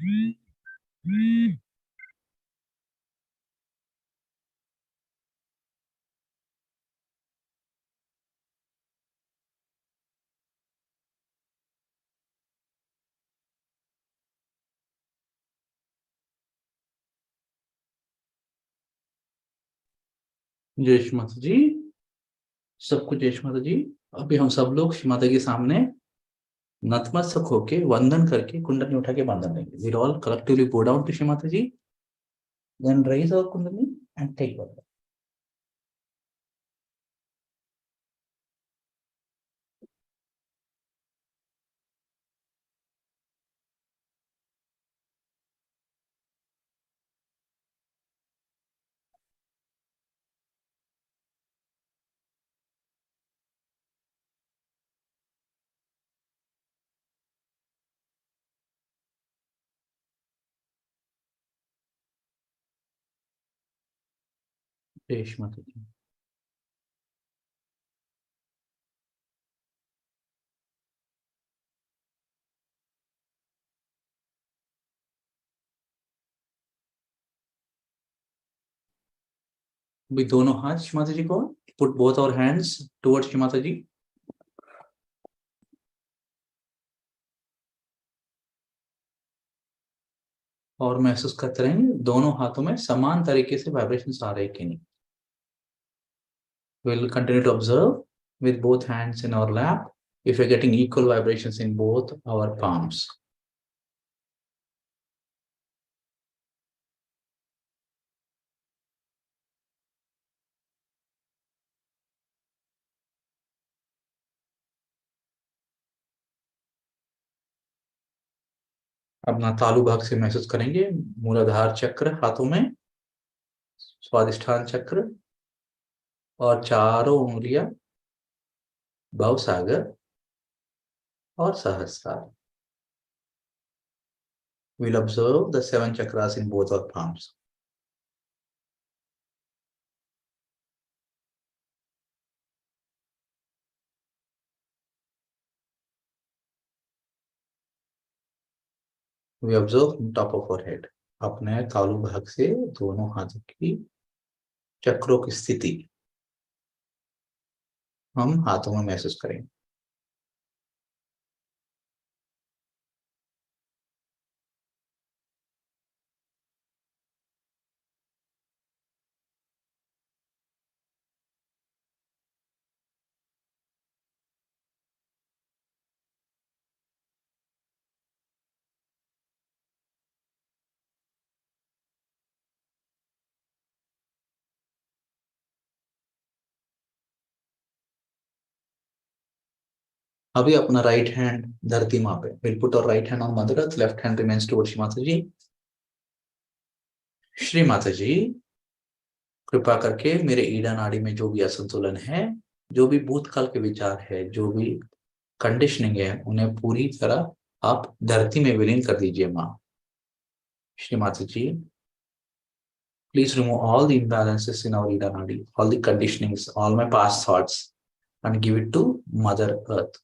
जय श्री माता जी। सबको जय श्री माता जी। अभी हम सब लोग श्री माता के सामने नतमस्तक होके वंदन करके कुंडली उठा के बांधन लेंगे। We all collectively bow down to Shri माता ji, then raise our kundalini and take birth. जय श्री माता जी। अभी दोनों हाथ श्री माता जी को put both our hands towards Shri माता जी और महसूस करते रहेंगे दोनों हाथों में समान तरीके से वाइब्रेशंस आ रहे हैं कि नहीं। We'll continue to observe with both hands in our lap if we're getting equal vibrations in both our palms. अपना तालु भाग से महसूस करेंगे मूलाधार चक्र हाथों में, स्वादिष्ठान चक्र और चारों उंगलियां भवसागर और सहस्रार. We'll observe the 7 chakras in both our palms. We observe on top of our head. अपने तालु भाग से दोनों हाथों की चक्रों की स्थिति हम हाथों में महसूस करेंगे. अभी अपना राइट हैंड धरती माँ पे. We'll put our right hand on Mother Earth, left hand remains towards Shri Mata जी. श्री माता जी, कृपा करके मेरे ईड़ा नाड़ी में जो भी असंतुलन है, जो भी भूतकाल के विचार है, जो भी कंडीशनिंग है, उन्हें पूरी तरह आप धरती में विलीन कर दीजिए माँ. श्री माता जी, please remove all the imbalances in our Ida नाड़ी, all the conditionings, all my past thoughts, and give it to Mother Earth.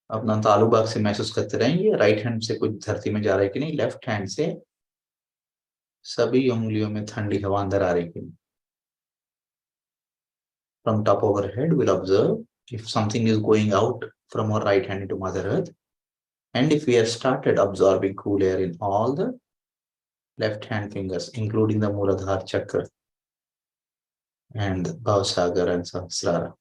अपना तालु भाग से महसूस करते रहेंगे राइट हैंड से कुछ धरती में जा रहा है कि नहीं, लेफ्ट हैंड से सभी उंगलियों में ठंडी हवा अंदर आ रही है कि नहीं. From top of our head, we'll observe if something is going out from our right hand into Mother Earth, and if we have started absorbing cool air in all the left hand fingers, including the Muladhara chakra and Bhavsagar and Sahasrara.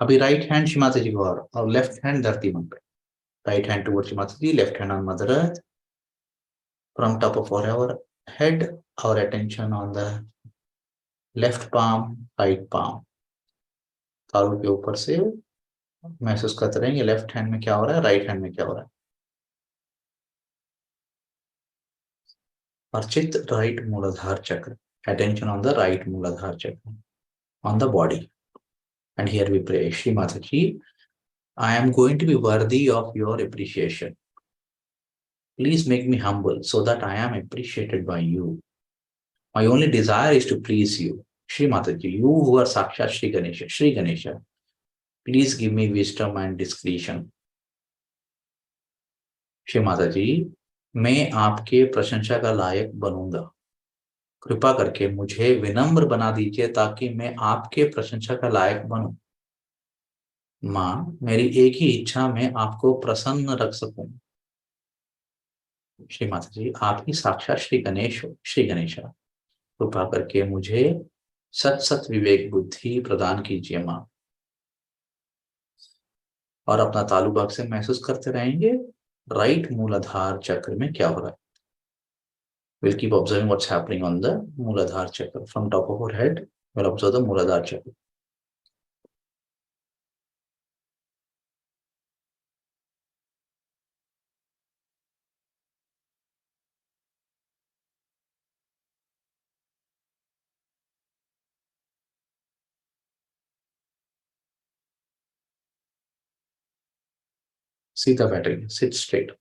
अभी right hand Shri Mata जी को और left hand धरती माँ पे. Right hand towards Shri माता ji, left hand on mother earth. From top of our head, our attention on the left palm, right palm. तालू के ऊपर से महसूस करते रहेंगे लेफ्ट हैंड में क्या हो रहा है, राइट हैंड में क्या हो रहा है. अर्चित राइट मूलाधार चक्र. Attention on the right मूलाधार चक्र, on the body. And here we pray, Shri Mataji, I am going to be worthy of your appreciation. Please make me humble so that I am appreciated by you. My only desire is to please you. Shri Mataji, you who are Sakshat Shri Ganesha, please give me wisdom and discretion. Shri Mata जी, मैं आपके प्रशंसा का लायक बनूंगा. कृपा करके मुझे विनम्र बना दीजिए ताकि मैं आपके प्रशंसा का लायक बनूं. माँ, मेरी एक ही इच्छा, मैं आपको प्रसन्न रख सकूं. श्री माता जी, आप ही साक्षात श्री गणेश हो. श्री गणेशा, कृपा करके मुझे सत सत विवेक बुद्धि प्रदान कीजिए माँ. और अपना तालु भाग से महसूस करते रहेंगे राइट मूलाधार चक्र में क्या हो रहा है. We'll keep observing what's happening on the Mooladhara chakra. From top of our head, we'll observe the Mooladhara chakra. सीधा बैठेंगे, sit straight.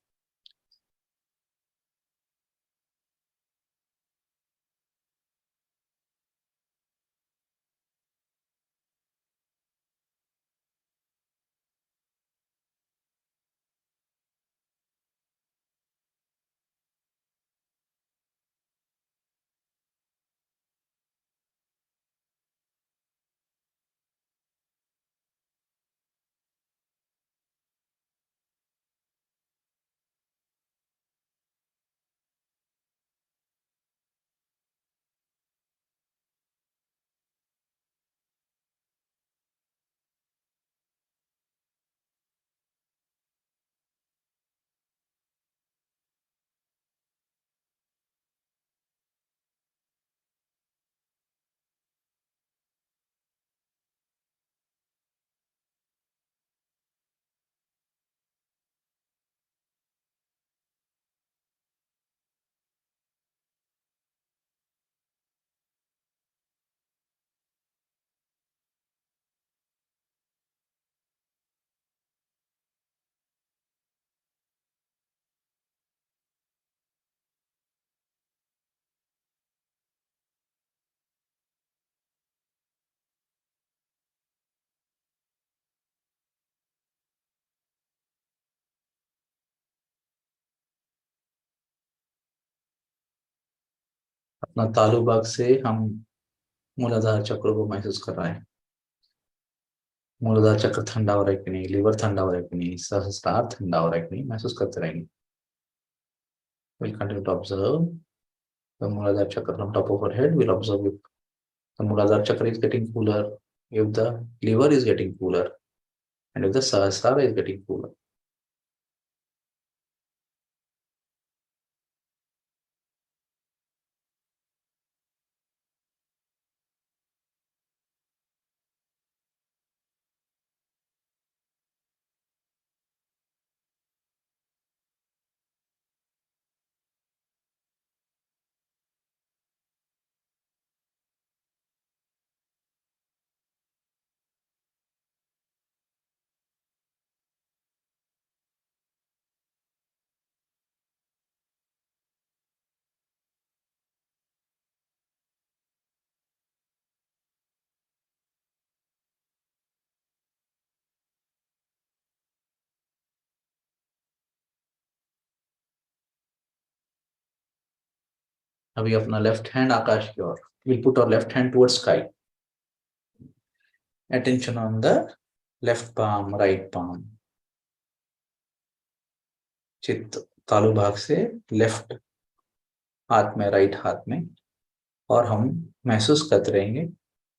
अपना तालु भाग से हम मूलाधार चक्र को महसूस कर रहे हैं. मूलाधार चक्र ठंडा हो रहा है कि नहीं, लिवर ठंडा हो रहा है कि नहीं, सहस्त्रार ठंडा हो रहा है कि नहीं, महसूस करते रहेंगे. We'll continue to observe the Mooladhara chakra from top of our head. We'll observe if the Mooladhara chakra is getting cooler, if the liver is getting cooler, and if the Sahasrara is getting cooler. अभी अपना left hand आकाश की ओर. We'll put our left hand towards sky. Attention on the left palm, right palm. चित्त तालु भाग से left हाथ में, राइट हाथ में. और हम महसूस करते रहेंगे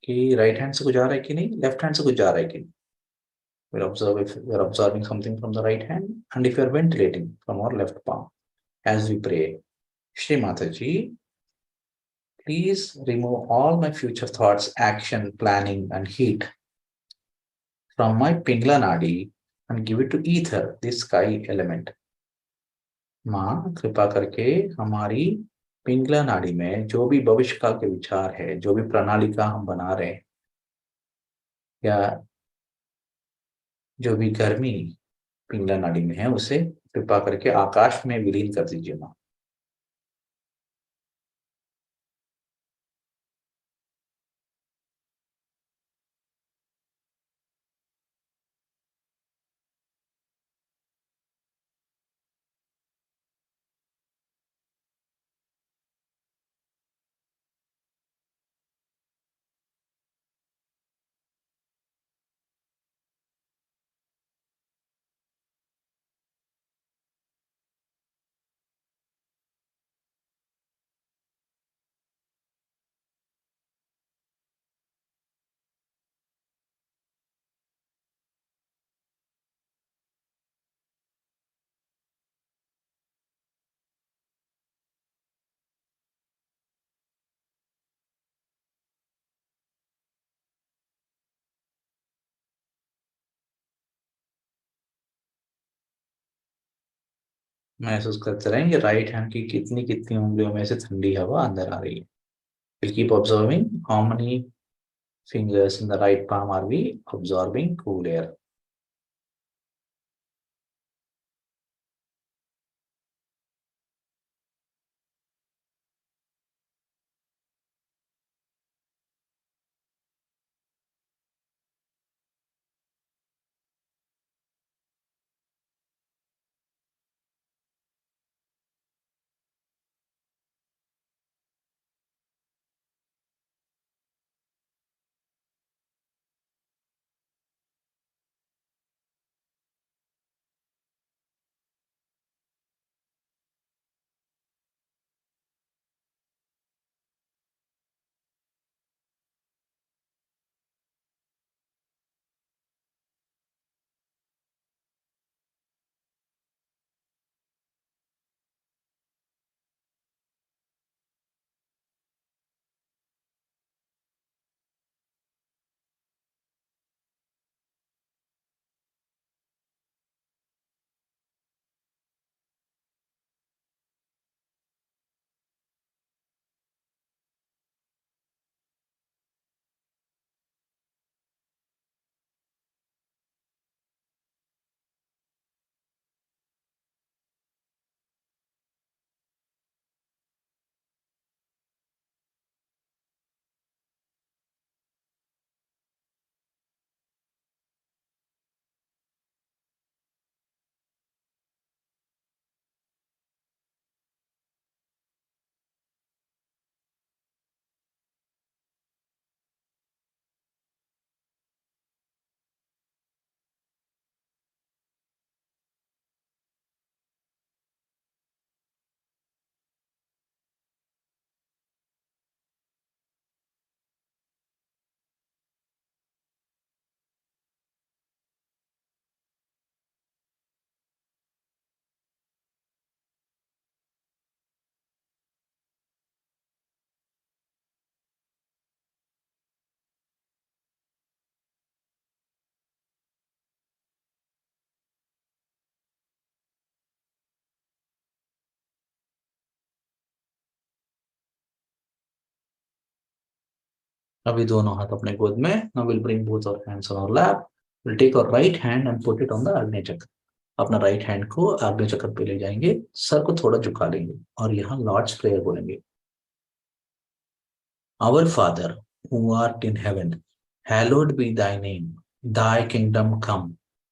कि राइट हैंड से कुछ आ रहा है कि नहीं, लेफ्ट हैंड से कुछ जा रहा है कि नहीं. We'll observe if we're absorbing something from the right hand and if you're ventilating from our left palm as we pray. Shri Mataji, please remove all my future thoughts, action, planning, and heat from my Pingla Nadi and give it to ether, this sky element. माँ, कृपा करके हमारी पिंगला नाड़ी में जो भी भविष्य काल के विचार है, जो भी प्रणालिका हम बना रहे हैं, या जो भी गर्मी पिंगला नाड़ी में है, उसे कृपा करके आकाश में विलीन कर दीजिए माँ। महसूस करते रहेंगे राइट हैंड की कितनी कितनी उंगलियों में से ठंडी हवा अंदर आ रही है। Will keep observing how many fingers in the right palm are we absorbing cool air. अभी दोनों हाथ अपने गोद में। Now we'll bring both our hands on our lap. We'll take our right hand and put it on the आग्नेय चक्र। अपना right hand को आग्नेय चक्र पे ले जाएंगे, सर को थोड़ा झुका लेंगे और यहाँ लॉर्ड्स प्रेयर बोलेंगे। Our Father, who art in heaven, hallowed be thy name. Thy kingdom come.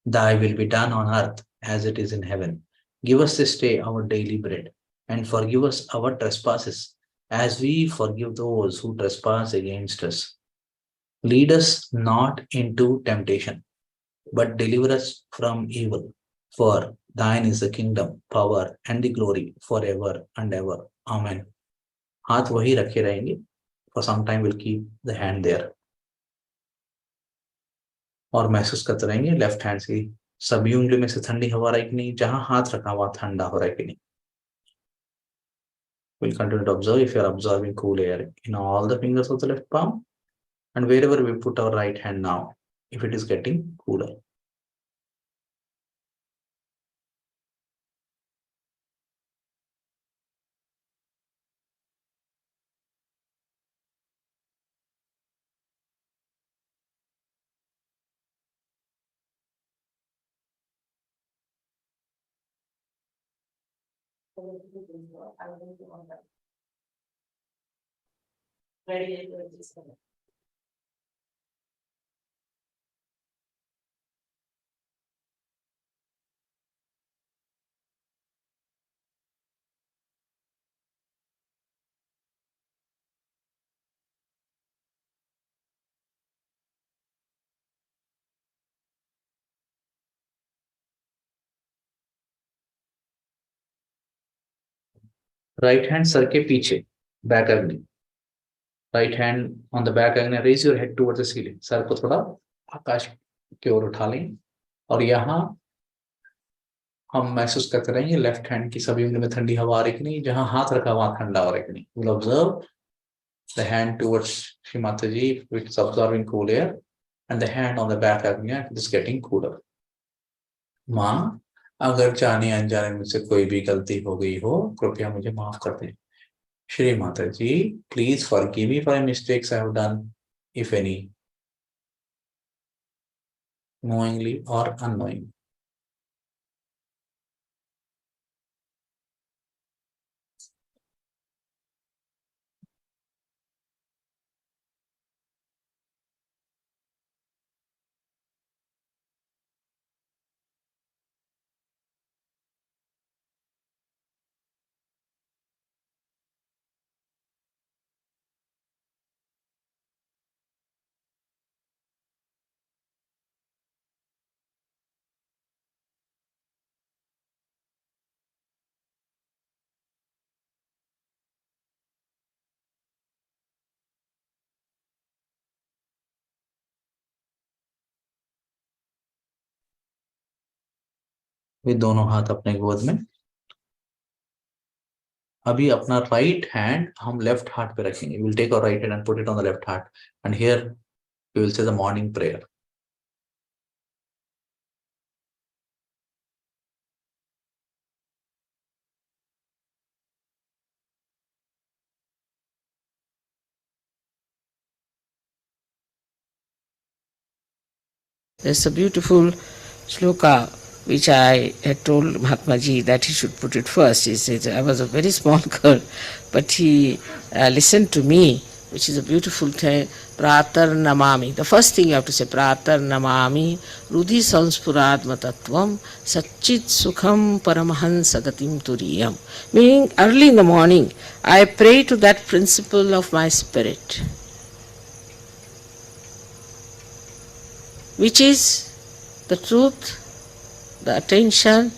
Thy will be done on earth as it is in heaven. Give us this day our daily bread, and forgive us our trespasses, as we forgive those who trespass against us. Lead us not into temptation, but deliver us from evil. For thine is the kingdom, power, and the glory forever and ever. Amen. हाथ वही रखे रहेंगे। For some time we'll keep the hand there और महसूस करते रहेंगे left hand से सभी उंगलियों में से ठंडी हवा रही कि नहीं, जहां हाथ रखा हुआ ठंडा हो रहा है कि नहीं। We'll continue to observe if you are observing cool air in all the fingers of the left palm and wherever we put our right hand now, if it is getting cooler. Right hand सर के पीछे, back Agni. Right hand on the back Agni, raise your head towards the ceiling, सर को थोड़ा आकाश की ओर उठा लें। और यहाँ हम महसूस करते रहेंगे लेफ्ट हैंड की सभी उंगली में ठंडी हवा आ रही कि नहीं, जहां हाथ रखा वहां ठंडा हो रहा है कि नहीं। Will observe the hand towards Shri माता ji which is observing cool air, and the hand on the back Agni it is getting cooler. माँ, अगर जाने अनजाने मुझसे कोई भी गलती हो गई हो, कृपया मुझे माफ कर दें। श्री माता ji, please forgive me for mistakes I have done, if any, knowingly or unknowingly। वे दोनों हाथ अपने गोद में। अभी अपना राइट हैंड हम लेफ्ट हार्ट पे रखेंगे। Will take our right hand and put it on the left heart, and here we will say the morning prayer. There's a beautiful shloka which I had told Mahatma Ji that he should put it first. He said, I was a very small girl, but he listened to me, which is a beautiful thing. Pratar namami. The first thing you have to say, Pratar namami rudhi sanspuradma tattvam satchit sukham paramahansa gatim turiyam. Meaning, early in the morning, I pray to that principle of my spirit, which is the truth, the attention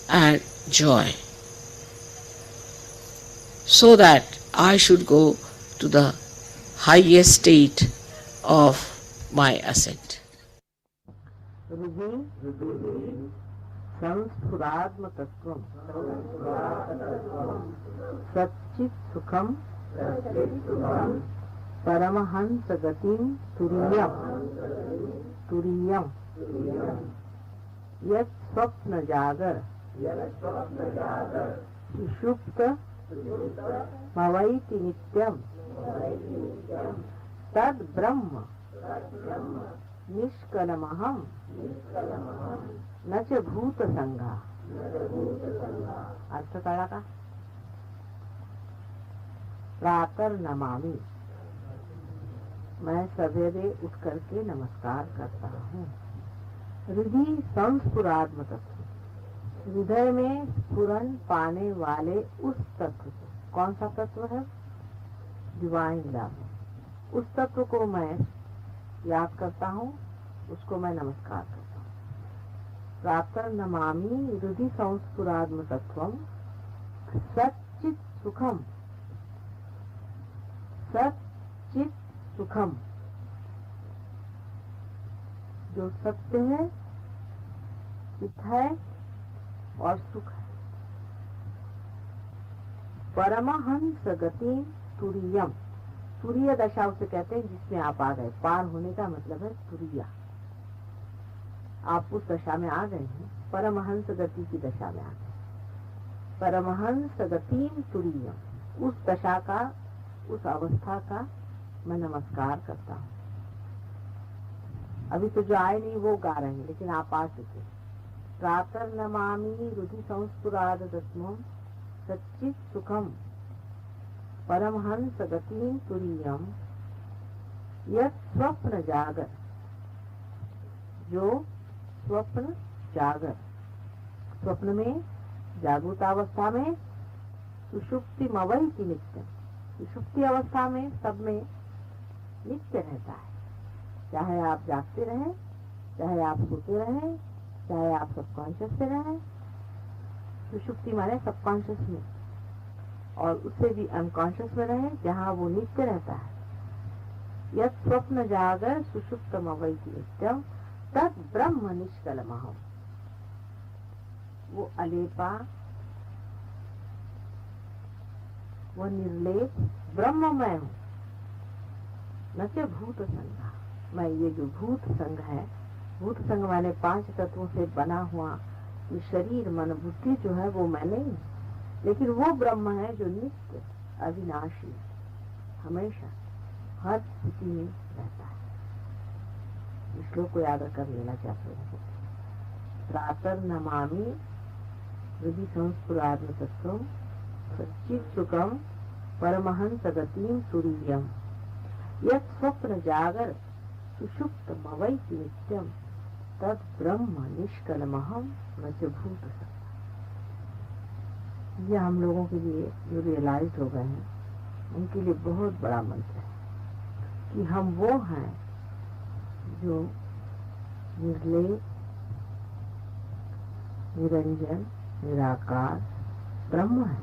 and joy, so that I should go to the highest state of my ascent. संस्फुरात्म तत्वम सच्चित सुखम परमहंस गतिम तुरीयम तुरीयम यत् स्वप्न जागर सुषुप्त मवैति नित्यम तद ब्रह्म निष्कलमहम न च भूत संगा। अर्थ कळला का? प्रातर नमामि, मैं सवेरे उठ करके नमस्कार करता हूँ। हृदय संस्फुरात्म तत्व, हृदय में स्फुरन पाने वाले उस तत्व को, कौन सा तत्व है? Divine love. उस तत्व को मैं याद करता हूँ, उसको मैं नमस्कार करता हूँ। प्रातः नमामि हृदय संस्फुरात्म तत्वम सच्चित सुखम, सच्चित सुखम, जो सत्य है, चित है और सुख है। परमहंस गति तुरीयम, तुरीय दशा उसे कहते हैं जिसमें आप आ गए। पार होने का मतलब है तुरीया, आप उस दशा में आ गए हैं, परमहंस गति की दशा में आ गए। परमहंस गति तुरीयम, उस दशा का, उस अवस्था का मैं नमस्कार करता हूँ। अभी तो जो आए नहीं वो गा रहे हैं, लेकिन आप आ चुके। प्रातर्नमामि हृदि संस्फुरादतत्त्वं सच्चित् सुखं परमहंस गतिं तुरीयं यत् स्वप्न जागर, जो स्वप्न जागर, स्वप्न में जागृतावस्था में सुषुप्ति मवई की नित्य, सुषुप्ति अवस्था में सब में नित्य रहता है। चाहे आप जागते रहें, चाहे आप सोते रहें, चाहे आप सबकॉन्शियस से रहें, सुषुप्ति माने सबकॉन्शियस में, और उससे भी अनकॉन्शियस में रहें, जहाँ वो नित्य रहता है। यत् स्वप्न जागर सुषुप्तम अवैति नित्यम तत् ब्रह्म निष्कलमहम्, वो अलेपा, वो निर्लेप ब्रह्म मैं हूँ, न कि भूत संघ। मैं ये जो भूत संघ है, भूत संघ माने 5 तत्वों से बना हुआ ये शरीर मन बुद्धि जो है वो मैं नहीं, लेकिन वो ब्रह्म है जो नित्य अविनाशी हमेशा हर स्थिति में रहता है। इस श्लोक को याद कर लेना चाहते हैं। प्रातः नमामि हृदि संस्फुरात्म तत्व सच्चित् सुखम परमहंस गतिं तुरीयम यत् स्वप्न जागर सुषुप्त मवैति नित्यम तत् ब्रह्म निष्कलमहम् न च भूत संघ। यह हम लोगों के लिए जो रियलाइज हो गए हैं उनके लिए बहुत बड़ा मंत्र है कि हम वो हैं जो निर्लेप, निरंजन, निराकार ब्रह्म है।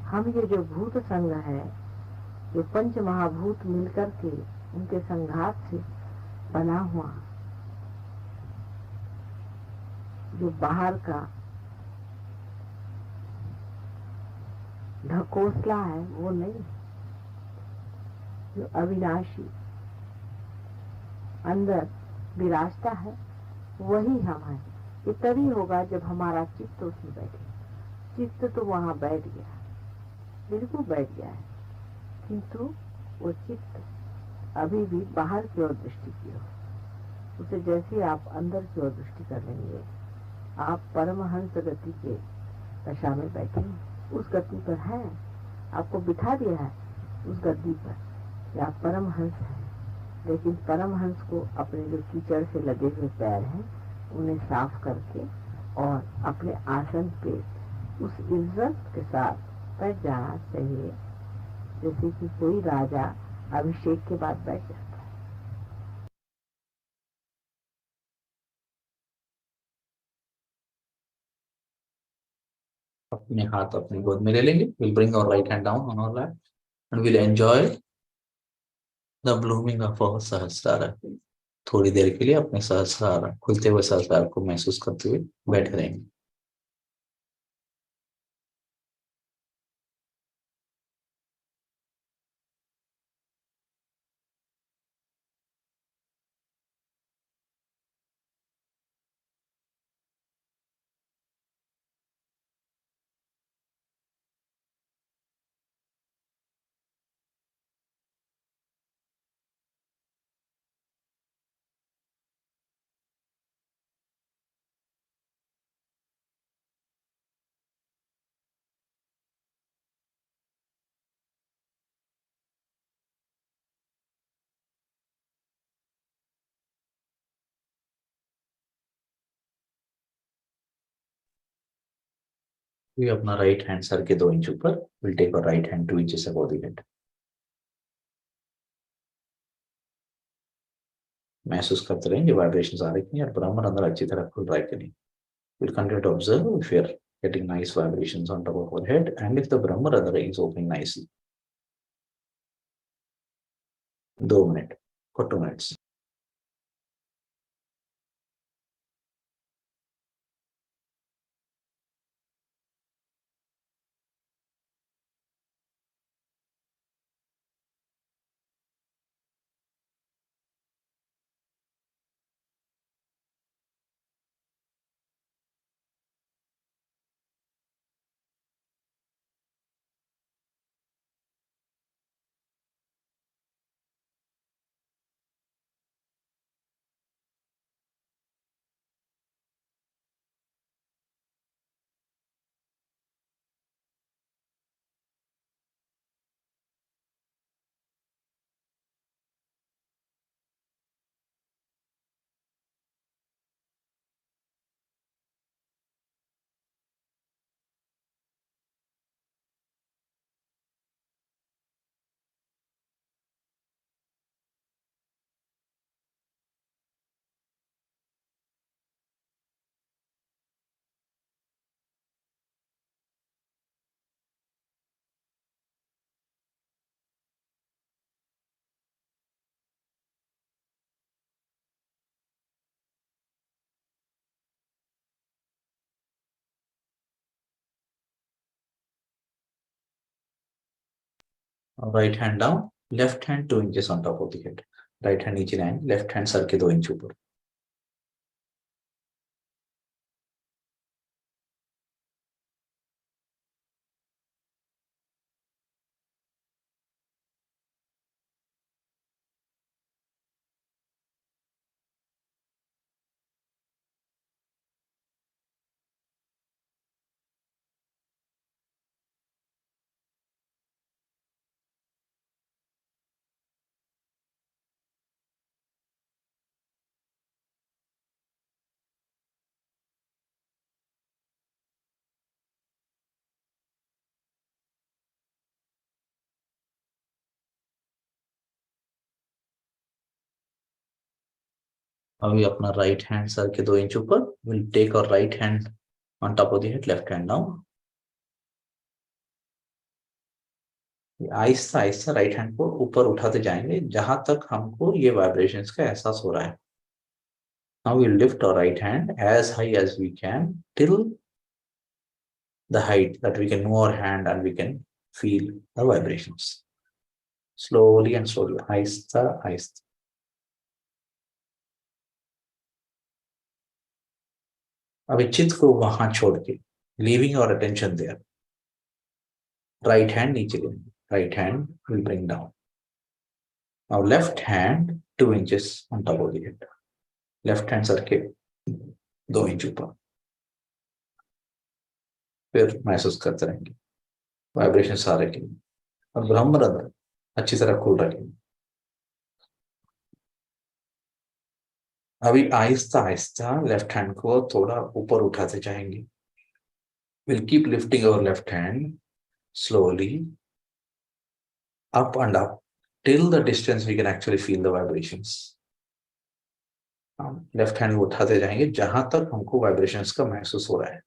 हम ये जो भूत संघ है, जो पंच महाभूत मिलकर के उनके संघात से बना हुआ जो बाहर का ढकोसला है वो नहीं, जो अविनाशी अंदर विराजता है वही हम हैं। ये तभी होगा जब हमारा चित्त उसमें बैठे। चित्त तो वहाँ बैठ गया, बिल्कुल बैठ गया है, किंतु वो चित्त अभी भी बाहर की ओर दृष्टि की ओर। उसे जैसे आप अंदर की ओर दृष्टि कर लेंगे, आप परमहंस गति के दशा में बैठे, उस गति पर है, आपको बिठा दिया है उस गद्दी पर कि आप परमहंस हैं। लेकिन परमहंस को अपने जो कीचड़ से लगे हुए पैर हैं उन्हें साफ करके और अपने आसन पे उस इज्जत के साथ बैठ जाना चाहिए, जैसे कि कोई राजा अभिषेक के बाद बैठ जाता है। अपने हाथ अपनी गोद में ले लेंगे। Will bring our right hand down on our lap and will enjoy the blooming of our Sahasrara. थोड़ी देर के लिए अपने सहस्रार, खुलते हुए सहस्रार को महसूस करते हुए बैठे रहेंगे। We अपना राइट हैंड सर के 2 इंच ऊपर, विल टेक और right hand 2 inches above the head. महसूस करते रहेंगे वाइब्रेशंस आ रही हैं और ब्राह्मण अंदर अच्छी तरह खुल रहा है कि नहीं। We'll continue to observe if we are getting nice vibrations on top of our head and if the Brahma Radha is opening nicely. 2 minute for 2 minutes. Right hand down, left hand 2 inches on top of the head. Right hand नीचे लाएंगे, left hand सर के 2 inch ऊपर। अभी अपना right hand सर के 2 inch ऊपर, विल टेक और right hand on top of the head, left hand down. Aahista Aahista right hand को ऊपर उठाते जाएंगे जहां तक हमको ये वाइब्रेशंस का एहसास हो रहा है। Now we lift our right hand as high as we can till the height that we can move our hand and we can feel the vibrations. Slowly and slowly, Aahista Aahista. अभी चित्त को वहां छोड़ के, leaving our attention there, right hand नीचे लेंगे, right hand will bring down. Now left hand 2 inches on top of the head, left hand सर के 2 इंच ऊपर। फिर महसूस करते रहेंगे वाइब्रेशन सारे के। और ब्रह्मरंध्र अच्छी तरह खोल रखेंगे। अभी आहिस्ता आहिस्ता लेफ्ट हैंड को थोड़ा ऊपर उठाते जाएंगे। Will keep lifting our left hand slowly up and up till the distance we can actually feel the vibrations. हम लेफ्ट हैंड उठाते जाएंगे जहां तक हमको वाइब्रेशंस का महसूस हो रहा है।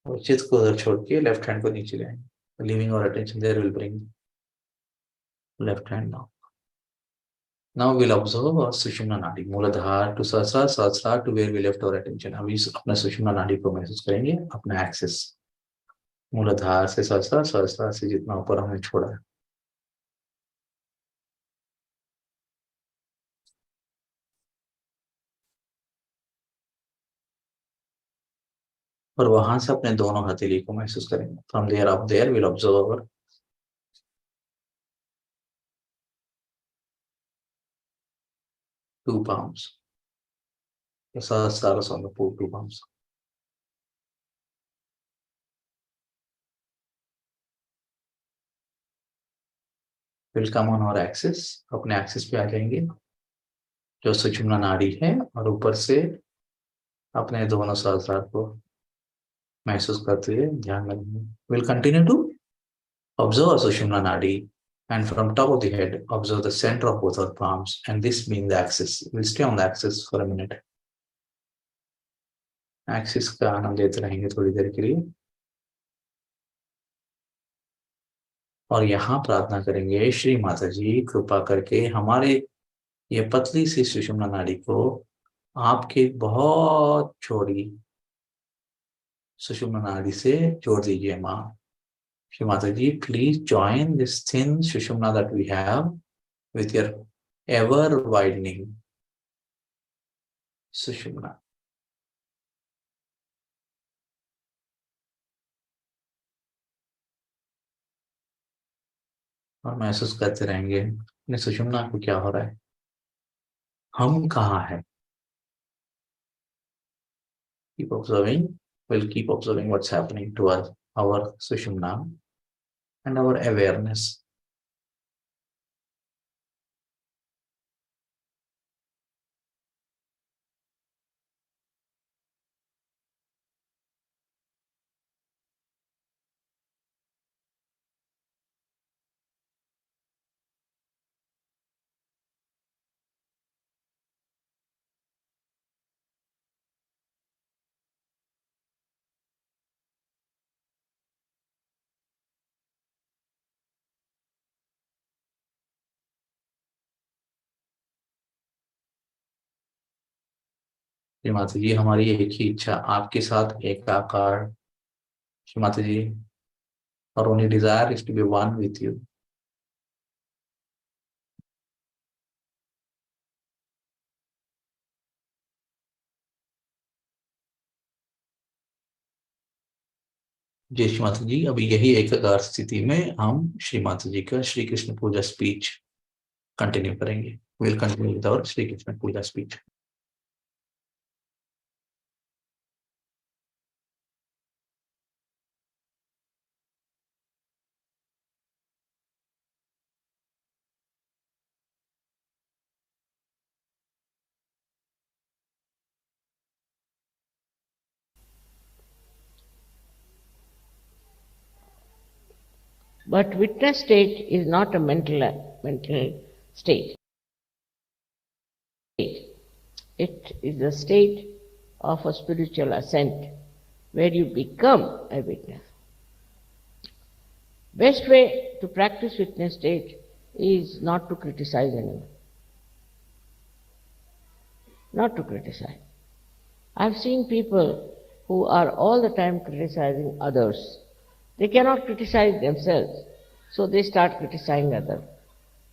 और चित्त को उधर छोड़ के लेफ्ट हैंड को नीचे लाएंगे। Leaving our attention there will bring left hand down. Now will observe Sushumna nadi, Mooladhara to Sahasrara, Sahasrara to where we left our attention. अभी अपने सुषुम्ना नाडी को महसूस करेंगे, अपने एक्सेस मूलाधार से सहस्रार, सहस्रार से जितना ऊपर हमने छोड़ा है। और वहां से अपने दोनों हथेली को महसूस करेंगे। From there up there will observe our 2 palms, the stars on the 2 palms. Will come on our axis, अपने एक्सिस पे आ जाएंगे जो सुषुम्ना नाड़ी है, और ऊपर से अपने दोनों सहस्रार को महसूस करते हुए ध्यान लगेंगे। We'll continue to observe sushumna nadi, and from top of the head observe the center of both our palms, and this being the axis. We'll stay on the axis for a minute. Axis का आनंद लेते रहेंगे थोड़ी देर के लिए। और यहाँ प्रार्थना करेंगे, श्री माता जी कृपा करके हमारे ये पतली सी सुषुम्ना नाड़ी को आपके बहुत छोटी सुषुम्ना नाड़ी से जोड़ दीजिए माँ। श्री माता ji, please join this thin Sushumna that we have with your ever widening Sushumna. और महसूस करते रहेंगे अपने सुषुम्ना को क्या हो रहा है, हम कहाँ है। Keep observing, we'll keep observing what's happening to us, our sushumna and our awareness. Shrimati जी, हमारी एक ही इच्छा, आपके साथ एकाकार। श्रीमती जी, our only desire is to be one with you. जी श्रीमती जी, अभी यही एकाकार स्थिति में हम श्रीमती जी का श्री कृष्ण पूजा स्पीच कंटिन्यू करेंगे. Will continue with our Shri Krishna Puja speech. But witness state is not a mental state. It is a state of a spiritual ascent where you become a witness. Best way to practice witness state is not to criticize anyone. Not to criticize. I've seen people who are all the time criticizing others. They cannot criticize themselves, so they start criticizing others.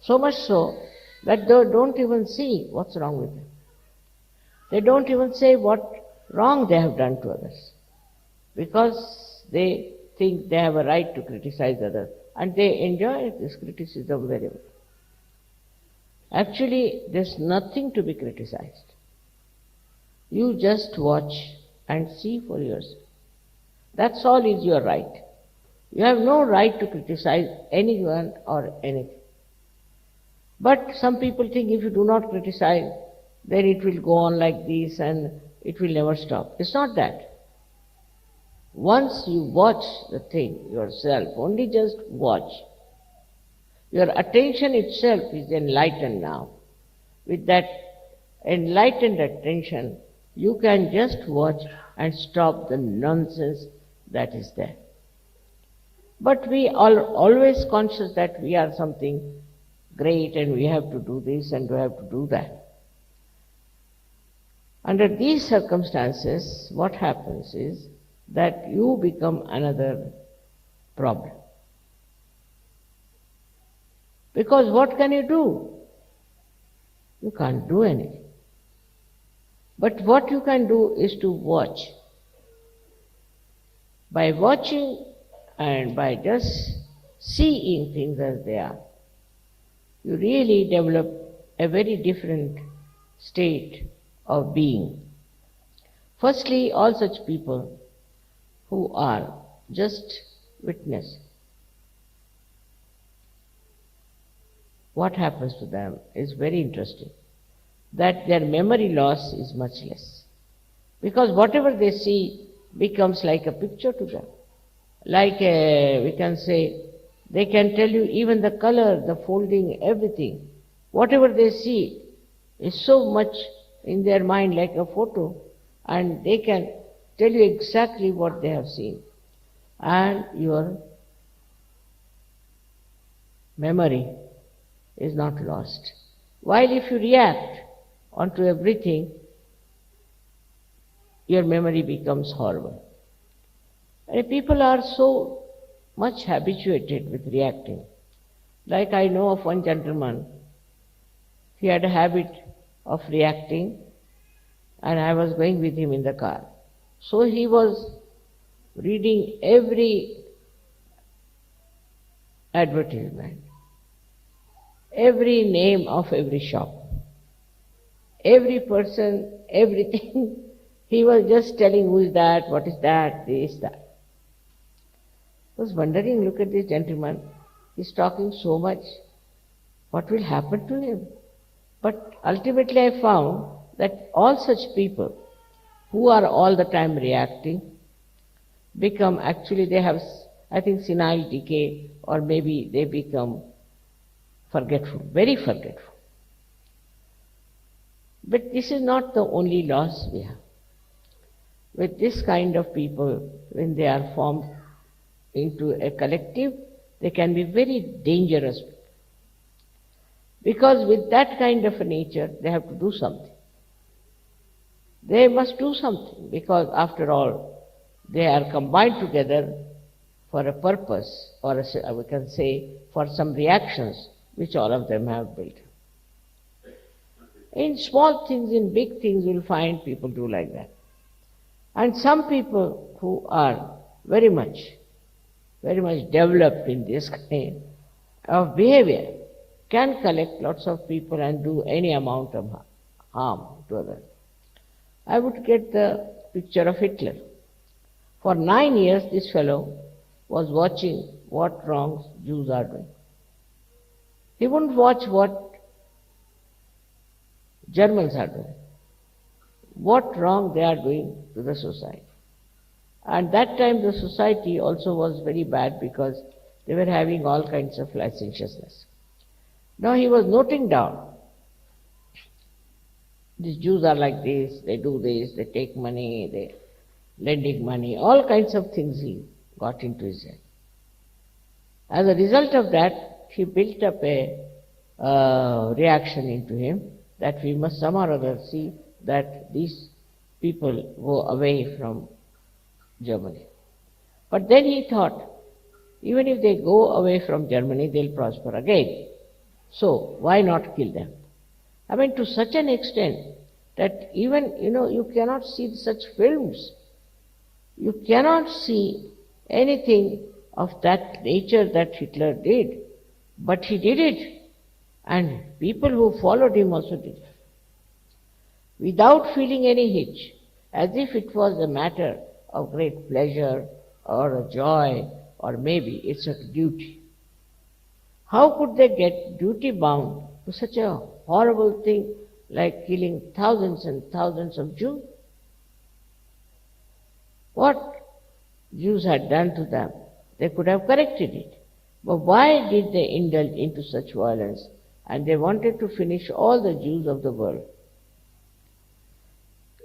So much so that they don't even see what's wrong with them. They don't even say what wrong they have done to others, because they think they have a right to criticize others, and they enjoy this criticism very well. Actually, there's nothing to be criticized. You just watch and see for yourself. That's all is your right. You have no right to criticize anyone or anything. But some people think if you do not criticize, then it will go on like this and it will never stop. It's not that. Once you watch the thing yourself, only just watch, your attention itself is enlightened now. With that enlightened attention, you can just watch and stop the nonsense that is there. But we are always conscious that we are something great and we have to do this and we have to do that. Under these circumstances, what happens is that you become another problem. Because what can you do? You can't do anything. But what you can do is to watch. By watching and by just seeing things as they are, you really develop a very different state of being. Firstly, all such people who are just witness, what happens to them is very interesting, that their memory loss is much less. Because whatever they see becomes like a picture to them. Like we can say, they can tell you even the color, the folding, everything. Whatever they see is so much in their mind like a photo, and they can tell you exactly what they have seen. And your memory is not lost. While if you react onto everything, your memory becomes horrible. And people are so much habituated with reacting. Like I know of one gentleman, he had a habit of reacting, and I was going with him in the car. So he was reading every advertisement, every name of every shop, every person, everything. He was just telling who is that, what is that, this, that. I was wondering, look at this gentleman, he's talking so much, what will happen to him? But ultimately I found that all such people who are all the time reacting become, actually they have, I think, senile decay, or maybe they become forgetful, very forgetful. But this is not the only loss we have. With this kind of people, when they are formed into a collective, they can be very dangerous. Because with that kind of a nature, they have to do something. They must do something because after all, they are combined together for a purpose, or we can say for some reactions which all of them have built. In small things, in big things, you'll find people do like that. And some people who are very much developed in this kind of behavior can collect lots of people and do any amount of harm to others. I would get the picture of Hitler. For 9 years, this fellow was watching what wrongs Jews are doing. He wouldn't watch what Germans are doing, what wrong they are doing to the society. And that time the society also was very bad because they were having all kinds of licentiousness. Now he was noting down, these Jews are like this, they do this, they take money, they lending money, all kinds of things he got into his head. As a result of that, he built up a reaction into him that we must somehow or other see that these people go away from Germany. But then he thought, even if they go away from Germany, they'll prosper again. So why not kill them? I mean, to such an extent that even, you cannot see such films. You cannot see anything of that nature that Hitler did. But he did it. And people who followed him also did it. Without feeling any hitch, as if it was a matter of great pleasure or a joy, or maybe it's a duty. How could they get duty bound to such a horrible thing like killing thousands and thousands of Jews? What Jews had done to them, they could have corrected it. But why did they indulge into such violence? And they wanted to finish all the Jews of the world.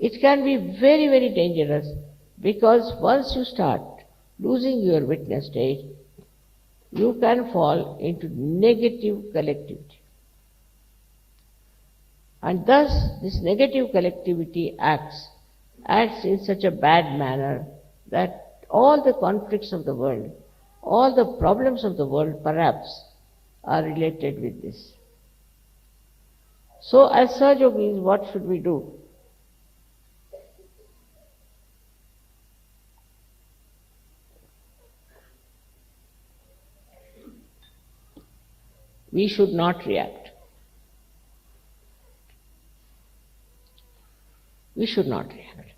It can be very, very dangerous because once you start losing your witness stage, you can fall into negative collectivity. And thus, this negative collectivity acts in such a bad manner that all the conflicts of the world, all the problems of the world perhaps are related with this. So as Sahajogis, what should we do? We should not react. We should not react.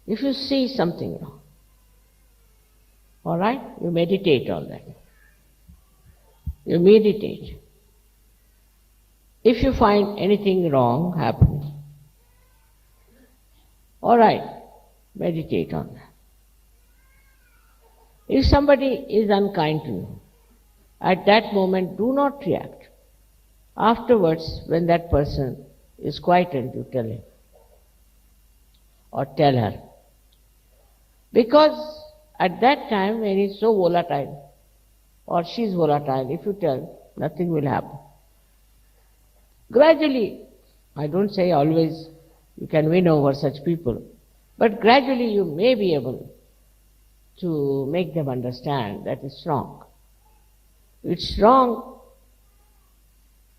If you see something wrong, all right, you meditate on that. You meditate. If you find anything wrong happening, all right, meditate on that. If somebody is unkind to you, at that moment do not react. Afterwards, when that person is quietened, you tell him or tell her. Because at that time when he's so volatile or she's volatile, if you tell, nothing will happen. Gradually, I don't say always you can win over such people, but gradually you may be able to make them understand that it's wrong. It's wrong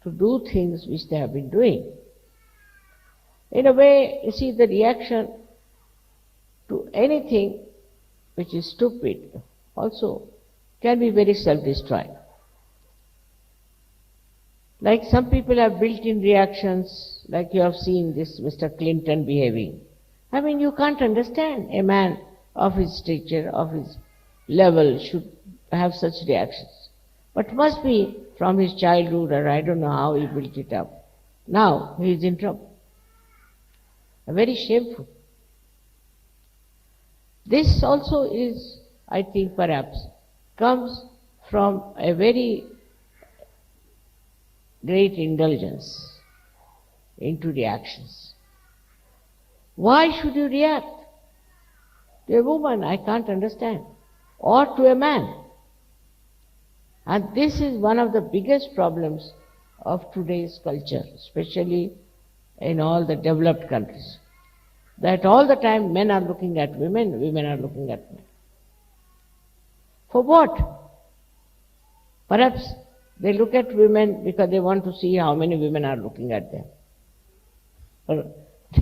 to do things which they have been doing. In a way, you see, the reaction to anything which is stupid also can be very self-destroying. Like some people have built-in reactions, like you have seen this Mr. Clinton behaving. I mean, you can't understand a man of his stature, of his level should have such reactions. But must be from his childhood, or I don't know how he built it up. Now he is in trouble. Very shameful. This also is, I think, perhaps comes from a very great indulgence into reactions. Why should you react? To a woman, I can't understand. Or to a man. And this is one of the biggest problems of today's culture, especially in all the developed countries. That all the time men are looking at women, women are looking at men. For what? Perhaps they look at women because they want to see how many women are looking at them. Or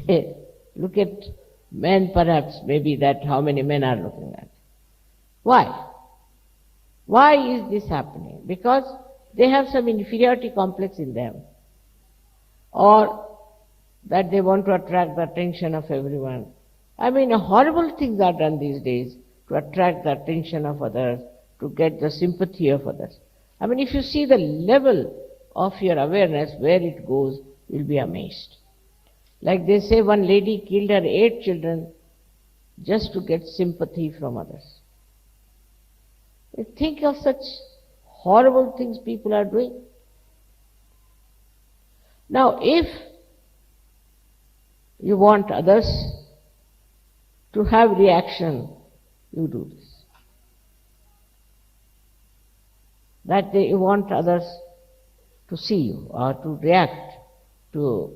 they look at men perhaps, maybe that how many men are looking at. Why? Why is this happening? Because they have some inferiority complex in them, or that they want to attract the attention of everyone. I mean, horrible things are done these days to attract the attention of others, to get the sympathy of others. I mean, if you see the level of your awareness, where it goes, you'll be amazed. Like they say, one lady killed her 8 children just to get sympathy from others. Think of such horrible things people are doing. Now, if you want others to have reaction, you do this. That you want others to see you or to react to,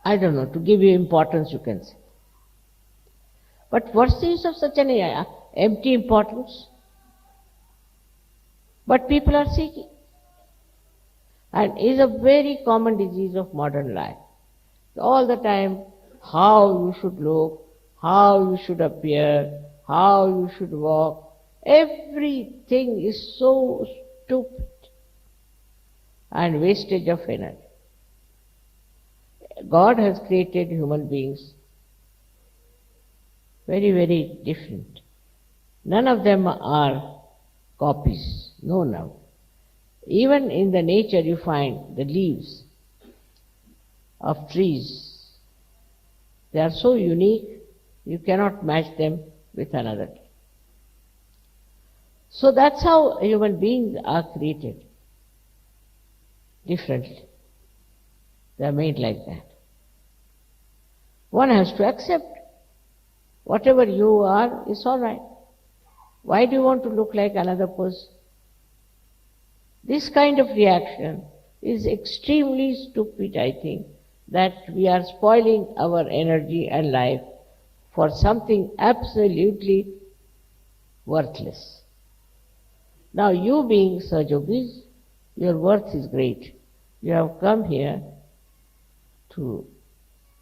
I don't know, to give you importance, you can say. But what's the use of such an empty importance? But people are seeking. And is a very common disease of modern life. All the time, how you should look, how you should appear, how you should walk. Everything is so stupid and wastage of energy. God has created human beings very, very different. None of them are copies. No. Even in the nature you find the leaves of trees. They are so unique, you cannot match them with another tree. So that's how human beings are created differently. They are made like that. One has to accept whatever you are is all right. Why do you want to look like another person? This kind of reaction is extremely stupid, I think, that we are spoiling our energy and life for something absolutely worthless. Now, you being Sajogis, your worth is great. You have come here to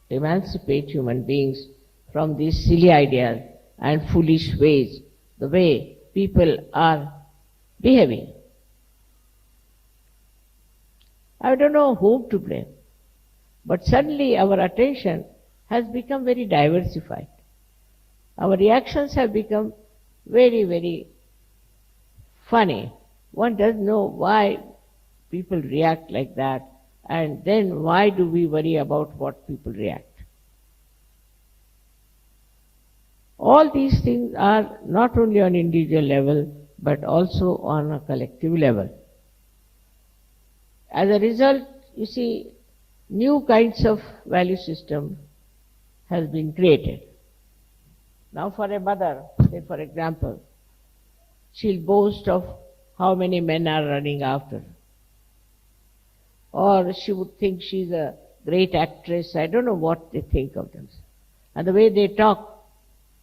emancipate human beings from these silly ideas and foolish ways, the way people are behaving. I don't know whom to blame, but suddenly our attention has become very diversified. Our reactions have become very, very funny. One doesn't know why people react like that, and then why do we worry about what people react? All these things are not only on individual level, but also on a collective level. As a result, you see, new kinds of value system has been created. Now for a mother, say for example, she'll boast of how many men are running after her. Or she would think she's a great actress. I don't know what they think of themselves. And the way they talk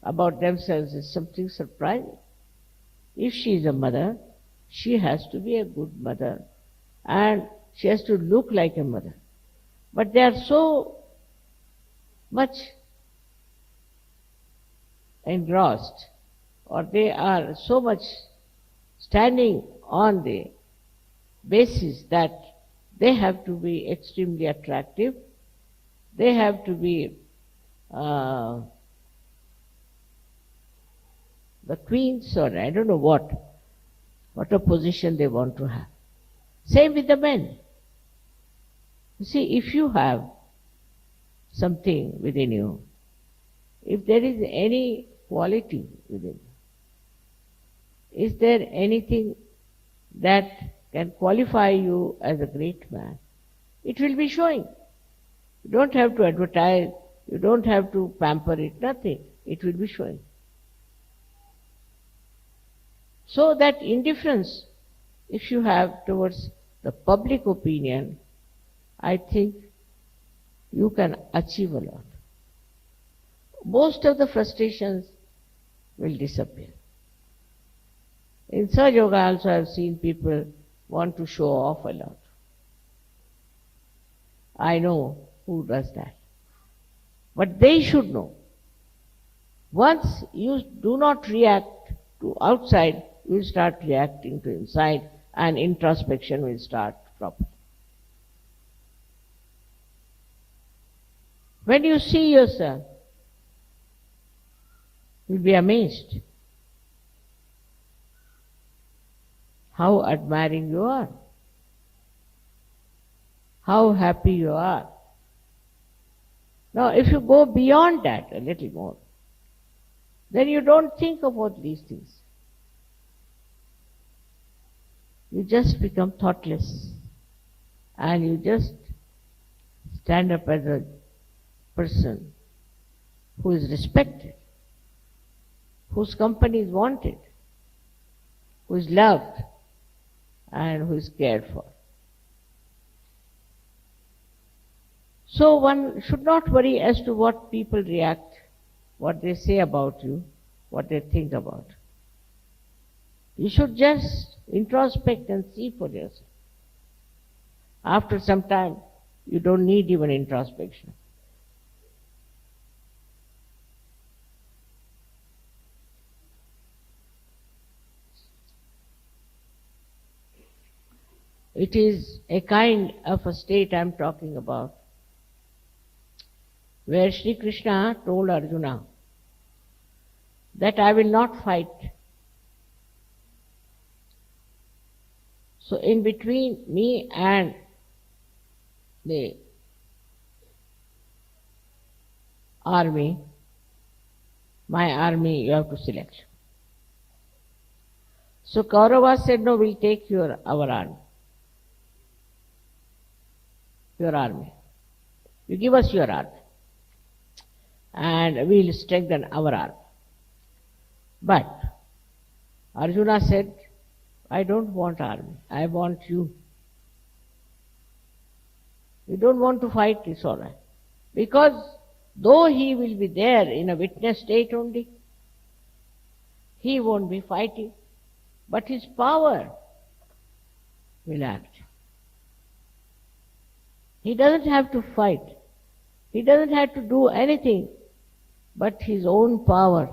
about themselves is something surprising. If she is a mother, she has to be a good mother. And she has to look like a mother. But they are so much engrossed, or they are so much standing on the basis that they have to be extremely attractive, they have to be the queens, or I don't know what a position they want to have. Same with the men. You see, if you have something within you, if there is any quality within you, is there anything that can qualify you as a great man, it will be showing. You don't have to advertise, you don't have to pamper it, nothing. It will be showing. So that indifference, if you have towards the public opinion, I think you can achieve a lot. Most of the frustrations will disappear. In Saj Yoga also I have seen people want to show off a lot. I know who does that. But they should know. Once you do not react to outside, you will start reacting to inside, and introspection will start properly. When you see yourself, you'll be amazed how admiring you are, how happy you are. Now, if you go beyond that a little more, then you don't think about these things. You just become thoughtless, and you just stand up as a person who is respected, whose company is wanted, who is loved, and who is cared for. So one should not worry as to what people react, what they say about you, what they think about. You should just introspect and see for yourself. After some time, you don't need even introspection. It is a kind of a state I am talking about, where Sri Krishna told Arjuna that I will not fight. So in between me and the army, my army you have to select. So Kauravas said, no, we'll take our army. Your army. You give us your army. And we'll strengthen our army. But Arjuna said, I don't want army. I want you. You don't want to fight, it's all right. Because though he will be there in a witness state only, he won't be fighting, but his power will act. He doesn't have to fight. He doesn't have to do anything but his own power,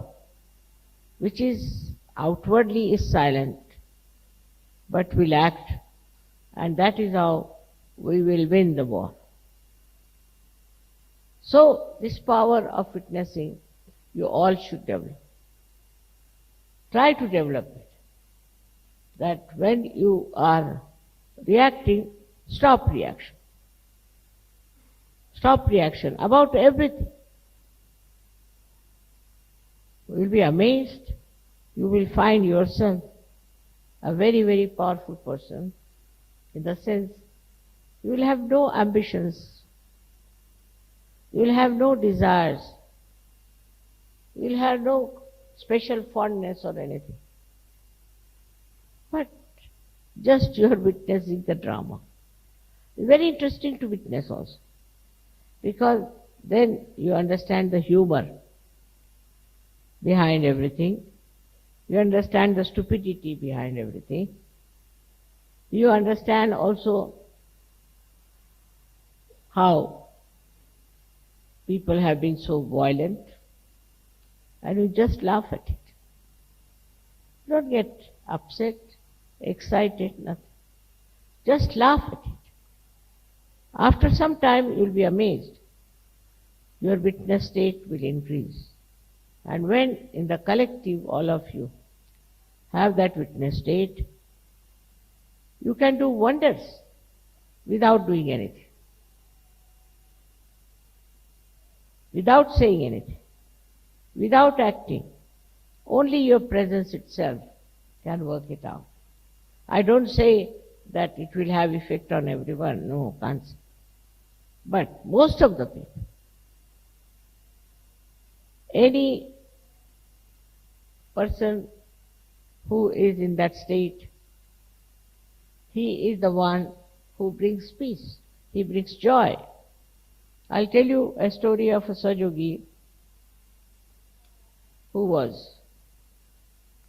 which is outwardly is silent, but will act, and that is how we will win the war. So this power of witnessing, you all should develop. Try to develop it. That when you are reacting, stop reaction. Stop reaction about everything. You will be amazed. You will find yourself a very, very powerful person, in the sense you will have no ambitions, you will have no desires, you will have no special fondness or anything. But just you are witnessing the drama. It's very interesting to witness also, because then you understand the humor behind everything. You understand the stupidity behind everything. You understand also how people have been so violent, and you just laugh at it. Don't get upset, excited, nothing. Just laugh at it. After some time you will be amazed. Your witness state will increase. And when in the collective all of you have that witness state, you can do wonders without doing anything, without saying anything, without acting. Only your presence itself can work it out. I don't say that it will have effect on everyone, no, can't say. But most of the people, any person who is in that state, He is the one who brings peace. He brings joy. I'll tell you a story of a Sajogi who was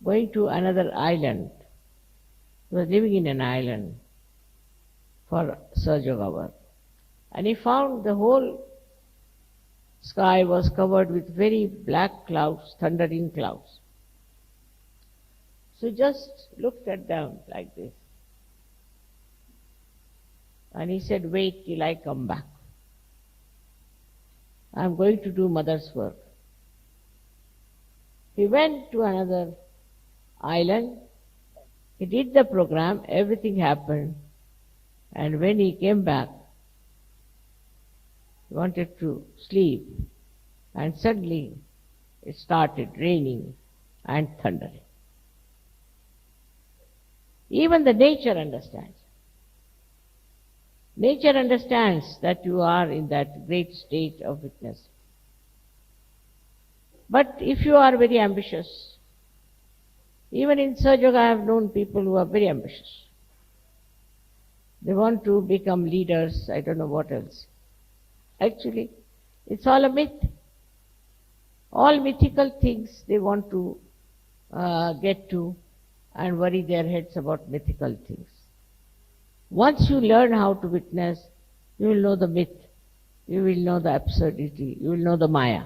going to another island. He was living in an island for Sajoga work. And he found the whole sky was covered with very black clouds, thundering clouds. So he just looked at them like this. And he said, wait till I come back. I'm going to do mother's work. He went to another island. He did the program. Everything happened. And when he came back, he wanted to sleep. And suddenly it started raining and thundering. Even the nature understands. Nature understands that you are in that great state of witness. But if you are very ambitious, even in Sahaja I have known people who are very ambitious. They want to become leaders, I don't know what else. Actually, it's all a myth. All mythical things they want to get to and worry their heads about mythical things. Once you learn how to witness, you will know the myth, you will know the absurdity, you will know the Maya.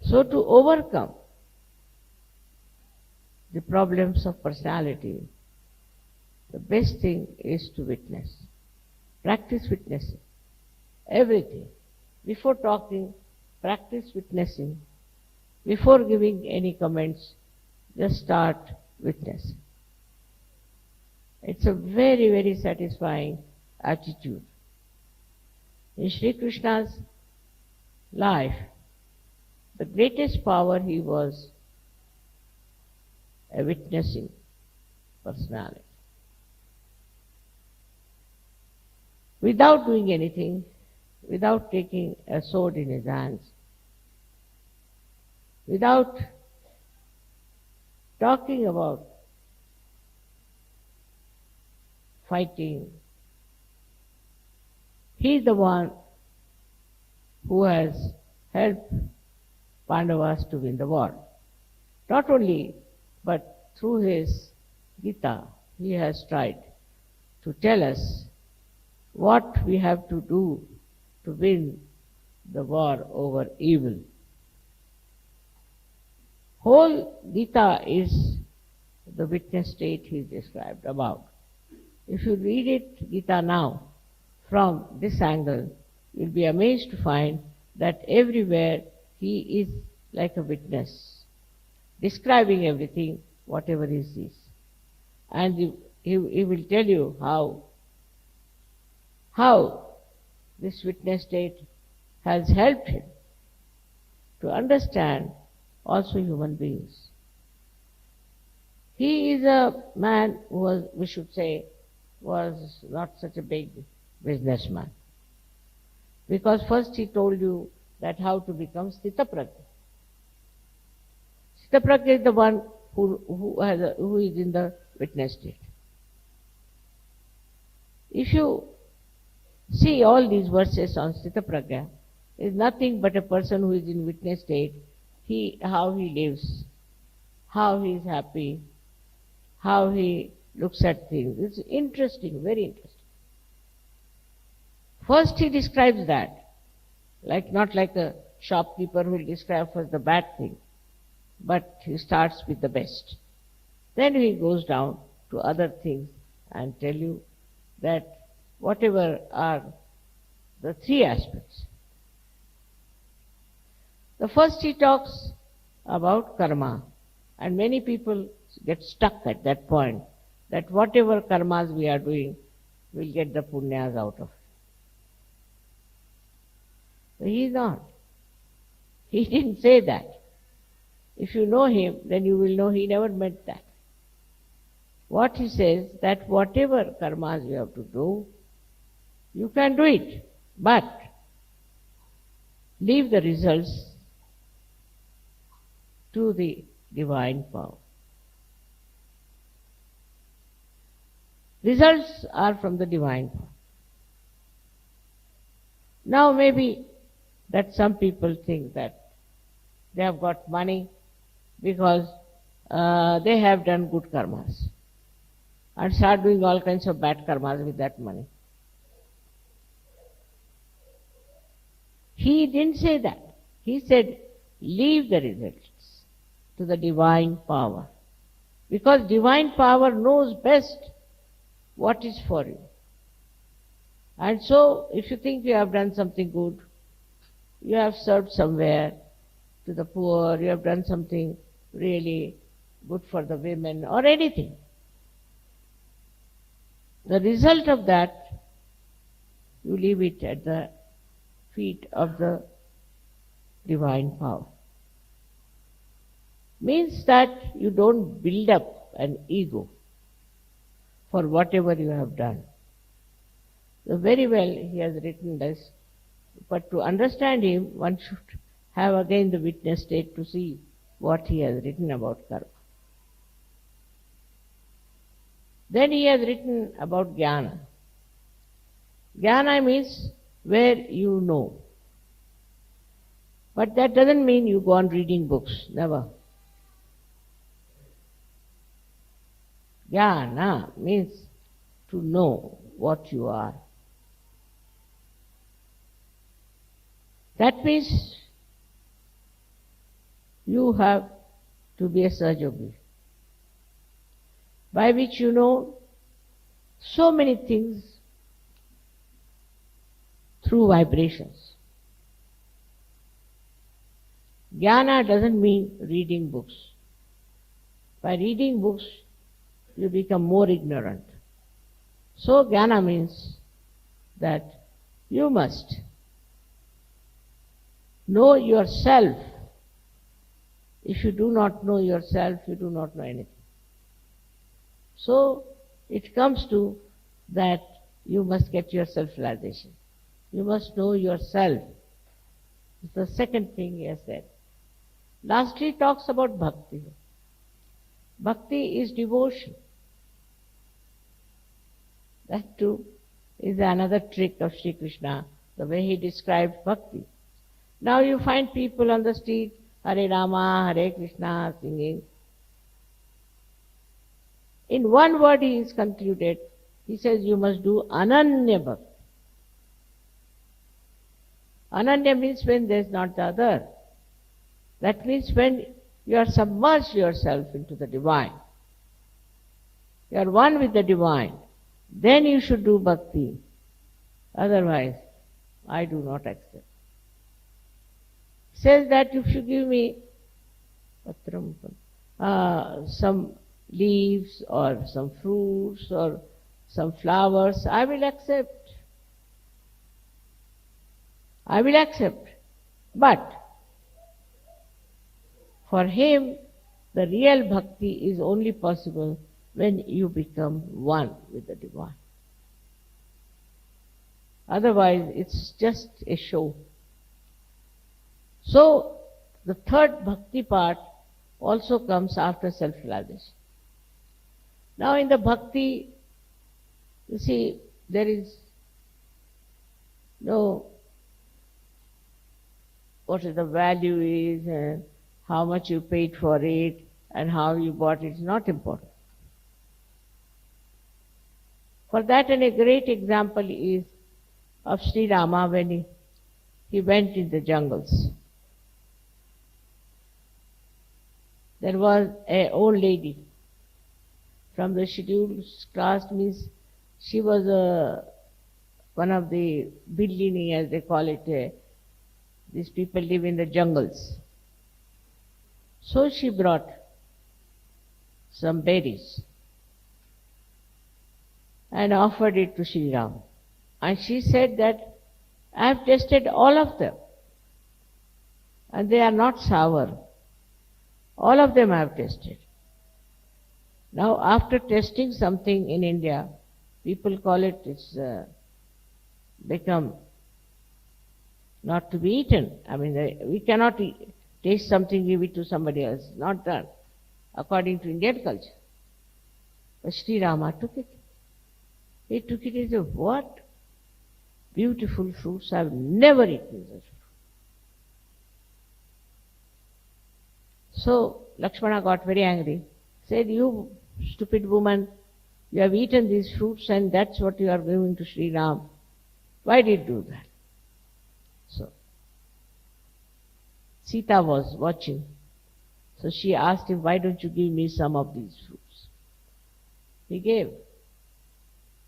So to overcome the problems of personality, the best thing is to witness. Practice witnessing. Everything. Before talking, practice witnessing. Before giving any comments, just start witnessing. It's a very, very satisfying attitude. In Sri Krishna's life, the greatest power he was a witnessing personality. Without doing anything, without taking a sword in his hands, without talking about fighting, he is the one who has helped Pandavas to win the war. Not only, but through his Gita, he has tried to tell us what we have to do to win the war over evil. Whole Gita is the witness state he described about. If you read it, Gita now, from this angle, you'll be amazed to find that everywhere he is like a witness, describing everything, whatever he sees. And he will tell you how this witness state has helped him to understand also human beings. He is a man who was, we should say, was not such a big businessman. Because first he told you that how to become Sthitaprajna. Sthitaprajna is the one who is in the witness state. If you see all these verses on Sthitaprajna, is nothing but a person who is in witness state, how he lives, how he is happy, how he looks at things. It's interesting, very interesting. First he describes that, not like a shopkeeper who will describe first the bad thing, but he starts with the best. Then he goes down to other things and tell you that whatever are the three aspects. The first he talks about karma, and many people get stuck at that point, that whatever karmas we are doing, we'll get the punyas out of it. But he is not. He didn't say that. If you know him, then you will know he never meant that. What he says, that whatever karmas you have to do, you can do it, but leave the results to the divine power. Results are from the divine. Now maybe that some people think that they have got money because they have done good karmas and start doing all kinds of bad karmas with that money. He didn't say that. He said, leave the results to the divine power. Because divine power knows best what is for you. And so, if you think you have done something good, you have served somewhere to the poor, you have done something really good for the women or anything, the result of that, you leave it at the feet of the divine power. Means that you don't build up an ego for whatever you have done. So very well he has written this, but to understand him one should have again the witness state to see what he has written about karma. Then he has written about jnana. Jnana means where you know. But that doesn't mean you go on reading books, never. Jnana means to know what you are. That means you have to be a Sahaja, by which you know so many things through vibrations. Jnana doesn't mean reading books. By reading books, you become more ignorant. So jnana means that you must know yourself. If you do not know yourself, you do not know anything. So it comes to that you must get your self-realization. You must know yourself. It's the second thing he has said. Lastly, he talks about bhakti. Bhakti is devotion. That too is another trick of Sri Krishna, the way he described bhakti. Now you find people on the street, Hare Rama, Hare Krishna, singing. In one word he is concluded. He says you must do Ananya Bhakti. Ananya means when there is not the other. That means when you are submerged yourself into the divine. You are one with the divine. Then you should do bhakti. Otherwise, I do not accept. Says that if you give me some leaves or some fruits or some flowers, I will accept. I will accept. But for him, the real bhakti is only possible when you become one with the divine. Otherwise, it's just a show. So, the third bhakti part also comes after self-realization. Now in the bhakti, you see, there is no what the value is and how much you paid for it and how you bought it is not important. For that, and a great example is of Sri Rama when he went in the jungles. There was an old lady from the scheduled caste, means she was one of the Billini, as they call it. These people live in the jungles. So she brought some berries and offered it to Sri Ram. And she said that I have tested all of them and they are not sour. All of them I have tested. Now after testing something in India, people call it, it's become not to be eaten. I mean, we cannot taste something, give it to somebody else. Not done, according to Indian culture. But Sri Rama took it. He took it and said, what beautiful fruits, I've never eaten such fruit. So Lakshmana got very angry, said, you stupid woman, you have eaten these fruits and that's what you are giving to Sri Ram. Why did you do that? So Sita was watching. So she asked him, why don't you give me some of these fruits? He gave.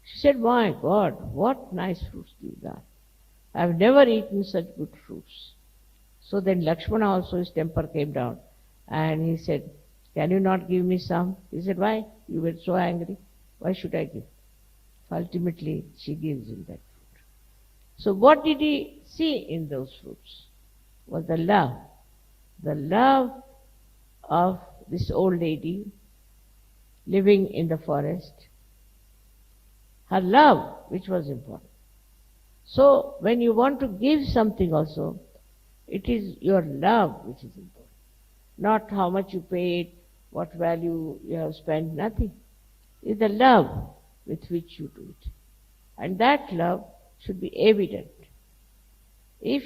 She said, my God, what nice fruits these are. I have never eaten such good fruits. So then Lakshmana also, his temper came down and he said, can you not give me some? He said, why? You were so angry. Why should I give? Ultimately, she gives him that fruit. So what did he see in those fruits? Was the love. The love of this old lady living in the forest. Her love, which was important. So when you want to give something also, it is your love which is important. Not how much you paid, what value you have spent, nothing. It's the love with which you do it. And that love should be evident. If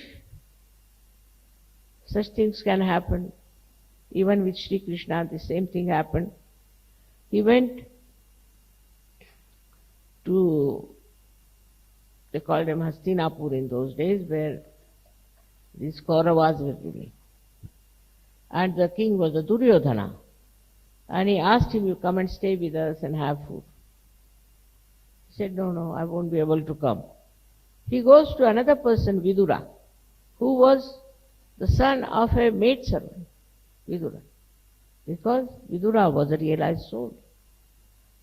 such things can happen, even with Sri Krishna, the same thing happened. He went to, they called him Hastinapur in those days, where these Kauravas were ruling. And the king was a Duryodhana. And he asked him, you come and stay with us and have food. He said, no, no, I won't be able to come. He goes to another person, Vidura, who was the son of a maidservant, Vidura. Because Vidura was a realized soul.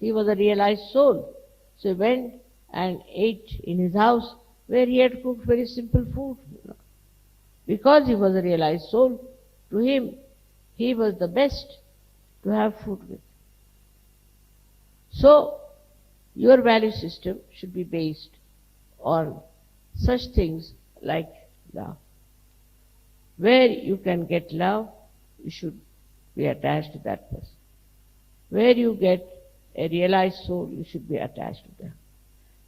He was a realized soul. So he went and ate in his house where he had cooked very simple food. Because he was a realized soul, to him, he was the best to have food with. So, your value system should be based on such things like love. Where you can get love, you should be attached to that person. Where you get a realized soul, you should be attached to them.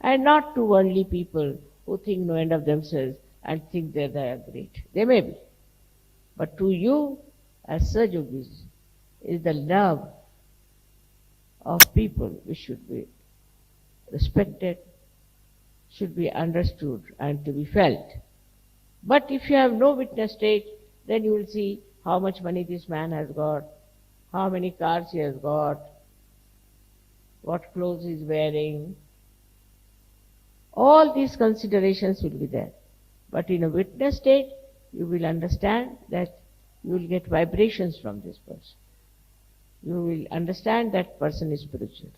And not to worldly people who think no end of themselves and think that they are great. They may be. But to you, as Sajogis, is the love of people which should be respected, should be understood and to be felt. But if you have no witness state, then you will see how much money this man has got, how many cars he has got, what clothes he is wearing. All these considerations will be there. But in a witness state, you will understand that you will get vibrations from this person. You will understand that person is spiritual.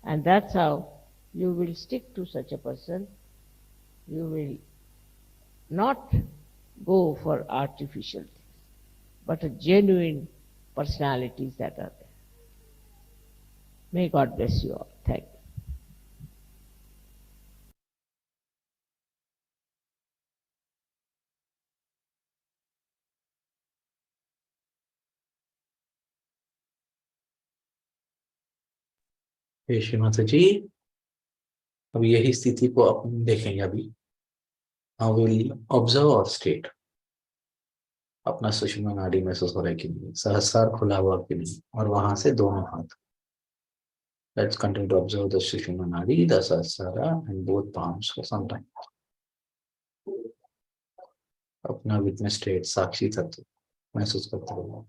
And that's how you will stick to such a person. You will not go for artificial things, but a genuine personalities that are there. May God bless you all. Thank you. हे श्रीमती जी, अब यही स्थिति को अपन देखेंगे अभी. Now we will observe our state. अपना सुषुम्ना नाड़ी महसूस हो रहा है कि नहीं, सहस्रार खुला हुआ कि नहीं, और वहां से दोनों हाथ. Let's continue to observe the sushumna nadi, the sahasrara, and both palms for some time. अपना विटनेस स्टेट, साक्षी तत्व महसूस करते रहो.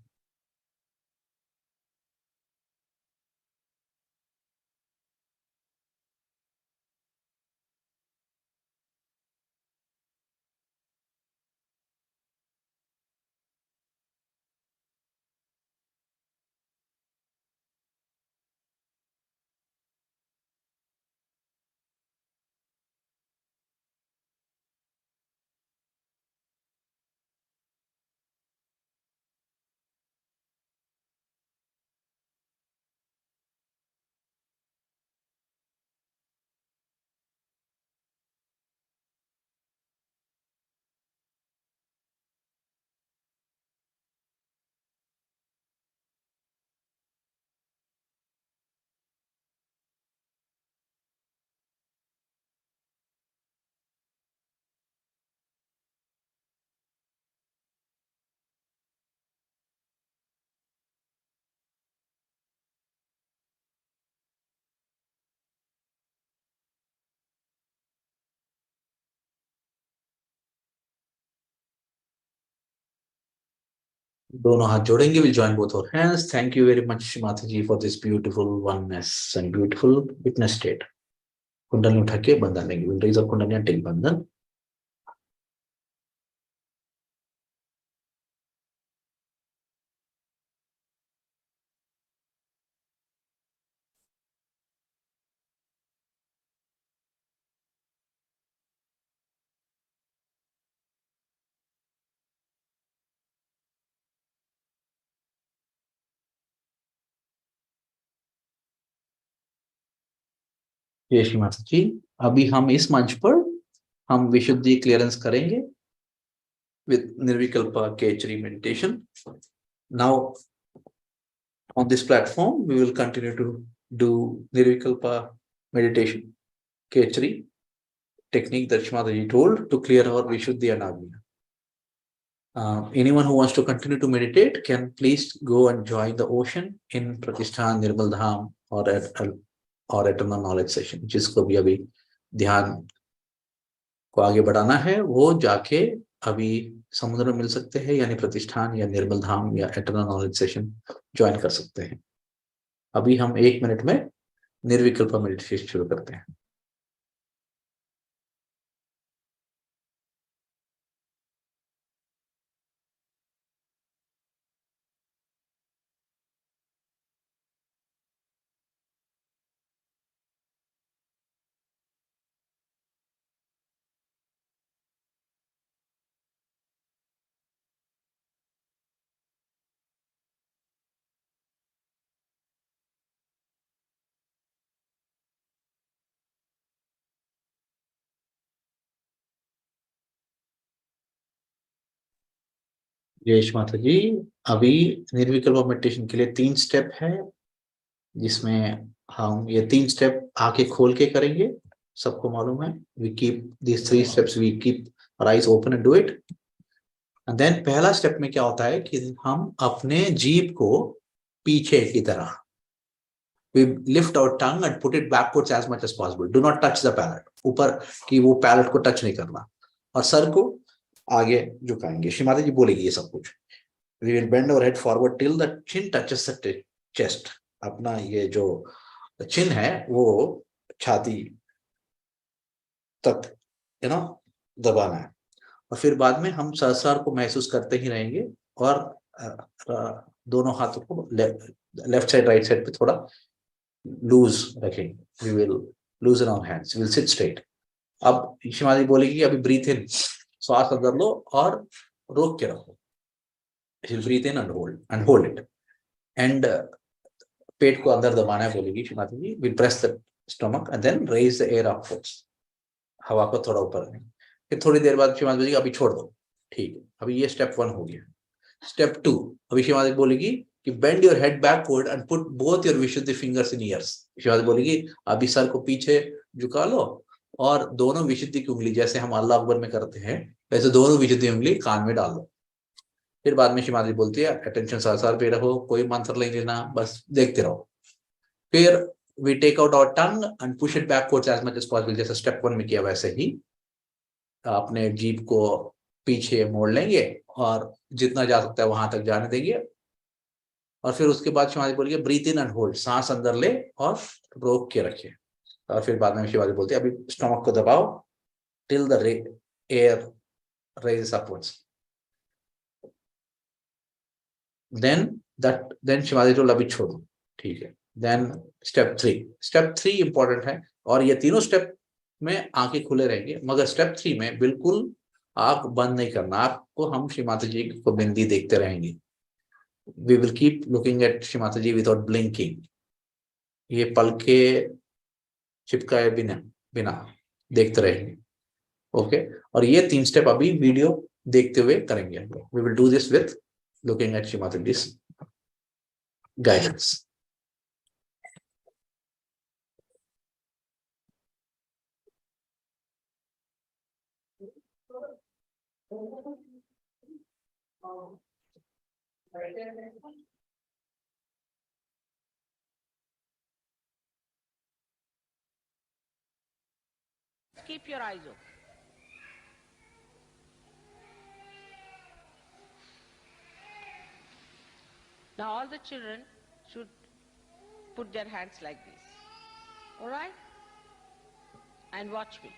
दोनों हाथ जोड़ेंगे, will join both our hands. Thank you very much Mata ji for this beautiful oneness and beautiful witness state. कुंडली उठा के बंधन लेंगे, will raise up Kundali and take bandhan. जय श्री माता जी। अभी हम इस मंच पर हम विशुद्धि क्लियरेंस करेंगे with Nirvikalpa Khechari meditation. Now on this platform we will continue to do nirvikalpa meditation केचरी technique that Shmataji told to clear our vishuddhi and agnya. Anyone who wants to continue to meditate can please go and join the ocean in Pratishthan Nirmal Dham or eternal knowledge session. जिसको भी अभी ध्यान को आगे बढ़ाना है वो जाके अभी समुद्र में मिल सकते हैं, यानी प्रतिष्ठान या निर्मल धाम या एटर्नल नॉलेज सेशन ज्वाइन कर सकते हैं। अभी हम 1 मिनट में निर्विकल्प मेडिटेशन शुरू करते हैं। जयेश माता जी, अभी निर्विकल्प मेडिटेशन के लिए 3 स्टेप है, जिसमें हम ये 3 स्टेप आंखें खोल के करेंगे। सबको मालूम है, we keep this 3 steps, we keep our eyes open and do it. And then पहला स्टेप में क्या होता है कि हम अपने जीभ को पीछे की तरह, we lift our tongue and put it backwards as much as possible. Do not touch the palate. ऊपर की वो पैलेट को टच नहीं करना, और सर को आगे झुकाएंगे। श्रीमाता जी बोलेगी ये सब कुछ। We will bend our head forward till the chin touches the chest. अपना ये जो चिन है वो छाती तक दबाना है। और फिर बाद में हम सहस्रार को महसूस करते ही रहेंगे, और दोनों हाथों को लेफ्ट साइड राइट साइड पे थोड़ा लूज रखेंगे। We will loosen our hands, will sit straight. अब शिमाजी बोलेगी अभी ब्रीथ इन, श्वास अंदर लो और रोक के रखो। Breathe in and hold it, and पेट को अंदर दबाना है बोलेगी शिमाजी जी। Will press the stomach and then raise the air upwards, हवा को थोड़ा ऊपर रखें। फिर थोड़ी देर बाद शिमाजी बोलेगी अभी छोड़ दो। ठीक है, अभी ये स्टेप 1 हो गया। स्टेप 2, अभी शिमाजी बोलेगी कि bend your head backward and put both your Vishuddhi fingers in ears. शिवाजी बोलेगी अभी सर को पीछे झुका लो और दोनों विशुद्धि की उंगली, जैसे हम अल्लाह अकबर में करते हैं वैसे दोनों विशुद्धि उंगली कान में डाल लो। फिर बाद में शिमाजी बोलती है अटेंशन सर पे रहो, कोई मंत्र नहीं लेना, बस देखते रहो। फिर we take out our tongue and push it backwards as much as possible, जैसे स्टेप 1 में किया वैसे ही अपने जीभ को पीछे मोड़ लेंगे और जितना जा सकता है वहां तक जाने देंगे। और फिर उसके बाद शिवाजी बोलिए ब्रीथ इन एंड होल्ड, सांस अंदर ले और रोक के रखिए। और फिर बाद में शिवाजी बोलते हैं अभी स्टमक को दबाओ till the air raises upwards. Then Shivaji toll अभी छोड़ो। ठीक है, देन स्टेप 3 इंपॉर्टेंट है, और ये तीनों स्टेप में आंखें खुले रहेंगे, मगर स्टेप 3 में बिल्कुल आंख बंद नहीं करना। आपको हम श्री माता जी को बिंदी देखते रहेंगे। We will keep looking at Shri माता जी विदाउट ब्लिंकिंग। ये पल के चिपकाए बिना बिना देखते रहेंगे। ओके, और ये 3 स्टेप अभी वीडियो देखते हुए करेंगे। We will do this with looking at Shri माता जी guidance. Keep your eyes open. Now all the children should put their hands like this. All right? And watch me.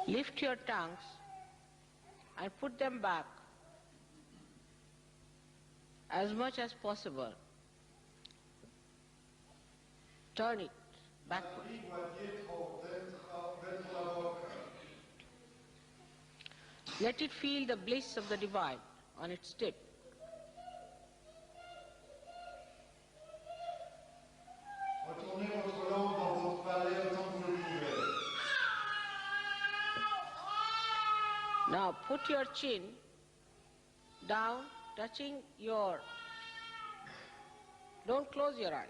Lift your tongues and put them back as much as possible. Turn it backward. Let it feel the bliss of the divine on its tip. Retournez votre langue dans votre palais autant que vous le pouvez. Now put your chin down, touching your... Don't close your eyes.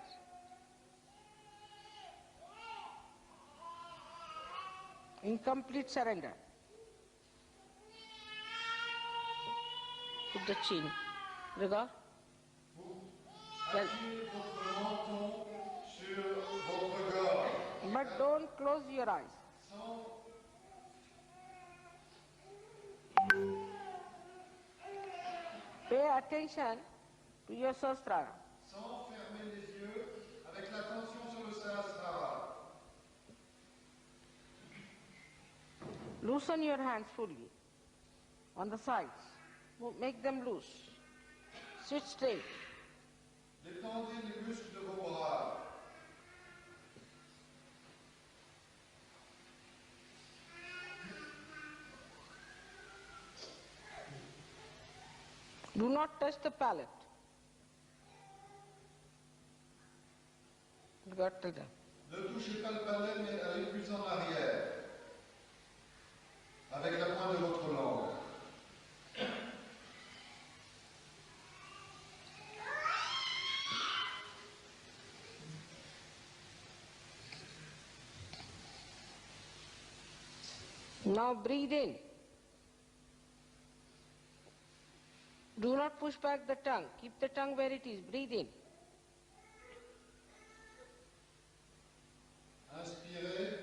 In complete surrender. Put the chin. Regarde. Appuyez votre menton sur votre gorge. But don't close your eyes. Pay attention to your sahasrara. Sans fermer les yeux, avec l'attention sur le Sahasrara. Loosen your hands fully on the sides. Make them loose. Sit straight. Détendez les muscles de vos bras. Do not touch the palate. Got to them. Ne touchez pas le palais, mais allez plus en arrière. Avec la pointe de votre langue. Now breathe in. Do not push back the tongue. Keep the tongue where it is. Breathe in. Inspirez.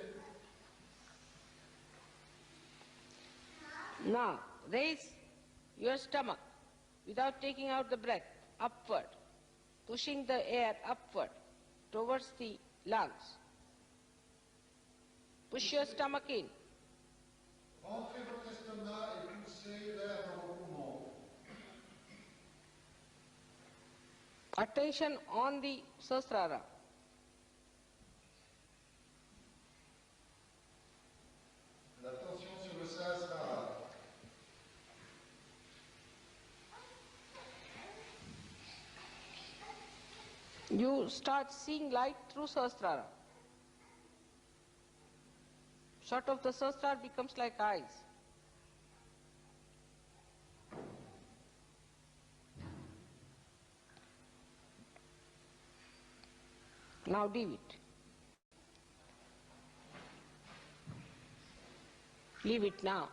Now raise your stomach without taking out the breath upward, pushing the air upward towards the lungs. Push your stomach in. Rentrez votre estomac et poussez l'air dans vos poumons. Attention on the sahasrara. L'attention sur le Sahasrara. You start seeing light through sahasrara. Sort of the sahasrara becomes like eyes. Now leave it. Leave it now.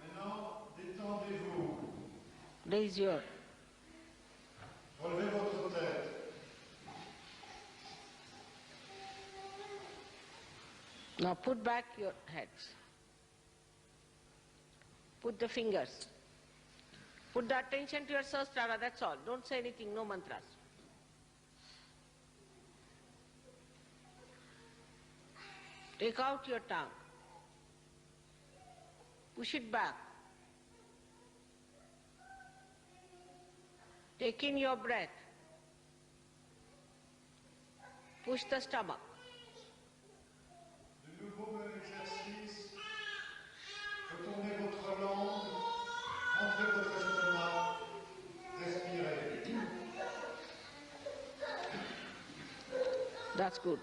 Maintenant, détendez-vous. Raise your... Relevez votre tête. Now put back your heads. Put the fingers. Put the attention to your sahasrara, that's all. Don't say anything, no mantras. Take out your tongue. Push it back. Take in your breath. Push the stomach. De nouveau, même exercice. Retournez votre langue. Rentrez votre estomac. Respirez. That's good.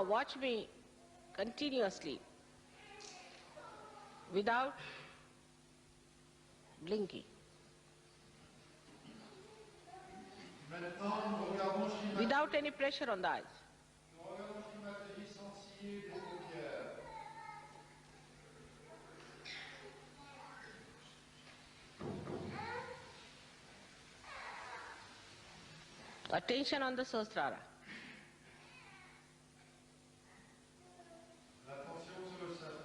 Now watch me continuously without blinking, Maintenant, nous regardons without any pressure on the eyes. Shimatri sans ciller des paupières. Attention on the Sahasrara. L'attention sur le sahasrara.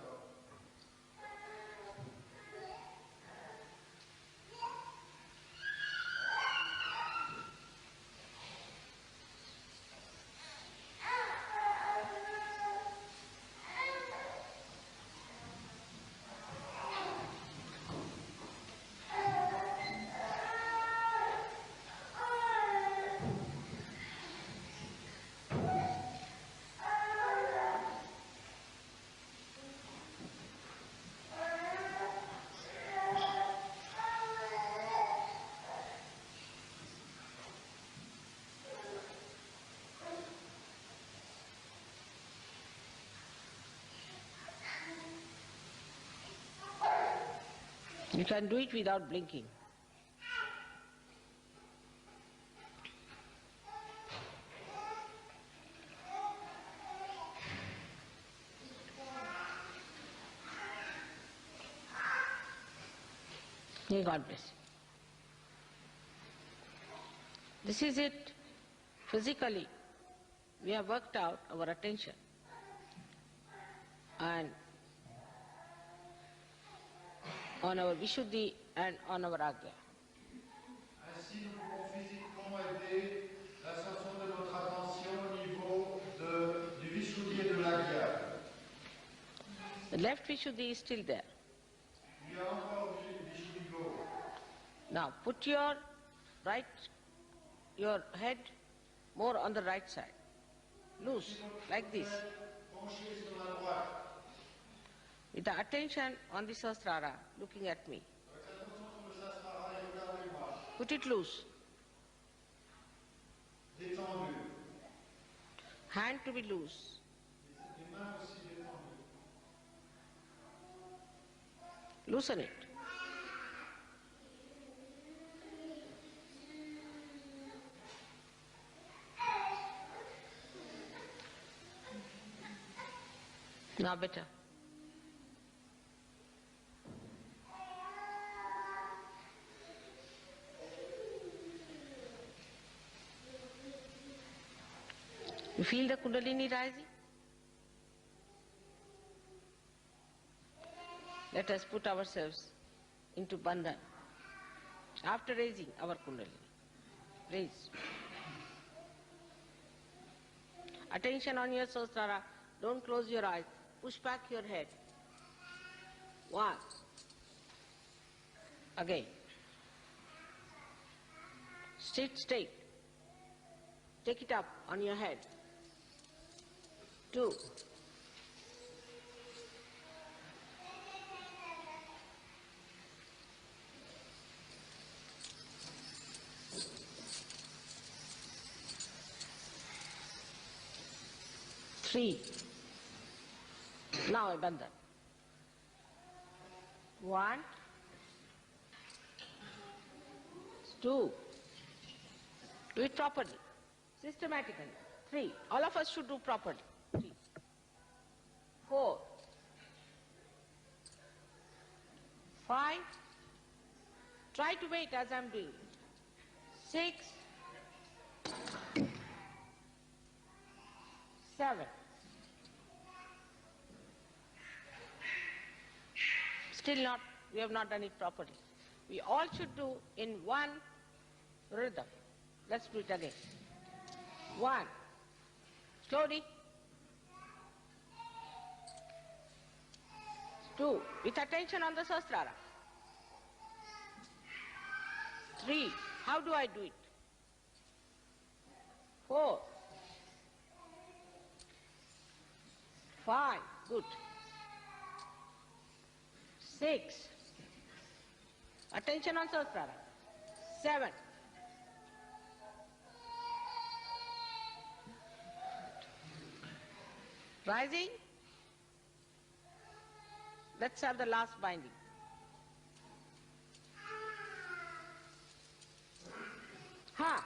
You can do it without blinking. May God bless you. This is it. Physically, we have worked out our attention. And on our Vishuddhi and on our Agya. Ainsi, nous pouvons physiquement aider l'ascension de notre attention au niveau du Vishuddhi et de l'Agya. The left Vishuddhi is still there. Il y a encore du Vishuddhi gauche. Now put your head more on the right side. Loose, like this. Penché sur la droite. With the attention on the Sahasrara, looking at me. Avec l'attention sur le sahasrara et regardez-moi. Put it loose. Détendu. Hand to be loose. Les mains aussi détendues. Loosen it. Now better. You feel the Kundalini rising? Let us put ourselves into bandhan after raising our Kundalini. Raise. Attention on your Sahasrara. Don't close your eyes. Push back your head. 1. Again. Sit straight. Take it up on your head. 2. 3. Now a bandhan. 1, 2. Do it properly, systematically. 3. All of us should do properly. 3. 4. 5. Try to wait as I'm doing it. 6. 7. Still not, we have not done it properly. We all should do in one rhythm. Let's do it again. 1. Slowly. 2. With attention on the Sahasrara. 3. How do I do it? 4. 5. Good. 6. Attention on Sahasrara. 7. 8. Rising. Let's have the last binding. Ha!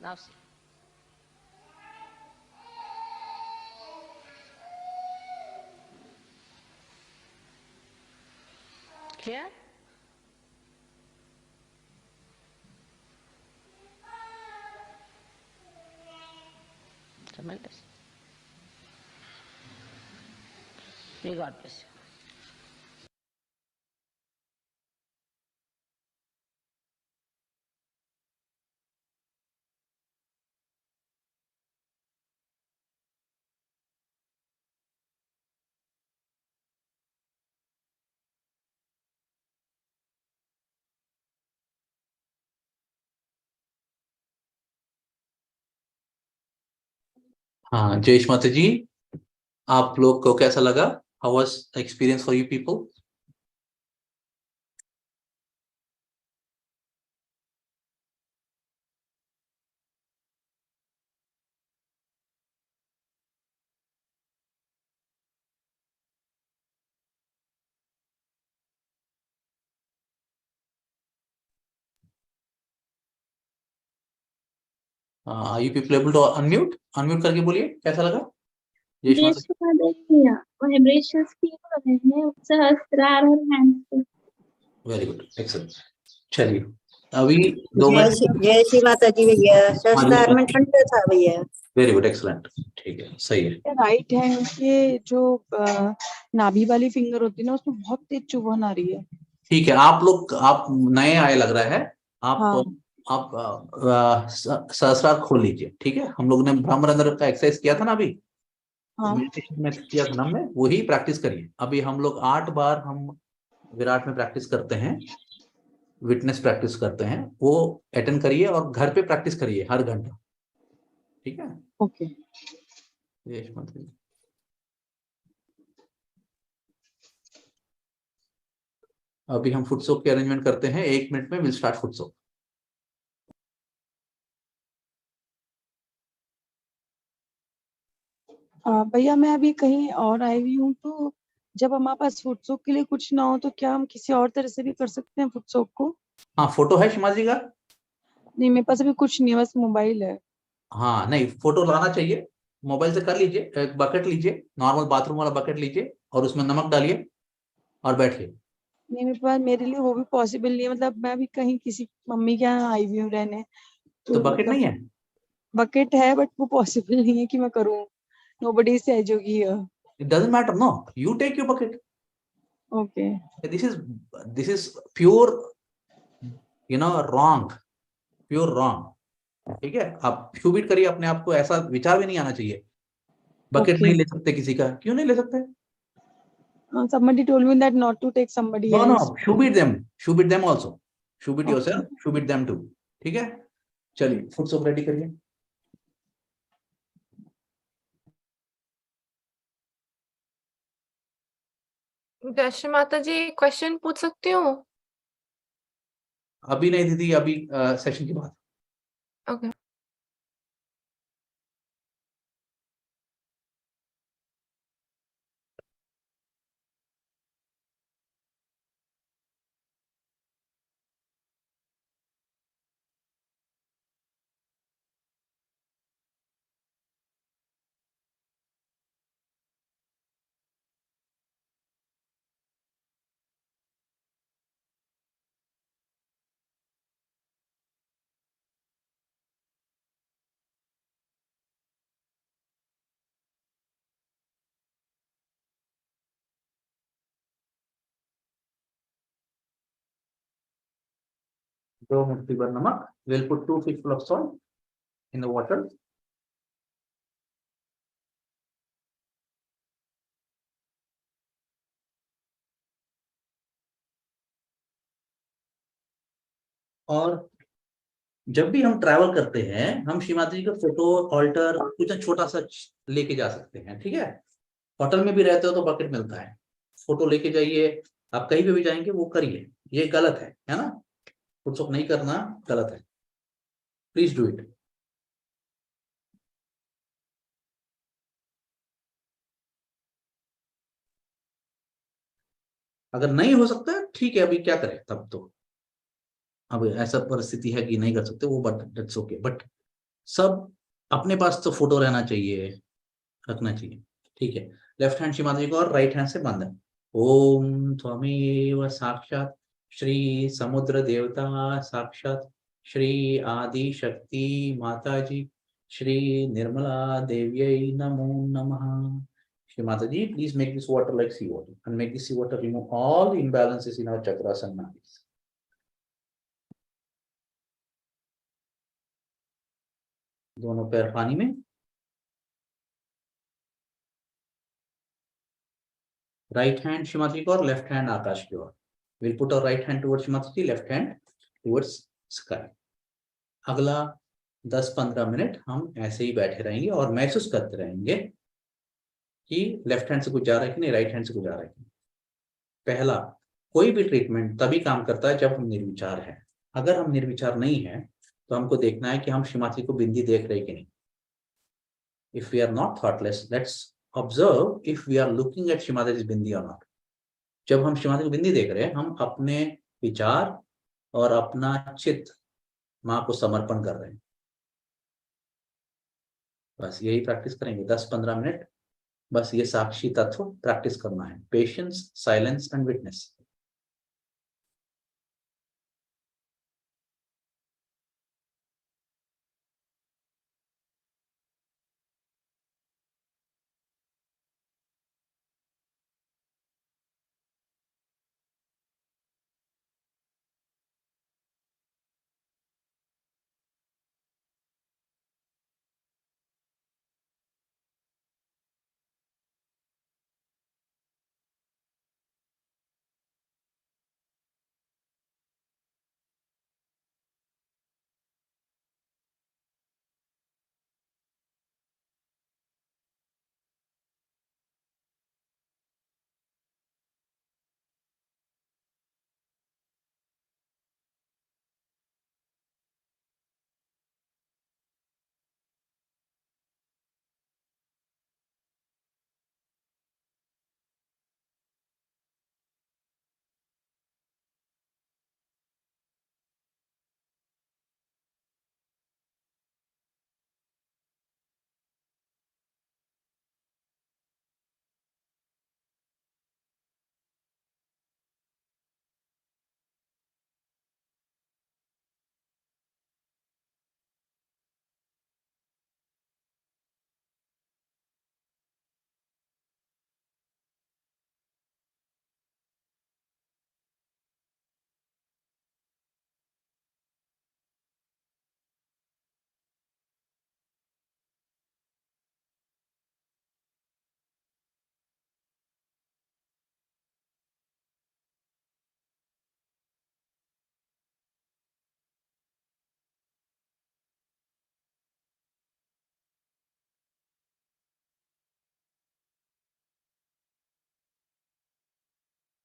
Now see. Clear? Tremendous. May God bless you. हाँ, जयेश माता जी, आप लोग को कैसा लगा? How was experience for you people? Are you people able to unmute? Unmute करके बोलिए कैसा लगा जयेश माता जी? Vibrations feel हो रहे हैं, सहस्त्रार और hands. Very good, excellent. चलिए अभी 2 जय मिनट। श्री जय श्री माता जी भैया। शस्त्र में ठंडा था भैया। वेरी गुड, एक्सेलेंट, ठीक है, सही है। राइट हैंड के जो नाभि वाली फिंगर होती है ना, उसमें बहुत तेज चुभन आ रही है। ठीक है, आप लोग आप नए आए लग रहा है। आप हाँ। आप सहस्रार खोल लीजिए, ठीक है? हम लोग ने ब्रह्मरंध्र का एक्सरसाइज किया था ना अभी, हाँ। मेडिटेशन में किया था ना हमने, वही प्रैक्टिस करिए। अभी हम लोग 8 बार हम विराट में प्रैक्टिस करते हैं, विटनेस प्रैक्टिस करते हैं, वो अटेंड करिए और घर पे प्रैक्टिस करिए हर घंटा, ठीक है? ओके। यश मंत्री, अभी हम फुट सोप की अरेंजमेंट करते हैं। 1 मिनट में विल स्टार्ट फुट सोप। भैया मैं अभी कहीं और आई हुई हूँ, तो जब हमारे पास फुटसोक के लिए कुछ ना हो तो क्या हम किसी और तरह से भी कर सकते हैं फुटसोक को? हाँ, फोटो है शिमा जी का? नहीं, मेरे पास अभी कुछ नहीं है, बस मोबाइल है। हाँ, नहीं, फोटो लाना चाहिए। मोबाइल से कर लीजिए। एक बकेट लीजिए, नॉर्मल बाथरूम वाला बकेट लीजिए और उसमें नमक डालिए और बैठिए। नहीं, मेरे पास, मेरे लिए वो भी पॉसिबल नहीं है। मतलब मैं अभी कहीं किसी मम्मी के यहाँ आई हुई हूँ रहने, तो तो बकेट नहीं मतलब है? बकेट है बट वो पॉसिबल नहीं है कि मैं करूँ। नोबडी सेज होगी। It doesn't matter, no, you take your bucket. Okay. This is pure, wrong, pure wrong, ठीक है? आप क्यूबिट करिए अपने आप को, ऐसा विचार भी नहीं आना चाहिए। Bucket okay. नहीं ले सकते किसी का? क्यों नहीं ले सकते? Somebody told me that not to take somebody no no, else. शूबिट देम आल्सो, शूबिट Okay. योरसेल्फ, शूबिट देम टू, ठीक है? चलिए फुट सोप रेडी करिए। जय माता जी, क्वेश्चन पूछ सकती हूँ? अभी नहीं दीदी, अभी सेशन के बाद। ओके। दो मुट्ठी भर नमक, we'll put 2 fistful of salt in the water. और जब भी हम ट्रैवल करते हैं, हम श्रीमाता जी का फोटो, ऑल्टर, कुछ छोटा सा लेके जा सकते हैं, ठीक है? होटल में भी रहते हो तो बकेट मिलता है, फोटो लेके जाइए। आप कहीं पे भी जाएंगे वो करिए, ये गलत है ना? फुटसोक नहीं करना गलत है, प्लीज डू इट। अगर नहीं हो सकता ठीक है, अभी क्या करें, तब तो अब ऐसा परिस्थिति है कि नहीं कर सकते वो, बट दैट्स ओके। बट सब अपने पास तो फोटो रहना चाहिए, रखना चाहिए। ठीक है, लेफ्ट हैंड शिव माता जी को और राइट हैंड से बंद है। ओम त्वमेव साक्षात श्री समुद्र देवता, साक्षात श्री आदि शक्ति माता जी, श्री निर्मला देव्यै नमो नमः। श्री माता ji, please make this water like sea water and make this sea water remove all imbalances in our chakras and nadis. दोनों पैर पानी में, राइट हैंड शिवमाता जी को और लेफ्ट हैंड आकाश की ओर। Will put our right hand towards शिवमाता ji, left hand towards sky. अगला 10-15 मिनट हम ऐसे ही बैठे रहेंगे और महसूस करते रहेंगे कि लेफ्ट हैंड से कुछ जा रहा है कि नहीं, राइट हैंड से कुछ जा रहा है कि नहीं। पहला, कोई भी ट्रीटमेंट तभी काम करता है जब हम निर्विचार हैं। अगर हम निर्विचार नहीं है तो हमको देखना है कि हम शिवमाता जी को बिंदी देख रहे कि नहीं। If we are not thoughtless, let's observe if we are looking at शिवमाता जी बिंदी और नॉट। जब हम शिवमाता की बिंदी देख रहे हैं, हम अपने विचार और अपना चित्त माँ को समर्पण कर रहे हैं। बस यही प्रैक्टिस करेंगे 10-15 मिनट। बस ये साक्षी तत्व प्रैक्टिस करना है, पेशेंस, साइलेंस एंड विटनेस।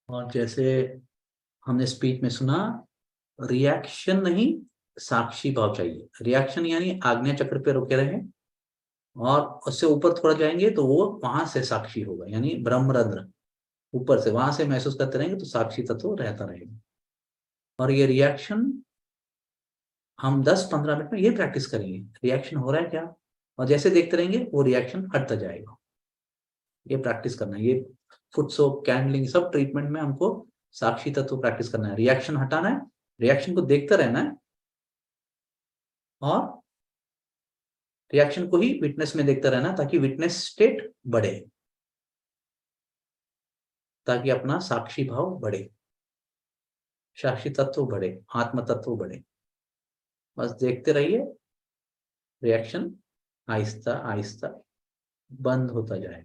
और जैसे हमने स्पीच में सुना, रिएक्शन नहीं, साक्षी भाव चाहिए। रिएक्शन यानी आज्ञा चक्र पे रुके रहे और उससे ऊपर थोड़ा जाएंगे तो वो वहां से साक्षी होगा, यानी ब्रह्मरंध्र ऊपर से, वहां से महसूस करते रहेंगे तो साक्षी तत्व रहता रहेगा। और ये रिएक्शन हम 10-15 मिनट में ये प्रैक्टिस करेंगे, रिएक्शन हो रहा है क्या, और जैसे देखते रहेंगे वो रिएक्शन हटता जाएगा। ये प्रैक्टिस करना है, ये फुट सोप, कैंडलिंग, सब ट्रीटमेंट में हमको साक्षी तत्व प्रैक्टिस करना है। रिएक्शन हटाना है, रिएक्शन को देखते रहना है और रिएक्शन को ही विटनेस में देखते रहना, ताकि विटनेस स्टेट बढ़े, ताकि अपना साक्षी भाव बढ़े, साक्षी तत्व बढ़े, आत्म तत्व बढ़े। बस देखते रहिए, रिएक्शन आहिस्ता आहिस्ता बंद होता जाए।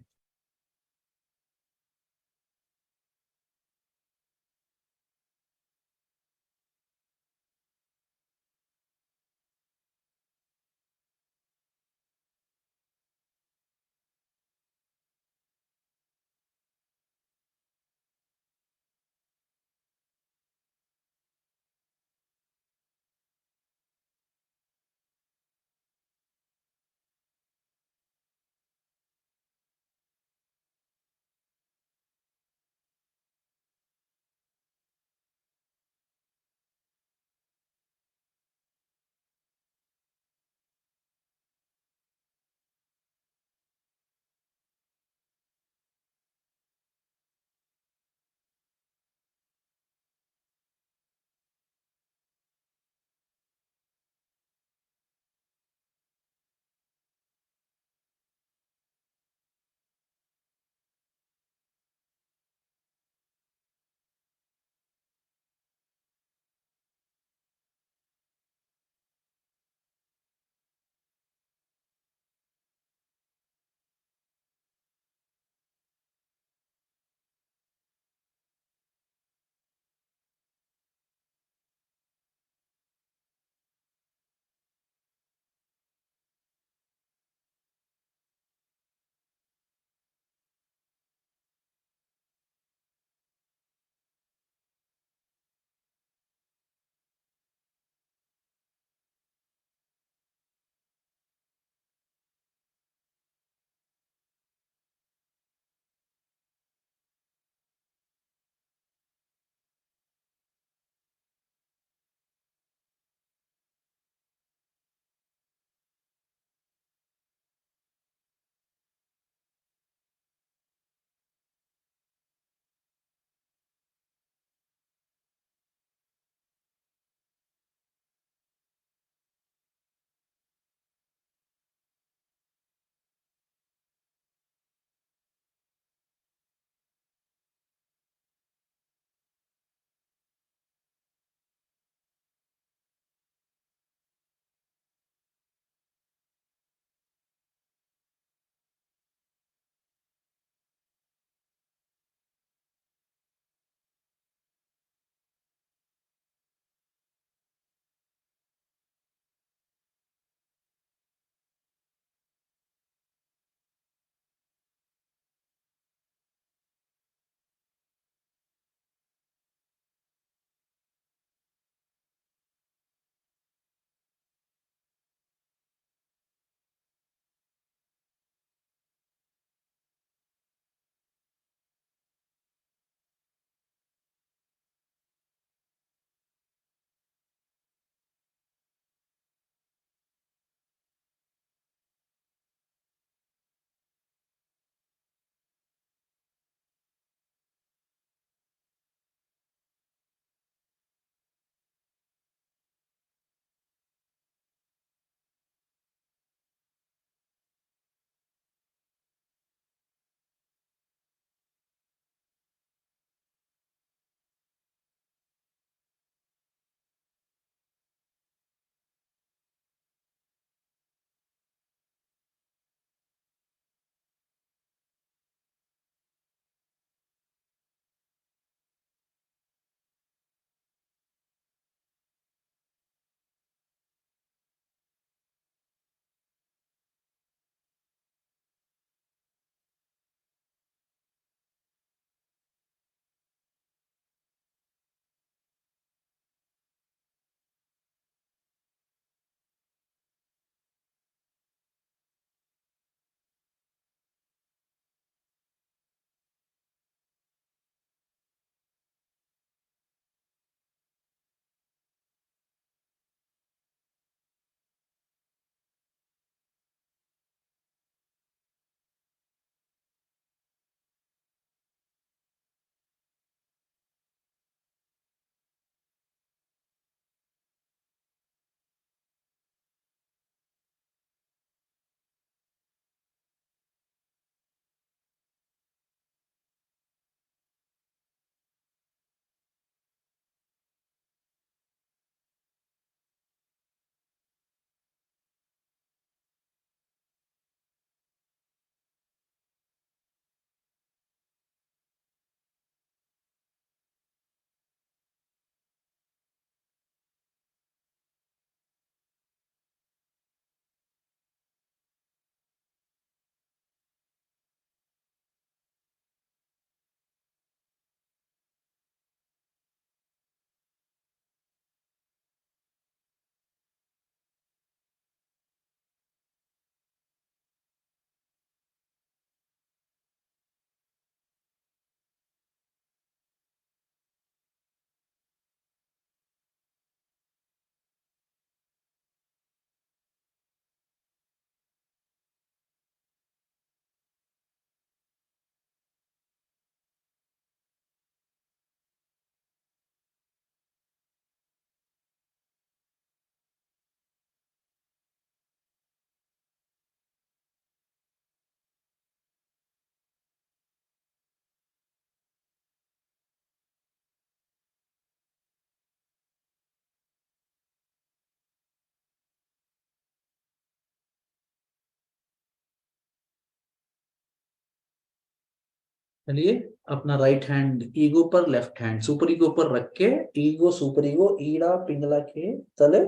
चलिए अपना राइट हैंड ईगो पर, लेफ्ट हैंड सुपर ईगो पर रख के, ego super ego Ida Pingala के तले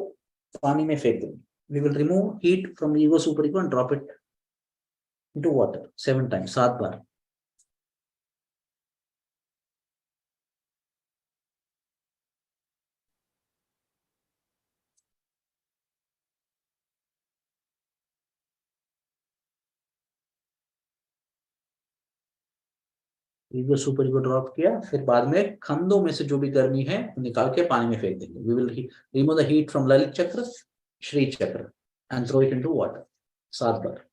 पानी में फेंक देंगे। We will remove heat from ego super ego and drop it into water 7 times, 7 बार। ईगो सुपर ईगो ड्रॉप किया, फिर बाद में खंडों में से जो भी गर्मी है निकाल के पानी में फेंक देंगे। We will remove the heat from Lalit Chakra, Shri Chakra and throw it into water 7 बार।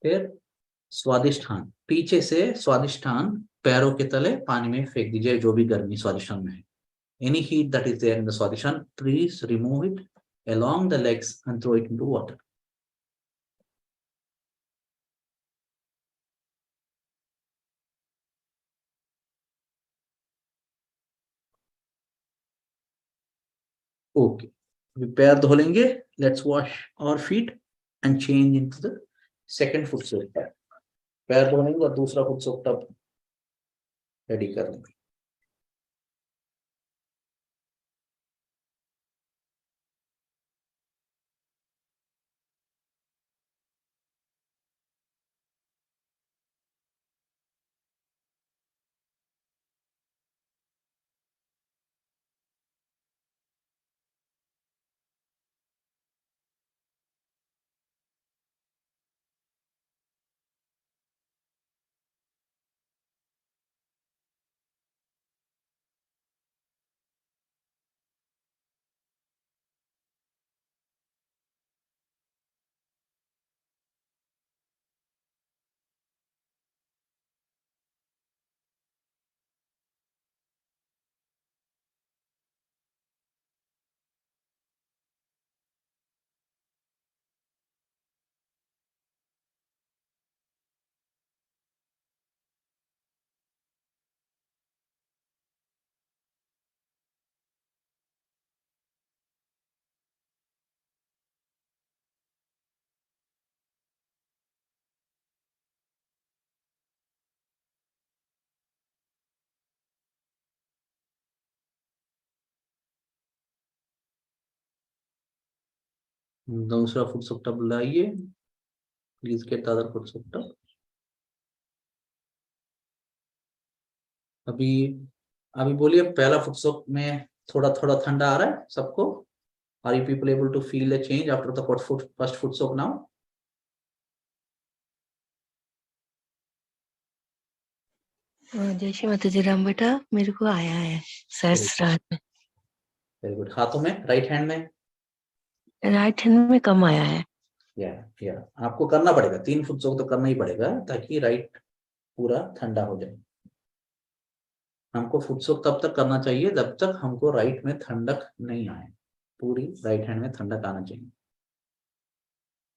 फिर स्वादिष्ठान, पीछे से स्वादिष्ठान पैरों के तले पानी में फेंक दीजिए, जो भी गर्मी स्वादिष्ठान में है। Any heat that is there in the Swadhishan, please remove it along the legs and throw it into water. Okay. पैर धो लेंगे। Let's wash our feet and change into the second foot soak tub. पैर धो लेंगे और दूसरा foot soak tub ready कर लेंगे। दूसरा foot soak tub लाइए। Please get the other foot soak tub. अभी अभी बोलिए, पहला foot soak में थोड़ा थोड़ा ठंडा आ रहा है सबको? Are you people able to feel a change after the first foot soak now? जय श्री माता जी राम बेटा, मेरे को आया है सहस्त्रार में। Very good. हाथों में, राइट हैंड में? राइट हैंड में कम आया है। या आपको करना पड़ेगा, 3 फुट सोक तो करना ही पड़ेगा ताकि राइट पूरा ठंडा हो जाए। हमको फुट सोक तब तक करना चाहिए जब तक हमको राइट में ठंडक नहीं आए। पूरी राइट हैंड में ठंडक आना चाहिए,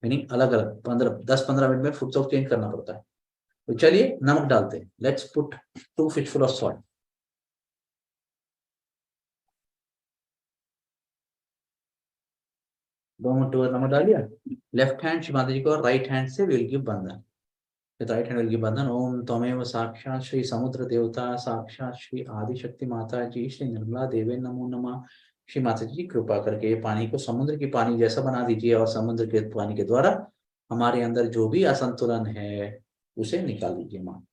मीनिंग अलग अलग 10-15 मिनट में फुट सोक चेंज करना पड़ता है। तो चलिए नमक डालते हैं। Let's put 2 fistful of salt. 2 मुट्ठी नमक डालिए। लेफ्ट हैंड शिव माता जी को, राइट हैंड से विल गिव बंधन। राइट हैंड विल गिव बंधन। ओम त्वमेव साक्षात श्री समुद्र देवता, साक्षात श्री आदिशक्ति माता जी, श्री निर्मला देवे नमो नमः। श्री माता जी कृपा करके पानी को समुद्र की पानी जैसा बना दीजिए और समुद्र के पानी के द्वारा हमारे अंदर जो भी असंतुलन है उसे निकाल दीजिए माँ।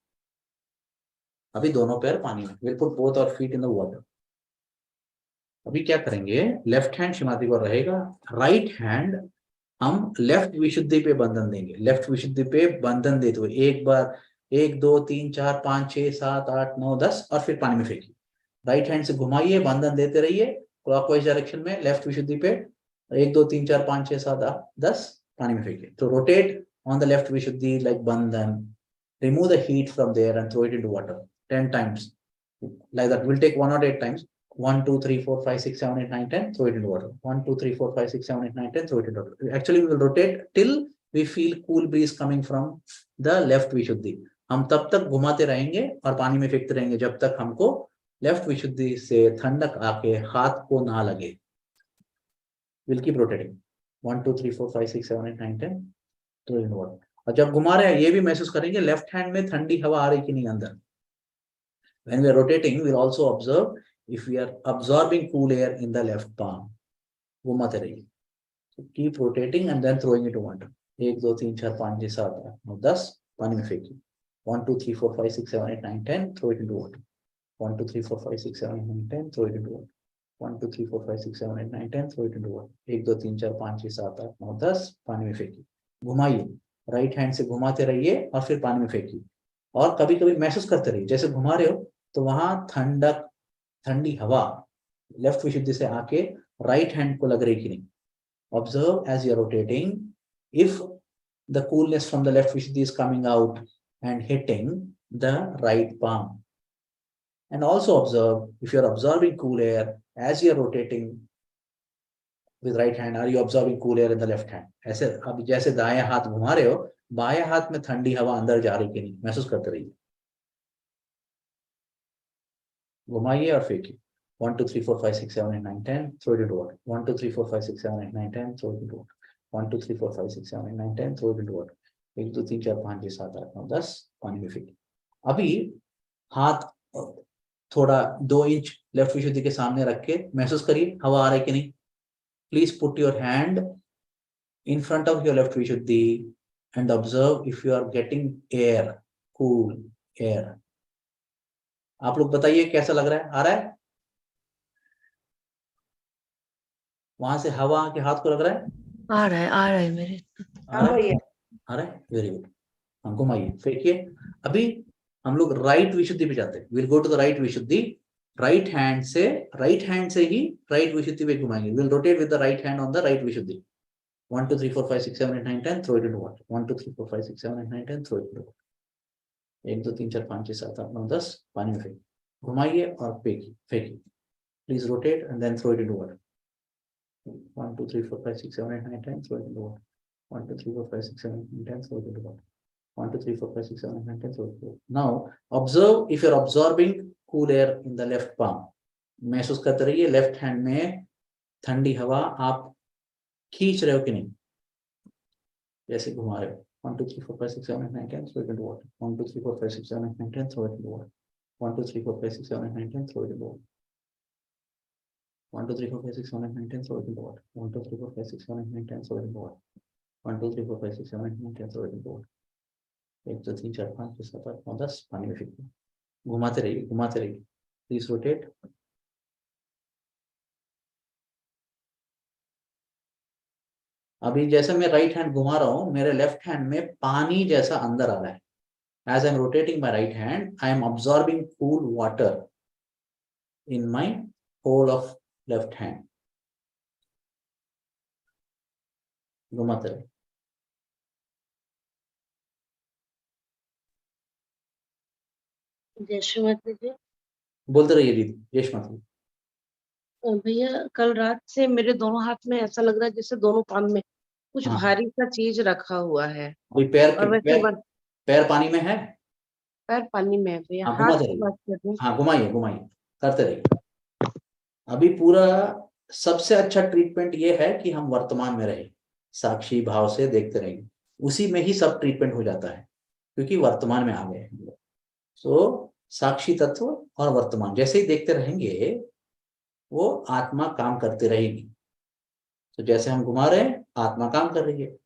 अभी दोनों पैर पानी में, will put both our feet in the water. अभी क्या करेंगे, लेफ्ट हैंड शिमाती को रहेगा, राइट हैंड हम लेफ्ट विशुद्धि पे बंधन देंगे। लेफ्ट विशुद्धि पे बंधन देते हुए एक बार 1 2 3 4 5 6 7 8 9 10 और फिर पानी में फेंकिए। राइट हैंड से घुमाइए, बंधन देते रहिए क्लॉकवाइज डायरेक्शन में लेफ्ट विशुद्धि पे। 1 2 3 4 5 6 7 8 10 पानी में फेंकिए। तो rotate on the left Vishuddhi like bandhan, remove the heat from there and throw it into water 10 times like that. We'll take 1 or 8 times. 1 2 3 4 5 6 7 8 9 10, throw it into water. 1 2 3 4 5 6 7 8 9 10, throw it into water. Actually we will rotate till we feel cool breeze coming from the left विशुद्धि। हम तब तक घुमाते रहेंगे और पानी में फेंकते रहेंगे जब तक हमको लेफ्ट विशुद्धि से ठंडक आके हाथ को ना लगे। We'll keep rotating. 1 2 3 4 5 6 7 8 9 10 throw in water. और जब घुमा रहे हैं ये भी महसूस करेंगे लेफ्ट हैंड में ठंडी हवा आ रही कि नहीं अंदर। When we are rotating, we'll also observe if we are absorbing cool air in the left palm. घुमाते रहिए। So keep rotating and then throwing it to water. 1 2 3 4 5 6 7 8 9 10 पानी में फेंकिए। 1 2 3 4 5 6 7 8 9 10 throw it into water. 1 2 3 4 5 6 7 8 9 10 throw it into water. 1 2 3 4 5 6 7 8 9 10 throw it into water. 1 2 3 4 5 6 7 8 9 10 पानी में फेंकिए। घुमाइए, right hand से घुमाते रहिए और फिर पानी में फेंकिए। और कभी कभी महसूस करते रहिए, जैसे घुमा रहे हो तो वहां ठंडक, ठंडी हवा लेफ्ट विशुद्धि से आके राइट हैंड को लग रही कि नहीं। Observe as you are rotating if the coolness from the left Vishuddhi is coming out and hitting the right palm. And also observe if you are absorbing cool air as you are rotating with right hand, are you absorbing cool air in the left hand? ऐसे अब जैसे दाएं हाथ घुमा रहे हो, बाएं हाथ में ठंडी हवा अंदर जा रही कि नहीं, महसूस करते रहिए। घुमाइए और फेंकिए। 1 2 3 4 5 6 7 8 9 10 throw it into water. 1 2 3 4 5 6 7 8 9 10 throw it into water. 1 2 3 4 5 6 7 8 9 10 throw it into water. 1 2 3 4 5 6 7 8 9 10 पानी में फेंकिए। अभी हाथ थोड़ा 2 इंच लेफ्ट विशुद्धि के सामने रख के महसूस करिए हवा आ रही कि नहीं। Please put your hand in front of your left vishuddhi and observe if you are getting air, cool air. आप लोग बताइए कैसा लग रहा है, आ रहा है वहां से हवा आके हाथ को लग रहा है? आ रहा है मेरे। आ रहा है, आ रहा है, वेरी गुड। हम घुमाइए, फेंकिए। अभी हम लोग राइट विशुद्धि पे जाते हैं। Will go to the right Vishuddhi. Right hand से ही राइट विशुद्धि पे घुमाएंगे। Will rotate with the right hand on the right Vishuddhi. 1 2 3 4 5 6 7 8 9 10 throw it into water. 1 2 3 4 5 6 7 8 9 10 throw it into water. 1 2 3 4 5 6 7 8 9 10 पानी में फेंकिए। घुमाइए और फेंकिए। Please rotate and then throw it into water. 1 2 3 4 5 6 7 8 9 10 throw it into water. 1 2 3 4 5 6 7 8 9 10 throw it into water. 1 2 3 4 5 6 7 8 9 10 throw it into water. Now observe if you are absorbing cool air in the left palm. महसूस करते रहिए left hand में ठंडी हवा आप खींच रहे हो कि नहीं, जैसे घुमा रहे हो। 1 2 3 4 5 6 7 8 9 10 throw it into water. 1 2 3 4 5 6 7 8 9 10 throw it into water. 1 2 3 4 5 6 7 8 9 10 throw it into water. 1 2 3 4 5 6 7 8 9 10 throw it into water. 1 2 3 4 5 6 7 8 9 10 throw it into water. 1 2 3 4 5 6 7 8 9 10 throw it into water. 1 2 3 4 5 6 7 8 9 10 पानी में फेंकिए। घुमाते रहिए। Please rotate. अभी जैसे मैं राइट हैंड घुमा रहा हूं, मेरे लेफ्ट हैंड में पानी जैसा अंदर आ रहा है। As I'm rotating my right hand, I am absorbing cool water in my whole of left hand. घुमाते रहे। जय श्री माता जी। बोलते रहिए दीदी। यश माता। भैया कल रात से मेरे दोनों हाथ में ऐसा लग रहा है जैसे दोनों पाम में कुछ हाँ, भारी सा चीज रखा हुआ है। अभी और वैसे पैर पानी में है। पैर पानी में है भैया। हाँ, हाथ घुमाते की रहिए। बात कर रही हूँ। हाँ, घुमाइए करते रहिए। अभी पूरा सबसे अच्छा ट्रीटमेंट ये है कि हम वर्तमान में रहे, साक्षी भाव से देखते रहेंगे। उसी में ही सब ट्रीटमेंट हो जाता है क्योंकि वर्तमान में आ गए हैं। तो साक्षी तत्व और वर्तमान जैसे ही देखते रहेंगे वो आत्मा काम करती रहेगी। तो जैसे हम घुमा रहे हैं आत्मा काम कर रही है।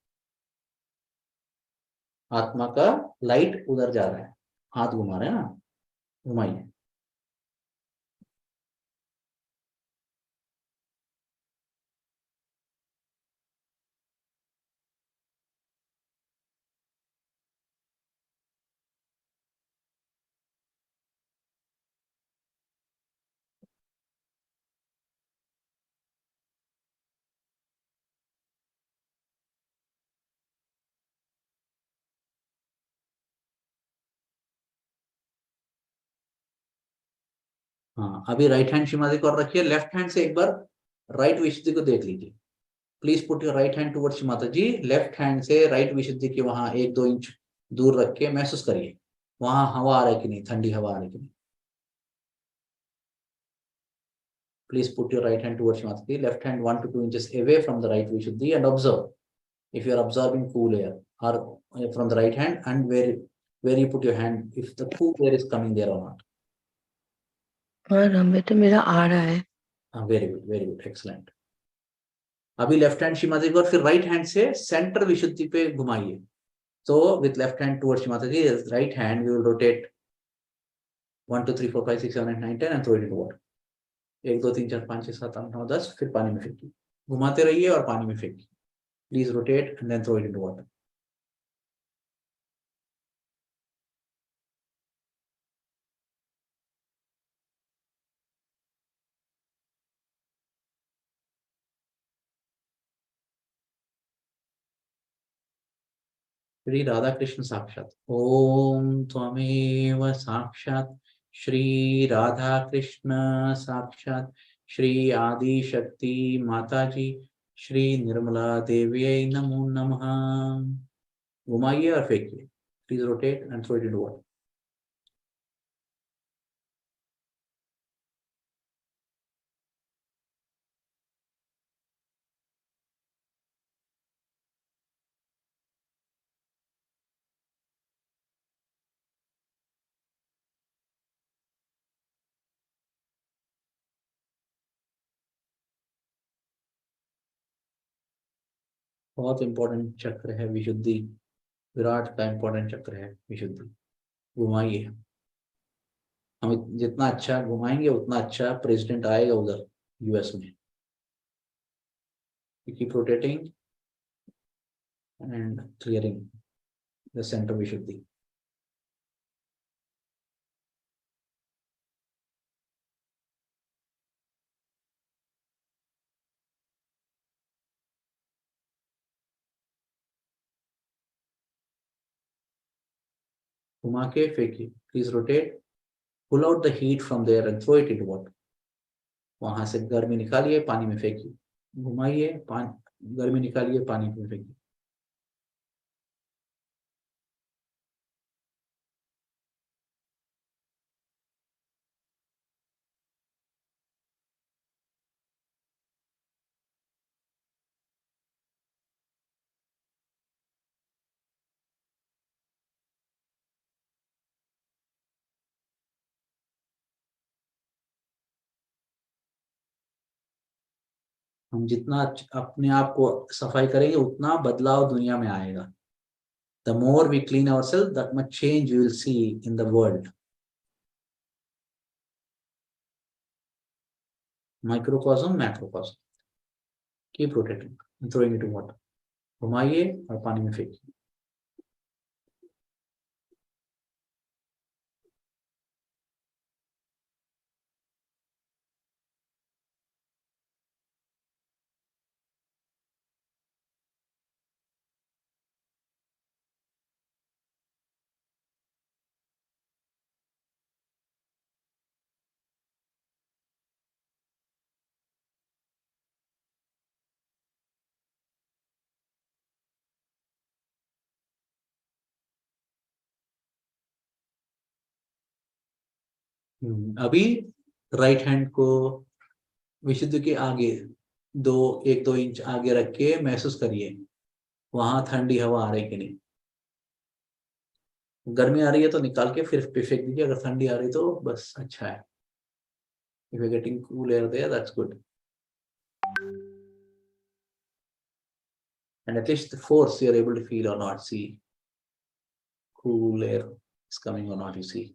आत्मा का लाइट उधर जा रहा है। हाथ घुमा रहे हैं ना, घुमाइए। हाँ, अभी राइट हैंड शिमाजी को रखिए। लेफ्ट हैंड से एक बार राइट विशुद्धि को देख लीजिए। Please put your right hand towards माता जी। लेफ्ट हैंड से राइट विशुद्धि के वहां 1 2 इंच दूर रख के महसूस करिए वहां हवा आ रही कि नहीं, ठंडी हवा आ रही कि नहीं। Please put your right hand towards Shimati. Left hand 1 to 2 inches away from the right Vishuddhi and observe if you are absorbing cool air or from the right hand, and where you put your hand, if the cool air is coming there or not. हाँ राम बेटा मेरा आ रहा है. Very good, excellent. अभी left hand श्रीमाता जी को और फिर right hand से सेंटर विशुद्धि पे घुमाइए. So with left hand towards Shimata ji, right hand we will rotate 1 2 3 4 5 6 7 8 9 10 and throw it into water. 1 2 3 4 5 6 7 8 9 10 फिर पानी में फेंकिए. घुमाते रहिए और पानी में फेंकिए. Please rotate and then throw it into water. Shri Radha Krishna साक्षात. ओम त्वमेव साक्षात श्री राधा कृष्ण साक्षात श्री आदि शक्ति माता जी श्री निर्मला देवी नमो नमः. घुमाइए और फेंकिए. Please rotate and throw it into water. बहुत इंपॉर्टेंट चक्र है विशुद्धि. विराट का इंपॉर्टेंट चक्र है विशुद्धि. घुमाइए. हम जितना अच्छा घुमाएंगे उतना अच्छा प्रेसिडेंट आएगा उधर यूएस में. Keep rotating and clearing the centre Vishuddhi. घुमा के फेंकिए. Please rotate. Pull out the heat from there and throw it into water. वहां से गर्मी निकालिए, पानी में फेंकिए. घुमाइए, गर्मी निकालिए, पानी में फेंकिए. हम जितना अपने आप को सफाई करेंगे उतना बदलाव दुनिया में आएगा. The more we clean ourselves, that much change you will see in the world. Microcosm, macrocosm. Keep rotating and throwing it to water. घुमाइए और पानी में फेंकिए. अभी राइट हैंड को विशुद्ध के आगे 1-2 इंच आगे रख के महसूस करिए वहां ठंडी हवा आ रही कि नहीं. गर्मी आ रही है तो निकाल के फिर फेंक दीजिए. अगर ठंडी आ रही तो बस अच्छा है. If you're getting cool air there, that's good. And at least the force you're able to feel or not. See, cool air is coming or not, you see.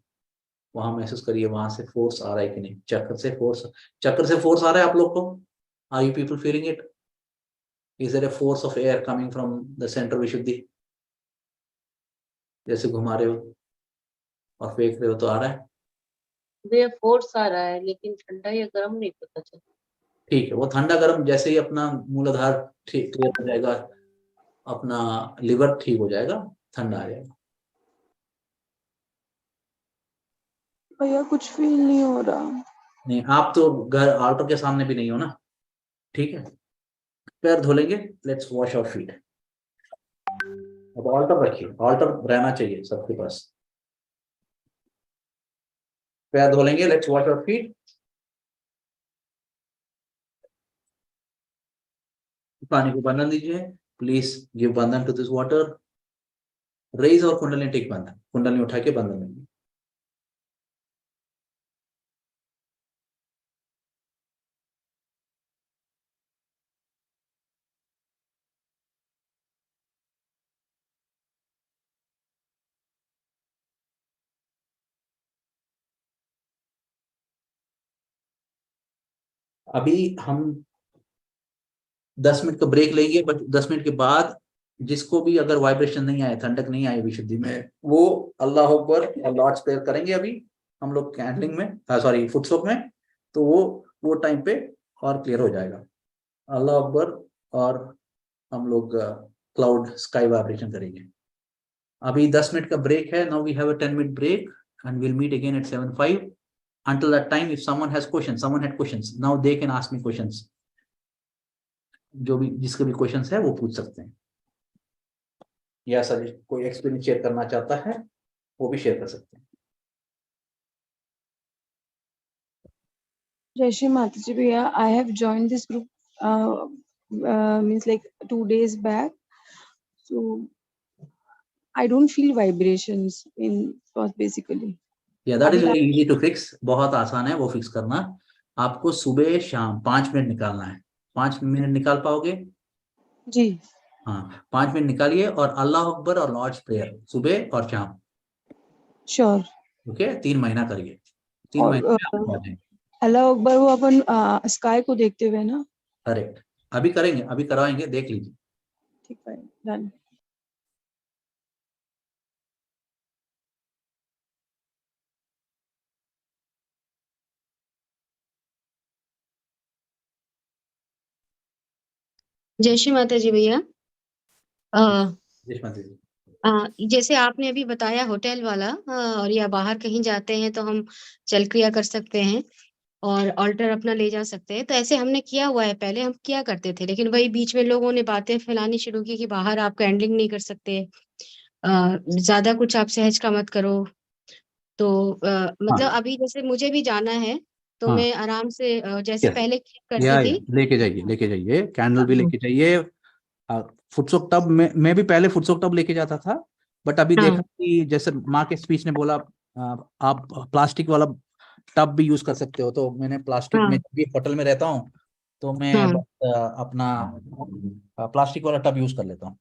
वहां महसूस करिए वहां से फोर्स आ रहा है कि नहीं. चक्कर से फोर्स आ रहा है आप लोग को. Are you people feeling it? Is there a force of air coming from the center विशुद्धि? जैसे घुमा रहे हो और फेंक रहे हो तो आ रहा है. भैया फोर्स आ रहा है लेकिन ठंडा या गर्म नहीं पता चल. ठीक है. वो ठंडा गर्म जैसे ही अपना मूलाधार ठीक क्लियर हो जाएगा, अपना लिवर ठीक हो जाएगा, ठंडा आ जाएगा. भैया कुछ फील नहीं हो रहा. नहीं, आप तो घर ऑल्टर के सामने भी नहीं हो ना. ठीक है. पैर धो लेंगे. Let's wash our feet. अब ऑल्टर रखिए. ऑल्टर रहना चाहिए सबके पास. पैर धो लेंगे. Let's wash our feet. पानी को बंधन दीजिए। Please give bandhan to this water. Raise और कुंडली टेक बंधन, कुंडली उठा के बंधन देंगे। अभी हम 10 मिनट का ब्रेक लेंगे, बट 10 मिनट के बाद जिसको भी अगर वाइब्रेशन नहीं आए, ठंडक नहीं आई विशुद्धि में, वो अल्लाह अकबर और लॉर्ड्स प्रेयर करेंगे। अभी हम लोग कैंडलिंग में, सॉरी फुटसोक में, तो वो टाइम पे और क्लियर हो जाएगा। अल्लाह अकबर और हम लोग क्लाउड स्काई वाइब्रेशन करेंगे। अभी 10 मिनट का ब्रेक है। Now we have a 10 minute break and will meet again at 7:05। Until that time, if someone has questions, someone had questions, now they can ask me questions. जो भी जिसके भी questions है वो पूछ सकते हैं, या सर कोई एक्सपीरियंस शेयर करना चाहता है वो भी शेयर कर सकते हैं। जय श्री माता जी भैया, I have joined this group means like 2 days back, so I don't feel vibrations in first basically. Yeah, that is अभी very easy to fix. बहुत आसान है वो फिक्स करना। आपको सुबह शाम 5 मिनट निकालना है। 5 मिनट निकाल पाओगे? जी हाँ, 5 मिनट निकालिए और अल्लाह अकबर और लॉर्ड्स प्रेयर सुबह और शाम। श्योर। ओके, 3 महीना करिए। 3 और महीने में आप पहुंच जाएंगे। अल्लाह अकबर वो अपन स्काई को देखते हुए ना? करेक्ट। अभी करेंगे, अभी करवाएंगे, देख लीजिए। ठीक है, डन। जय श्री माता जी भैया। जय माता जी। जैसे आपने अभी बताया होटल वाला, और या बाहर कहीं जाते हैं तो हम चल क्रिया कर सकते हैं और ऑल्टर अपना ले जा सकते हैं, तो ऐसे हमने किया हुआ है, पहले हम किया करते थे, लेकिन वही बीच में लोगों ने बातें फैलानी शुरू की कि बाहर आप कैंडलिंग नहीं कर सकते, ज्यादा कुछ आप सहज का मत करो। तो मतलब हाँ अभी जैसे मुझे भी जाना है तो हाँ, मैं आराम से जैसे यस, पहले किया करती या थी। लेके जाइए, लेके जाइए, कैंडल भी हाँ लेके जाइए। फुटसोक टब में मैं भी पहले फुटसोक टब लेके जाता था, बट अभी हाँ देखा कि जैसे माँ के स्पीच ने बोला आप प्लास्टिक वाला टब भी यूज कर सकते हो, तो मैंने प्लास्टिक में हाँ भी होटल में रहता हूँ तो मैं हाँ बस अपना प्लास्टिक वाला टब यूज कर लेता हूँ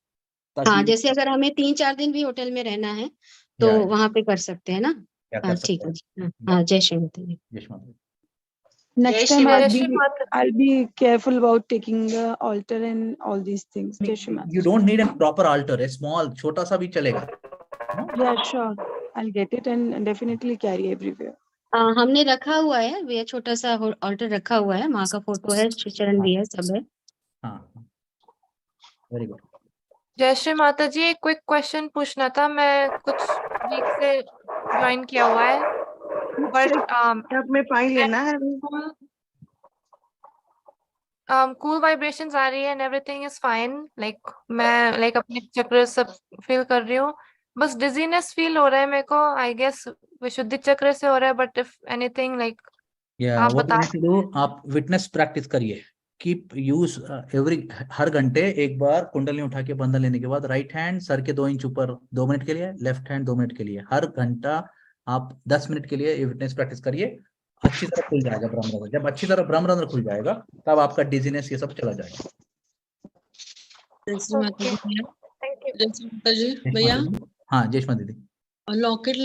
हाँ, ताकि जैसे अगर हमें 3-4 दिन भी होटल में रहना है तो या वहां पे कर सकते हैं ना? क्या कर हाँ सकते ठीक है हैं। जी। हाँ हाँ, जय श्री माता जी। यशमत। Next जय time Shri Mata I'll ji. be careful about taking the altar and all these things. Jai Shri Mata you ji. Don't need a proper altar, है स्मॉल, छोटा सा भी चलेगा। Yeah, sure. I'll get it and definitely carry everywhere. हमने रखा हुआ है, ये छोटा सा ऑल्टर रखा हुआ है, माँ का फोटो है, श्री चरण हाँ भी है, सब है। हाँ, वेरी गुड। जय श्री माता जी, एक क्विक क्वेश्चन पूछना था। मैं कुछ वीक से ज्वाइन किया हुआ है, बट टब में पानी लेना है। कूल वाइब्रेशंस आ रही है and everything is fine, like मैं लाइक अपने चक्र सब फील कर रही हूँ, बस डिजीनेस फील हो रहा है मेरे को, आई गेस विशुद्धि चक्र से हो रहा है, बट इफ एनीथिंग लाइक या आप व्हाट यू बता। नीड टू डू, आप विटनेस प्रैक्टिस करिए। कीप यूज एवरी, हर घंटे एक बार कुंडली उठा के बंधन लेने के बाद राइट हैंड सर के 2 इंच ऊपर 2 मिनट के लिए, लेफ्ट हैंड 2 मिनट के लिए, हर घंटा आप 10 मिनट के लिए ये विटनेस प्रैक्टिस करिए। अच्छी तरह खुल जाएगा ब्रह्मरंध्र। जब अच्छी तरह ब्रह्मरंध्र खुल जाएगा तब आपका डिजीनेस ये सब चला जाएगा। जय श्री माता ओके, जी भैया। Thank you. जय श्री माता जी जयश्मा भैया। दीदी। हाँ जयश्मा दीदी। लॉकेट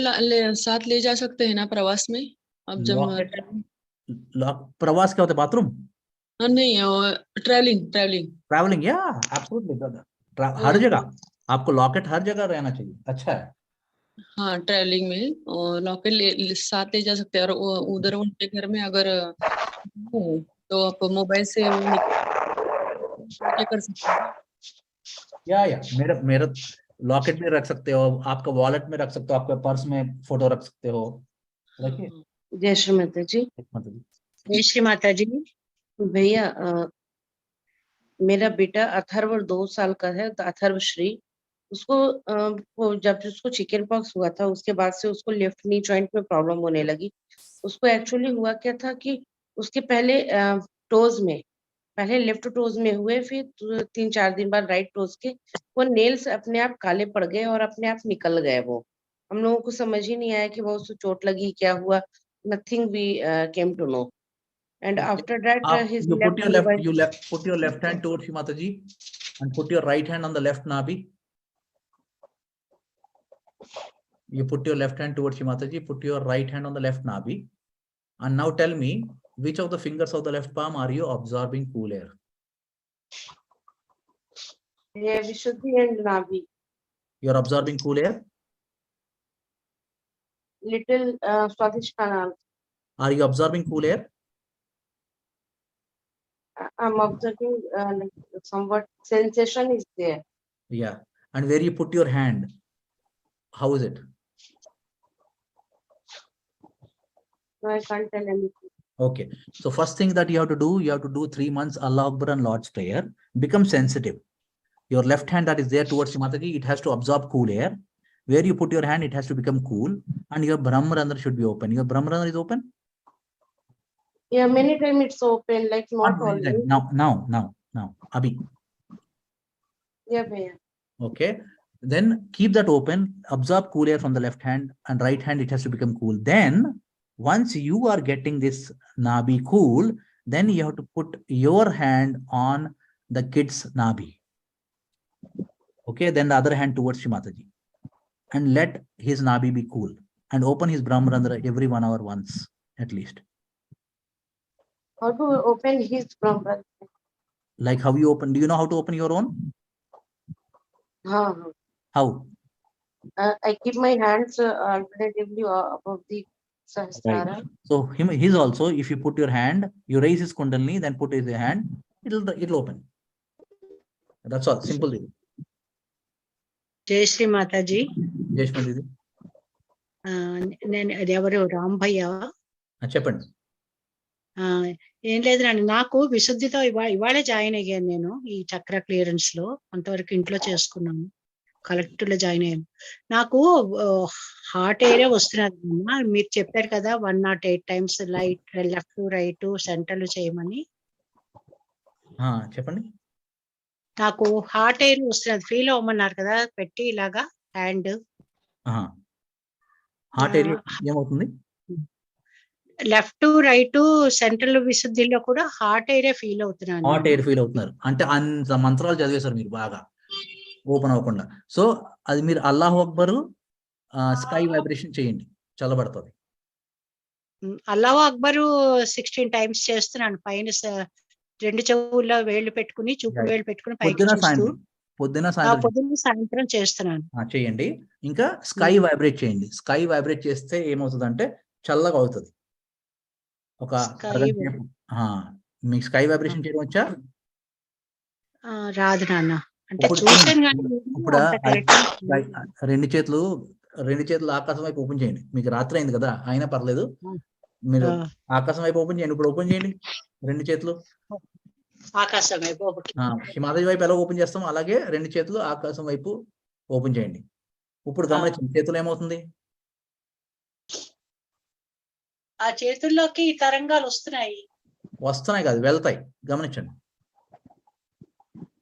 साथ ले जा सकते हैं ना प्रवास में? अब जब लॉकेट, प्रवास क्या होता है? बाथरूम? नहीं, ट्रैवलिंग ट्रैवलिंग। ट्रैवलिंग, या एब्सोल्युटली ब्रदर, हर हाँ जगह आपको लॉकेट हर जगह रहना चाहिए। अच्छा है। हाँ, ट्रैवलिंग में और लॉकेट साथ ले जा सकते हैं, और उधर उनके घर में अगर हो तो आप मोबाइल से वो क्या कर सकते हैं। या मेरा मेरा लॉकेट में रख सकते हो, आपका वॉलेट में रख सकते हो, आपके पर्स में फोटो रख सकते हो। हाँ रखिए। हाँ। जय श्री माता जी। मतलब जय श्री माता जी। भैया मेरा बेटा अथर्व 2 साल का है, तो अथर्व श्री, उसको वो जब उसको चिकन पॉक्स हुआ था उसके बाद से उसको लेफ्ट नी जॉइंट में प्रॉब्लम होने लगी। उसको एक्चुअली हुआ क्या था कि उसके पहले टोज में पहले लेफ्ट टोज में हुए, फिर 3-4 दिन बाद राइट टोज के। वो नेल्स अपने आप काले पड़ गए और अपने आप निकल गए वो। हम लोगों को समझ ही नहीं आया कि वो उसको चोट लगी, क्या हुआ। Nothing we came to know. And after that आप हिज you put left your knee left, was put your left hand towards you, Mataji, and put your right hand on the left nabi. You put your left hand towards you, Mataji. Put your right hand on the left nabi, and now tell me which of the fingers of the left palm are you absorbing cool air? yeah, Vishuddhi and Nabi. You are absorbing cool air. Little Swadish canal. Are you absorbing cool air? I'm observing like somewhat sensation is there. Yeah. And where you put your hand, how is it? No, I can't tell anything. Okay. So first thing that you have to do 3 months Allah Akbar and Lord's Prayer. Become sensitive. Your left hand that is there towards Mataji, it has to absorb cool air. Where you put your hand, it has to become cool. And your Brahmarandra should be open. Your Brahmarandra is open? Yeah, many times it's open, like not always. Now. Abhi. Yeah, bhaiya. Okay. Then keep that open, absorb cool air from the left hand, and right hand, it has to become cool. Then once you are getting this nabi cool, then you have to put your hand on the kid's nabi. Okay, then the other hand towards Shimataji, and let his nabi be cool, and open his Brahmarandra every 1 hour once at least. How to open his Brahmarandra? Like how you open? Do you know how to open your own? How? I keep my hands alternatively above the Sahasrara. Right. So his also, if you put your hand, you raise his kundalini, then put his hand, it'll open. That's all. Simple. జై శ్రీ మాతాజీ. జై శ్రీ మాతాజీ. నేను ఎవరు రాంభయ్య చెప్పండి. ఏం లేదండి, నాకు విశుద్ధితో ఇవాళే join అయ్యాను. నేను ఈ చక్ర క్లియరెన్స్ లో అంతవరకు ఇంట్లో చేసుకున్నాను, కలెక్టివ్ లో జాయిన్ అయ్యాను. నాకు హార్ట్ ఏరియా వస్తున్నది. మీరు చెప్పారు కదా 108 times లెఫ్ట్ టు రైట్ సెంటర్లు చేయమని. చెప్పండి. నాకు హార్ట్ ఏరియా వస్తున్నది, ఫీల్ అవ్వమన్నారు కదా పెట్టి ఇలాగా హ్యాండ్. హార్ట్ ఏరియా ఏమవుతుంది? లెఫ్ట్ టు రైట్ సెంట్రల్ విశుద్ధిలో కూడా హార్ట్ ఏరియా ఫీల్ అవుతున్నాను. హార్ట్ ఎయిర్ ఫీల్ అవుతున్నారు అంటే అంత మంత్రాలు చదివేశారు మీరు బాగా, ఓపెన్ అవ్వకుండా. సో అది మీరు అల్లాహు అక్బర్ స్కై వైబ్రేషన్ చేయండి, చల్లబడుతుంది. అల్లాహు అక్బర్ 16 times చేస్తున్నాను. పైన 2 చెవుల్లో వేళ్ళు పెట్టుకుని, చూపుడు వేళ్ళు పెట్టుకుని పైకి చూస్తూ పొద్దున సాయంత్రం చేస్తున్నాను. చేయండి. ఇంకా స్కై వైబ్రేట్ చేయండి. స్కై వైబ్రేట్ చేస్తే ఏమవుతుంది అంటే చల్లగా అవుతుంది. ఒక మీకు స్కై వైబ్రేషన్ చేయడం వచ్చా? రాదు నాన్న. అంటే ఇప్పుడు రెండు చేతులు ఆకాశం వైపు ఓపెన్ చేయండి. మీకు రాత్రి అయింది కదా, అయినా పర్లేదు, మీరు ఆకాశం వైపు ఓపెన్ చేయండి. ఇప్పుడు ఓపెన్ చేయండి 2 చేతులు ఆకాశం వైపు. హిమాలయ వైపు ఎలా ఓపెన్ చేస్తాం అలాగే 2 చేతులు ఆకాశం వైపు ఓపెన్ చేయండి. ఇప్పుడు గమనించండి, చేతులు ఏమవుతుంది? ఆ చేతుల్లోకి తరంగాలు వస్తున్నాయి కాదు, వెళ్తాయి. గమనించండి,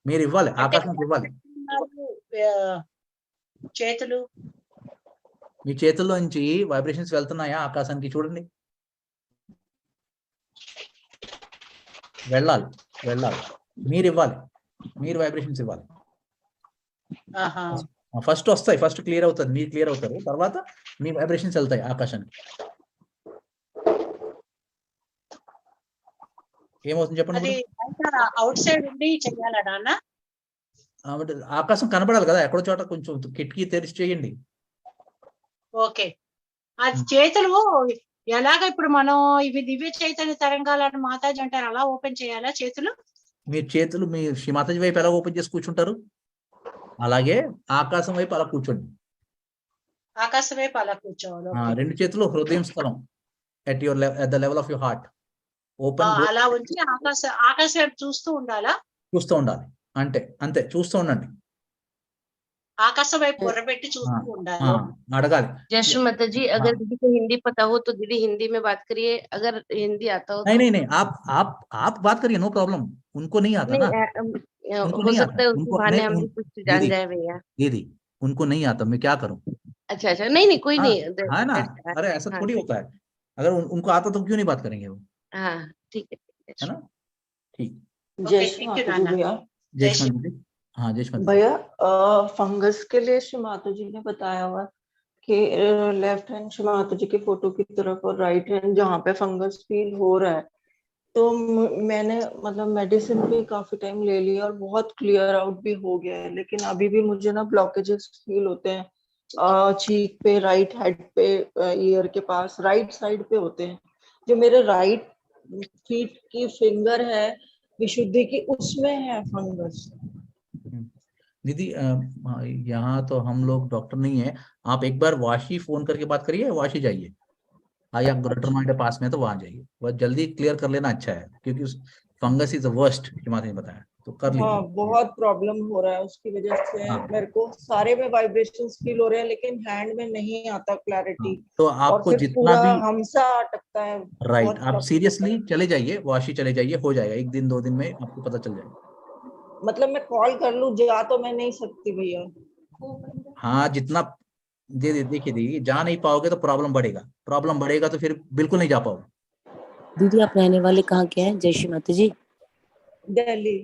మీరు ఇవ్వాలి, ఆకాశం ఇవ్వాలి. చేతులు, మీ చేతుల్లో నుంచి వైబ్రేషన్స్ వెళ్తున్నాయా ఆకాశానికి? చూడండి, వెళ్ళాలి. మీరు ఇవ్వాలి, మీరు వైబ్రేషన్స్ ఇవ్వాలి. ఫస్ట్ వస్తాయి, ఫస్ట్ క్లియర్ అవుతుంది, మీరు క్లియర్ అవుతారు, తర్వాత మీ వైబ్రేషన్స్ వెళ్తాయి ఆకాశానికి. ఏమవుతుంది చెప్పండి? అవుట్ సైడ్ ఉండి చెయ్యాలా నాన్న? ఆకాశం కనపడాలి కదా, ఎక్కడో చోట కొంచెం కిటికీ తెరిచి చేయండి. ఓకే. అది చేతులు ఎలాగ ఇప్పుడు మనం ఇవి దివ్య చైతన్య తరంగాలని మాతాజీ అంటారు, అలా ఓపెన్ చేయాలా చేతులు? మీరు చేతులు మీ శ్రీ మాతాజీ వైపు ఎలా ఓపెన్ చేసి కూర్చుంటారు అలాగే ఆకాశం వైపు అలా కూర్చోండి. ఆకాశం వైపు అలా కూర్చోవాలి. 2 చేతులు హృదయం స్థలం at the level of your heart. Open అలా ఉంచి ఆకాశం వైపు చూస్తూ ఉండాలా? చూస్తూ ఉండాలి. అంతే చూస్తూ ఉండండి. ఆకాశం వైపు బుర్రపెట్టి हाँ చూస్తూ ఉండాలి. हाँ अड़गाल जय माता जी, हाँ अगर दीदी को हिंदी पता हो तो दीदी हिंदी में बात करिए, अगर हिंदी आता हो नहीं तो नहीं नहीं आप बात करिए, नो प्रॉब्लम। उनको नहीं आता नहीं। ना, उनको हो नहीं आता सकता है उसी उनको, बहाने नहीं हम भी कुछ जान दीदी जाए भैया। दीदी उनको नहीं आता, मैं क्या करूं? अच्छा अच्छा, नहीं नहीं, कोई हाँ नहीं। है ना, अरे ऐसा हाँ थोड़ी होता है। अगर उनको आता तो क्यों नहीं बात करेंगे वो, हाँ, ठीक है। है ना? ठीक। ओके, जय श्री थैंक यू माता जी नाना। भैया। जय जय श्री श्री जी। हाँ जय श्री जी। भैया फंगस के लिए श्री माता जी ने बताया हुआ कि लेफ्ट हैंड श्री माता जी के फोटो की तरफ और राइट हैंड जहाँ पे फंगस फील हो रहा है, तो मैंने मतलब मेडिसिन भी काफी टाइम ले लिया और बहुत क्लियर आउट भी हो गया है, लेकिन अभी भी मुझे ना ब्लॉकेजेस फील होते हैं चीक पे, राइट हेड पे, ईयर के पास, राइट साइड पे होते हैं। जो मेरे राइट फीट की फिंगर है विशुद्धि की, उसमें है फंगस। दीदी यहाँ तो हम लोग डॉक्टर नहीं है, आप एक बार वाशी फोन करके बात करिए, वाशी जाइए। हाँ, आप ग्रेटर नोएडा पास में है तो वहां जाइए, वह जल्दी क्लियर कर लेना अच्छा है, क्योंकि उस fungus is the worst Himalaya ने बताया, तो कर हाँ, लीजिए। बहुत प्रॉब्लम हो रहा है उसकी वजह से। हाँ मेरे को सारे में वाइब्रेशंस फील हो रहे हैं, लेकिन हैंड में नहीं आता हाँ, क्लैरिटी, तो और आपको फिर जितना पूरा भी हमसा अटकता है, राइट, बहुत आप प्रॉब्लम होता सीरियसली है। चले जाइए, वाशी चले जाइए, हो जाएगा, एक दिन 2 दिन में आपको पता चल जाएगा। मतलब मैं कॉल कर लूं, जा तो मैं नहीं सकती भैया। हाँ जितना देखिए दीदी, जा नहीं पाओगे तो प्रॉब्लम बढ़ेगा तो फिर बिल्कुल नहीं जा पाओगे। दीदी आप रहने वाले कहाँ के हैं? जय श्री माता जी। दिल्ली।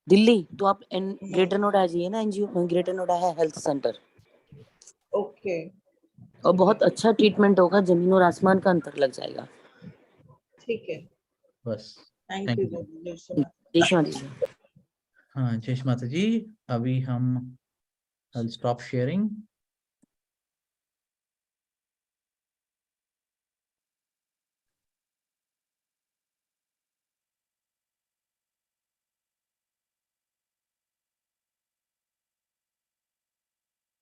दिल्ली, तो आप ग्रेटर नोएडा आ जाइए ना, एनजीओ ग्रेटर नोएडा है हेल्थ सेंटर, ओके और बहुत अच्छा ट्रीटमेंट होगा, जमीन और आसमान का अंतर लग जाएगा। ठीक है, बस थैंक थैंक यू यू। जय श्री माता। जय श्री माता जी। हाँ जय श्री माता जी। अभी हम स्टॉप शेयरिंग।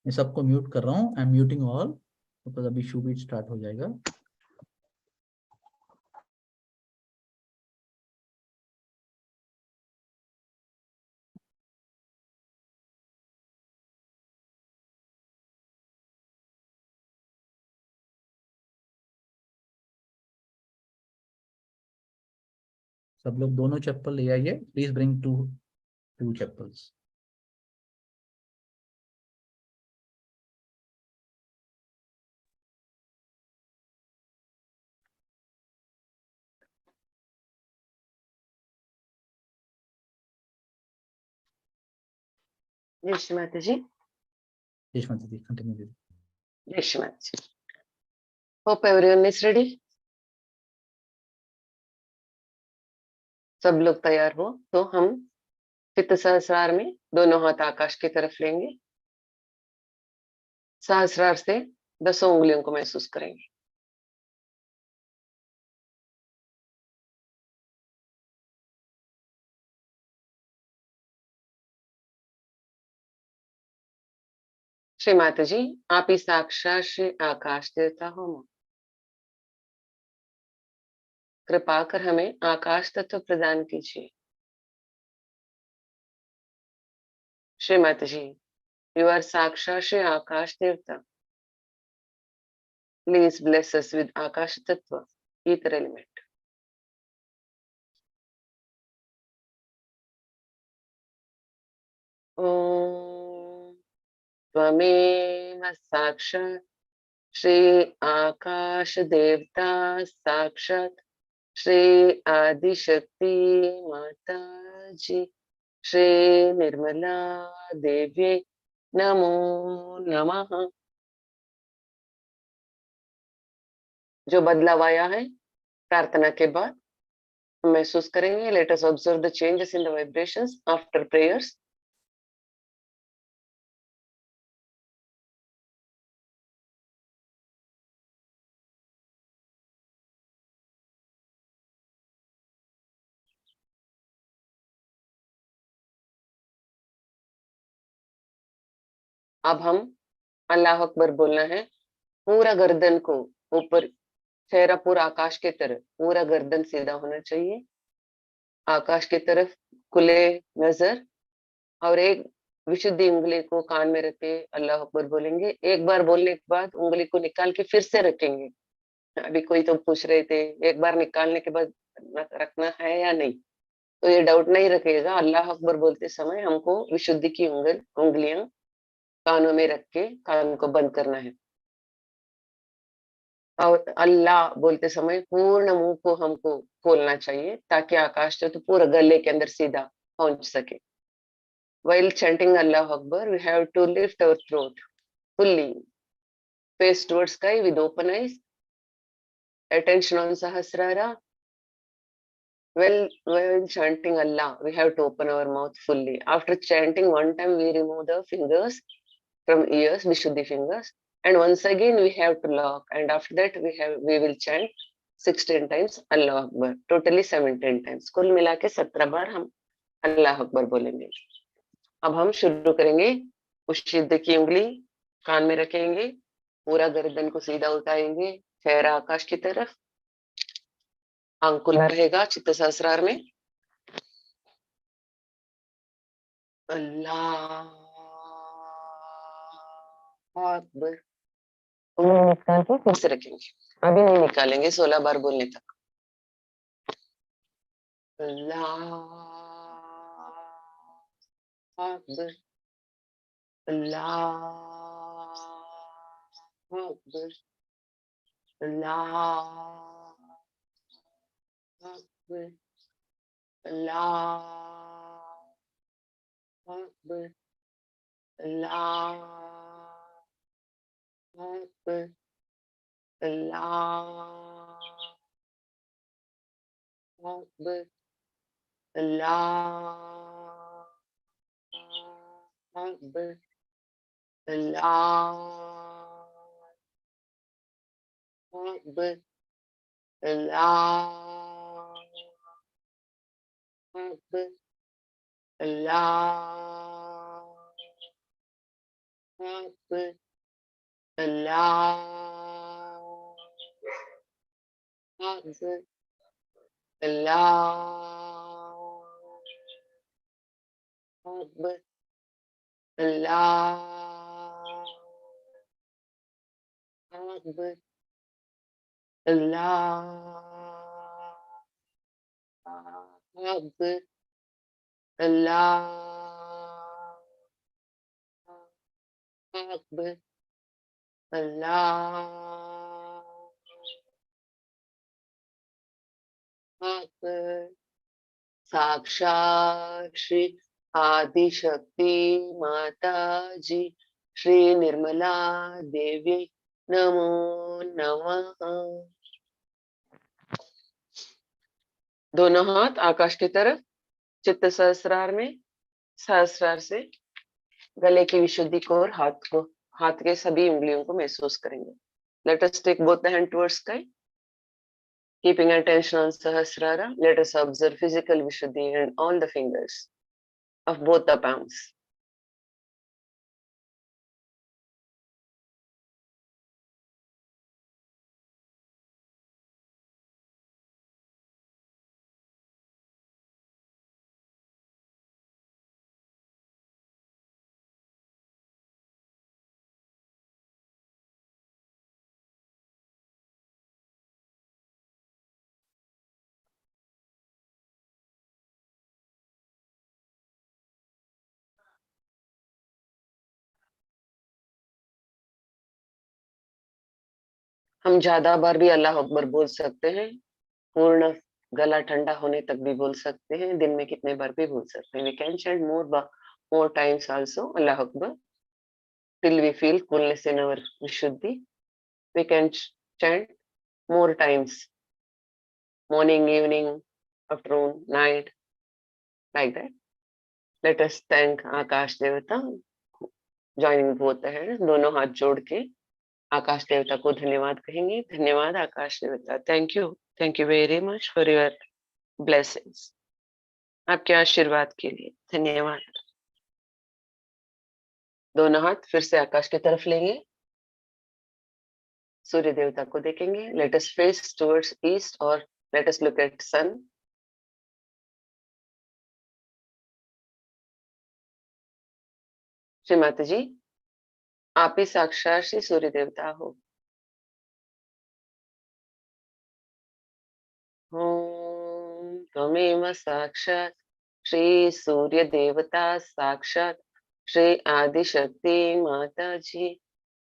मैं सबको म्यूट कर रहा हूँ, आई एम म्यूटिंग ऑल, तो अभी शो भी स्टार्ट हो जाएगा। सब लोग दोनों चप्पल ले आइए, प्लीज ब्रिंग टू चप्पल्स। जय श्री माता जी। जय श्री माता जी, कंटिन्यू दीदी। जय श्री माता ji. Hope everyone is ready. सब लोग तैयार हो तो हम चित्त सहस्रार में दोनों हाथ आकाश की तरफ लेंगे, सहस्रार से 10 उंगलियों को महसूस करेंगे। श्री माता जी, आप ही साक्षात श्री आकाश देवता हो, कृपा कर हमें आकाश तत्व प्रदान कीजिए। श्री माता जी, यू आर साक्षात श्री आकाश देवता, प्लीज ब्लेस अस विद आकाश तत्व ईथर एलिमेंट। ओम त्वमेव साक्षात् श्री आकाश देवता, साक्षात श्री आदिशक्ति माता जी, श्री निर्मला देवी नमो नमः। जो बदलाव आया है प्रार्थना के बाद महसूस करेंगे। Let us observe the changes in the vibrations after prayers. अब हम अल्लाह अकबर बोलना है। पूरा गर्दन को ऊपर, चेहरा पूरा आकाश की तरफ, पूरा गर्दन सीधा होना चाहिए, आकाश की तरफ खुले नजर, और एक विशुद्धि उंगली को कान में रखे अल्लाह अकबर बोलेंगे। एक बार बोलने के बाद उंगली को निकाल के फिर से रखेंगे। अभी कोई तो पूछ रहे थे एक बार निकालने के बाद रखना है या नहीं, तो ये डाउट नहीं रखेगा। अल्लाह अकबर बोलते समय हमको विशुद्धि की उंगलियां कानों में रख के कान को बंद करना है। और अल्लाह बोलते समय पूर्ण मुंह को हमको खोलना चाहिए ताकि आकाश जो तो पूरा गले के अंदर सीधा पहुंच सके। While chanting Allah Akbar, we have to lift our throat fully, face towards sky with open eyes, attention on Sahasrara. While chanting Allah, we have to open our mouth fully. After chanting one time, we remove the fingers from ears, Vishuddhi fingers, and once again we have to lock. And after that, we will chant 16 times Allah Akbar, totally 17 times. कुल मिला के 17 बार हम अल्लाह अकबर बोलेंगे। अब हम शुरू करेंगे। विशुद्धि की उंगली कान में रखेंगे, पूरा गर्दन को सीधा उठाएंगे, चेहरा आकाश की तरफ, आंख खुला रहेगा चित्त सहस्रार में। अल्लाह अकबर। उंगली निकाल के फिर से रखेंगे, अभी नहीं निकालेंगे 16 बार बोलने तक। अल्लाह अकबर, अल्लाह अकबर, अल्लाह अकबर, अल्लाह अकबर, अल्लाह अकबर, अल्लाह अकबर, अल्लाह अकबर, अल्लाह अकबर, अल्लाह अकबर, अल्लाह अकबर, अल्लाह अकबर, अल्लाह अकबर, अल्लाह अकबर, अल्लाह अकबर, अल्लाह अकबर, अल्लाह अकबर। साक्षात श्री आदि शक्ति माता जी श्री निर्मला देवी नमो नमः। दोनों हाथ आकाश की तरफ, चित्त सहस्रार में, सहस्रार से गले की विशुद्धि को और हाथ के सभी उंगलियों को महसूस करेंगे। Let us take both the hand towards sky, keeping attention on Sahasrara. Let us observe physical Vishuddhi and all the fingers of both the palms. हम ज्यादा बार भी अल्लाह अकबर बोल सकते हैं, पूर्ण गला ठंडा होने तक भी बोल सकते हैं, दिन में कितने बार भी बोल सकते हैं। We can chant more times also Allah Akbar till we feel coolness in our Vishuddhi. We can chant more times, morning, evening, afternoon, night, like that. Let us thank Akash Devata, joining both the hands, दोनों हाथ जोड़ के आकाश देवता को धन्यवाद कहेंगे। धन्यवाद आकाश Devata, thank you very much for your blessings, आपके आशीर्वाद के लिए धन्यवाद। दोनों हाथ फिर से आकाश की तरफ लेंगे, सूर्य देवता को देखेंगे। Let us face towards east और लेट अस लुक एट सन। श्री माता जी, आप ही साक्षात श्री सूर्य देवता हो। ओम त्वमेव साक्षात श्री सूर्य देवता साक्षात श्री आदिशक्ति माता जी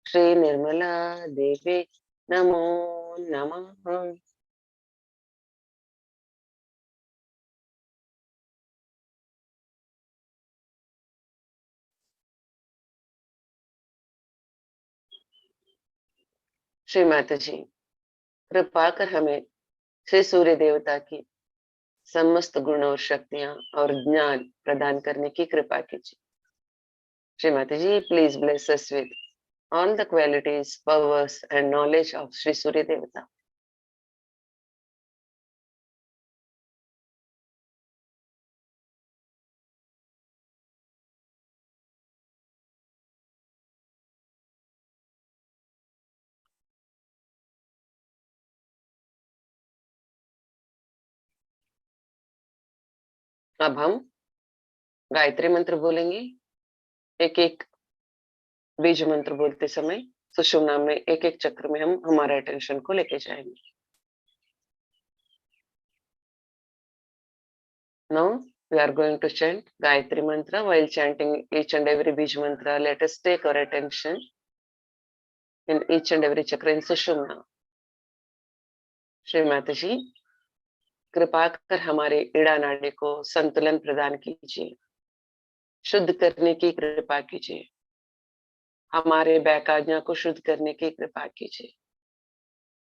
श्री निर्मला देवी नमो नमः। श्री माता जी, कृपा कर हमें श्री सूर्य देवता की समस्त गुण और शक्तियां और ज्ञान प्रदान करने की कृपा कीजिए। श्री माता ji, please bless us with all the qualities, powers and knowledge of Sri Surya Devata. अब हम गायत्री मंत्र बोलेंगे। एक एक बीज मंत्र बोलते समय सुषुम्ना में एक एक चक्र में हम हमारे अटेंशन को लेके जाएंगे। Now we are going to chant Gayatri mantra. While chanting each and every bij mantra, let us take our attention in each and every chakra in Sushumna. Shri Mata ji, कृपा कर हमारे इड़ा नाड़ी को संतुलन प्रदान कीजिए, शुद्ध करने की कृपा कीजिए, हमारे बैकाज्ञा को शुद्ध करने की कृपा कीजिए।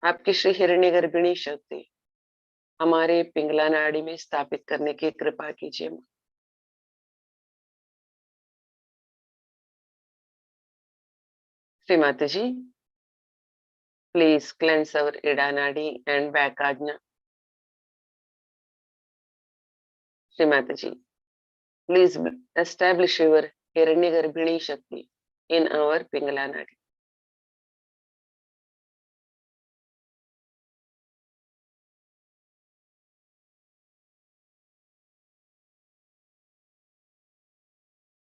आपकी श्री हिरण्य गर्भिणी शक्ति हमारे पिंगला नाड़ी में स्थापित करने की कृपा कीजिए। श्री माता जी, प्लीज क्लेंस अवर इड़ा नाड़ी and बैकाज्ञा। Shri Mata ji, please establish your हिरण्य गर्भिणी शक्ति in our Pingala Nadi.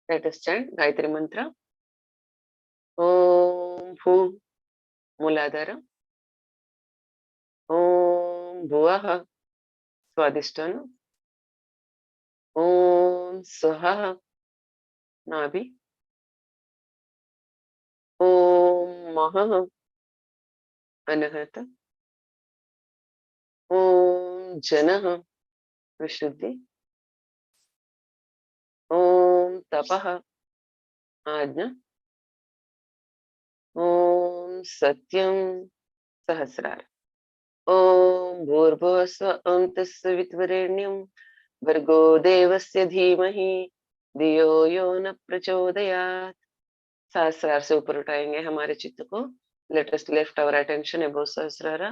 Let us chant Gayatri Mantra. Om Bhu Muladhara. Om Bhuvaha Swadhisthana. Om Swaha Nabi. Om Maha Anahata. Om Janaha Vishuddhi. Om Tapaha Ajna. Om Satyam Sahasrar. Om Bhurbhuvasva Om Tasavitvarenyam Vargo Devasya Dhimahi Diyo Yo न प्रचोदयात्। सहस्रार से ऊपर उठाएंगे हमारे चित्त को। Let us lift our attention above Sahasrara.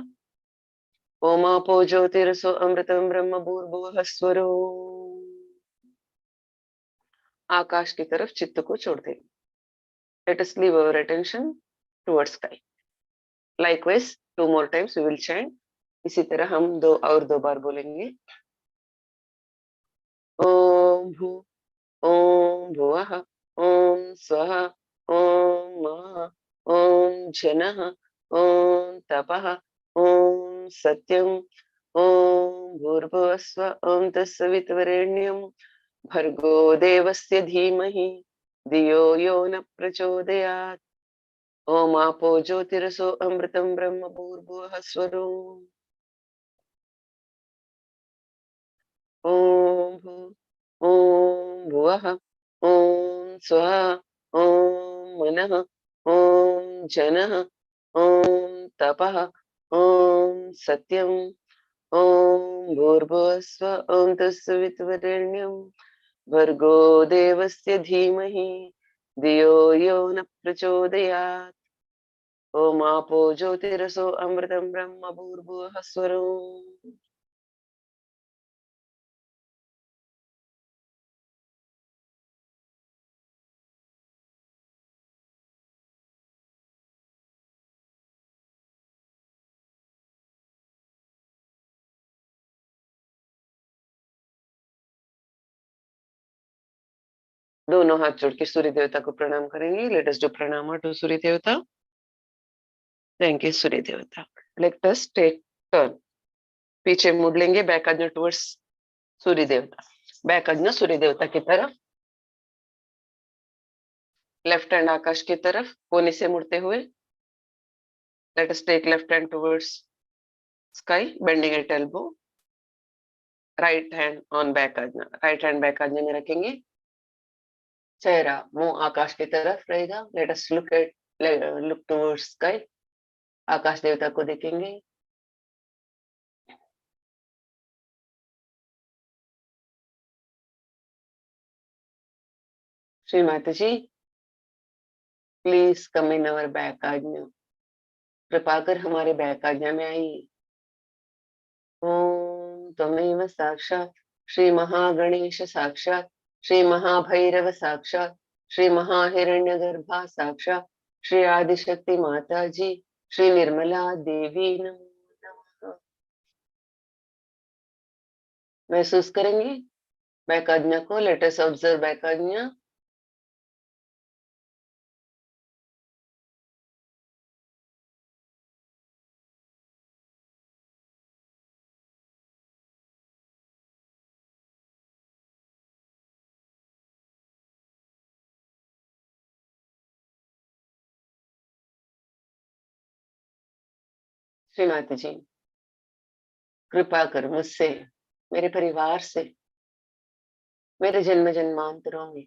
ओम आपो ज्योतिरसो अमृतम ब्रह्म भूर्भुवः स्वरो। आकाश की तरफ चित्त को छोड़ देंगे। Let us leave our attention towards sky. Likewise 2 more times we will chant। इसी तरह हम दो बार बोलेंगे। ओम भू ओम भुवः ओम स्वः ओम मः ओम जनः ओम तपः ओम सत्यम ओम भूर्भुवस्व ओम तत्सवितुर्वरेण्यं भर्गो देवस्य धीमहि धियो यो न प्रचोदयात्। ओम आपो ज्योतिरसो अमृतं ब्रह्म भूर्भुवः स्वरो। ओम भू ओम भुवः ओम स्वः ओम मनः ओम जनः ओम तपः ओम सत्यम ओम भूर्भुवस्व ओम तत्सवितुर्वरेण्यं भर्गो देवस्य धीमहि धियो यो न प्रचोदयात्। ओम आपो ज्योतिरसो अमृतं ब्रह्म भूर्भुवः स्वरो। दोनों हाथ जोड़ के सूर्य देवता को प्रणाम करेंगे. Let us do pranam to Surya देवता. Thank you Surya Devta. Let us take turn. पीछे मुड़ लेंगे, बैक आज्ञा टुवर्ड्स सूर्य देवता. बैक आज्ञा सूर्य देवता की तरफ. लेफ्ट हैंड आकाश की तरफ कोने से मुड़ते हुए. Let us take left hand towards sky, bending at elbow. Right hand on back Agnya. Right hand back Agnya में रखेंगे. चेहरा मुंह आकाश की तरफ रहेगा. Let us look towards sky. आकाश देवता को देखेंगे. Shri Mata ji, please come in our back आज्ञा. कृपा कर हमारे बैक आज्ञा में आइए. ओम त्वमेव साक्षात श्री महागणेश साक्षात श्री महाभैरव साक्षात श्री महाहिरण्यगर्भा साक्षात श्री आदिशक्ति माता जी श्री निर्मला देवी नमो नमः. महसूस करेंगे बैक आज्ञा को. लेट अस ऑब्जर्व बैक आज्ञा. श्री माता जी, कृपा कर मुझसे, मेरे परिवार से, मेरे जन्म जन्मांतरों में,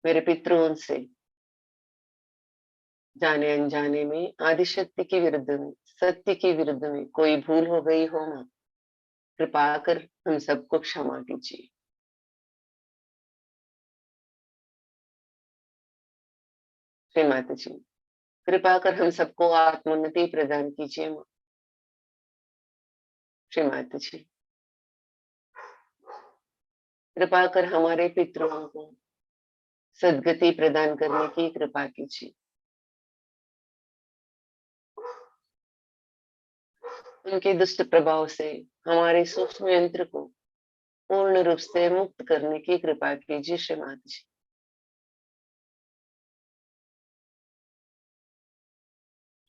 मेरे पितरों से जाने अनजाने में, आदिशक्ति के विरुद्ध में, सत्य के विरुद्ध में कोई भूल हो गई हो मां, कृपा कर हम सबको क्षमा कीजिए. श्री माता जी, कृपा कर हम सबको आत्मोन्नति प्रदान कीजिए मां. श्री माता जी, कृपा कर हमारे पितरों को सद्गति प्रदान करने की कृपा कीजिए. उनके दुष्ट प्रभाव से हमारे सूक्ष्म यंत्र को पूर्ण रूप से मुक्त करने की कृपा कीजिए. श्री माता जी,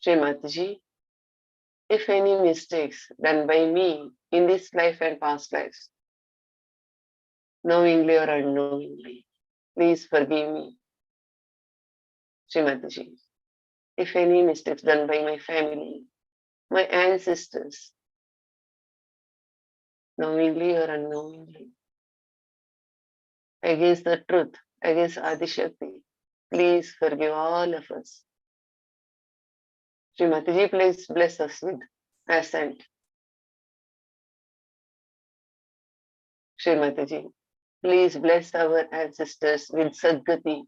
श्री माता जी, if any mistakes done by me in this life and past lives, knowingly or unknowingly, please forgive me. Shri Mataji, if any mistakes done by my family, my ancestors, knowingly or unknowingly, against the truth, against Adishakti, please forgive all of us. Shri Mataji, please bless us with assent. Shri Mataji, please bless our ancestors with Sadgati,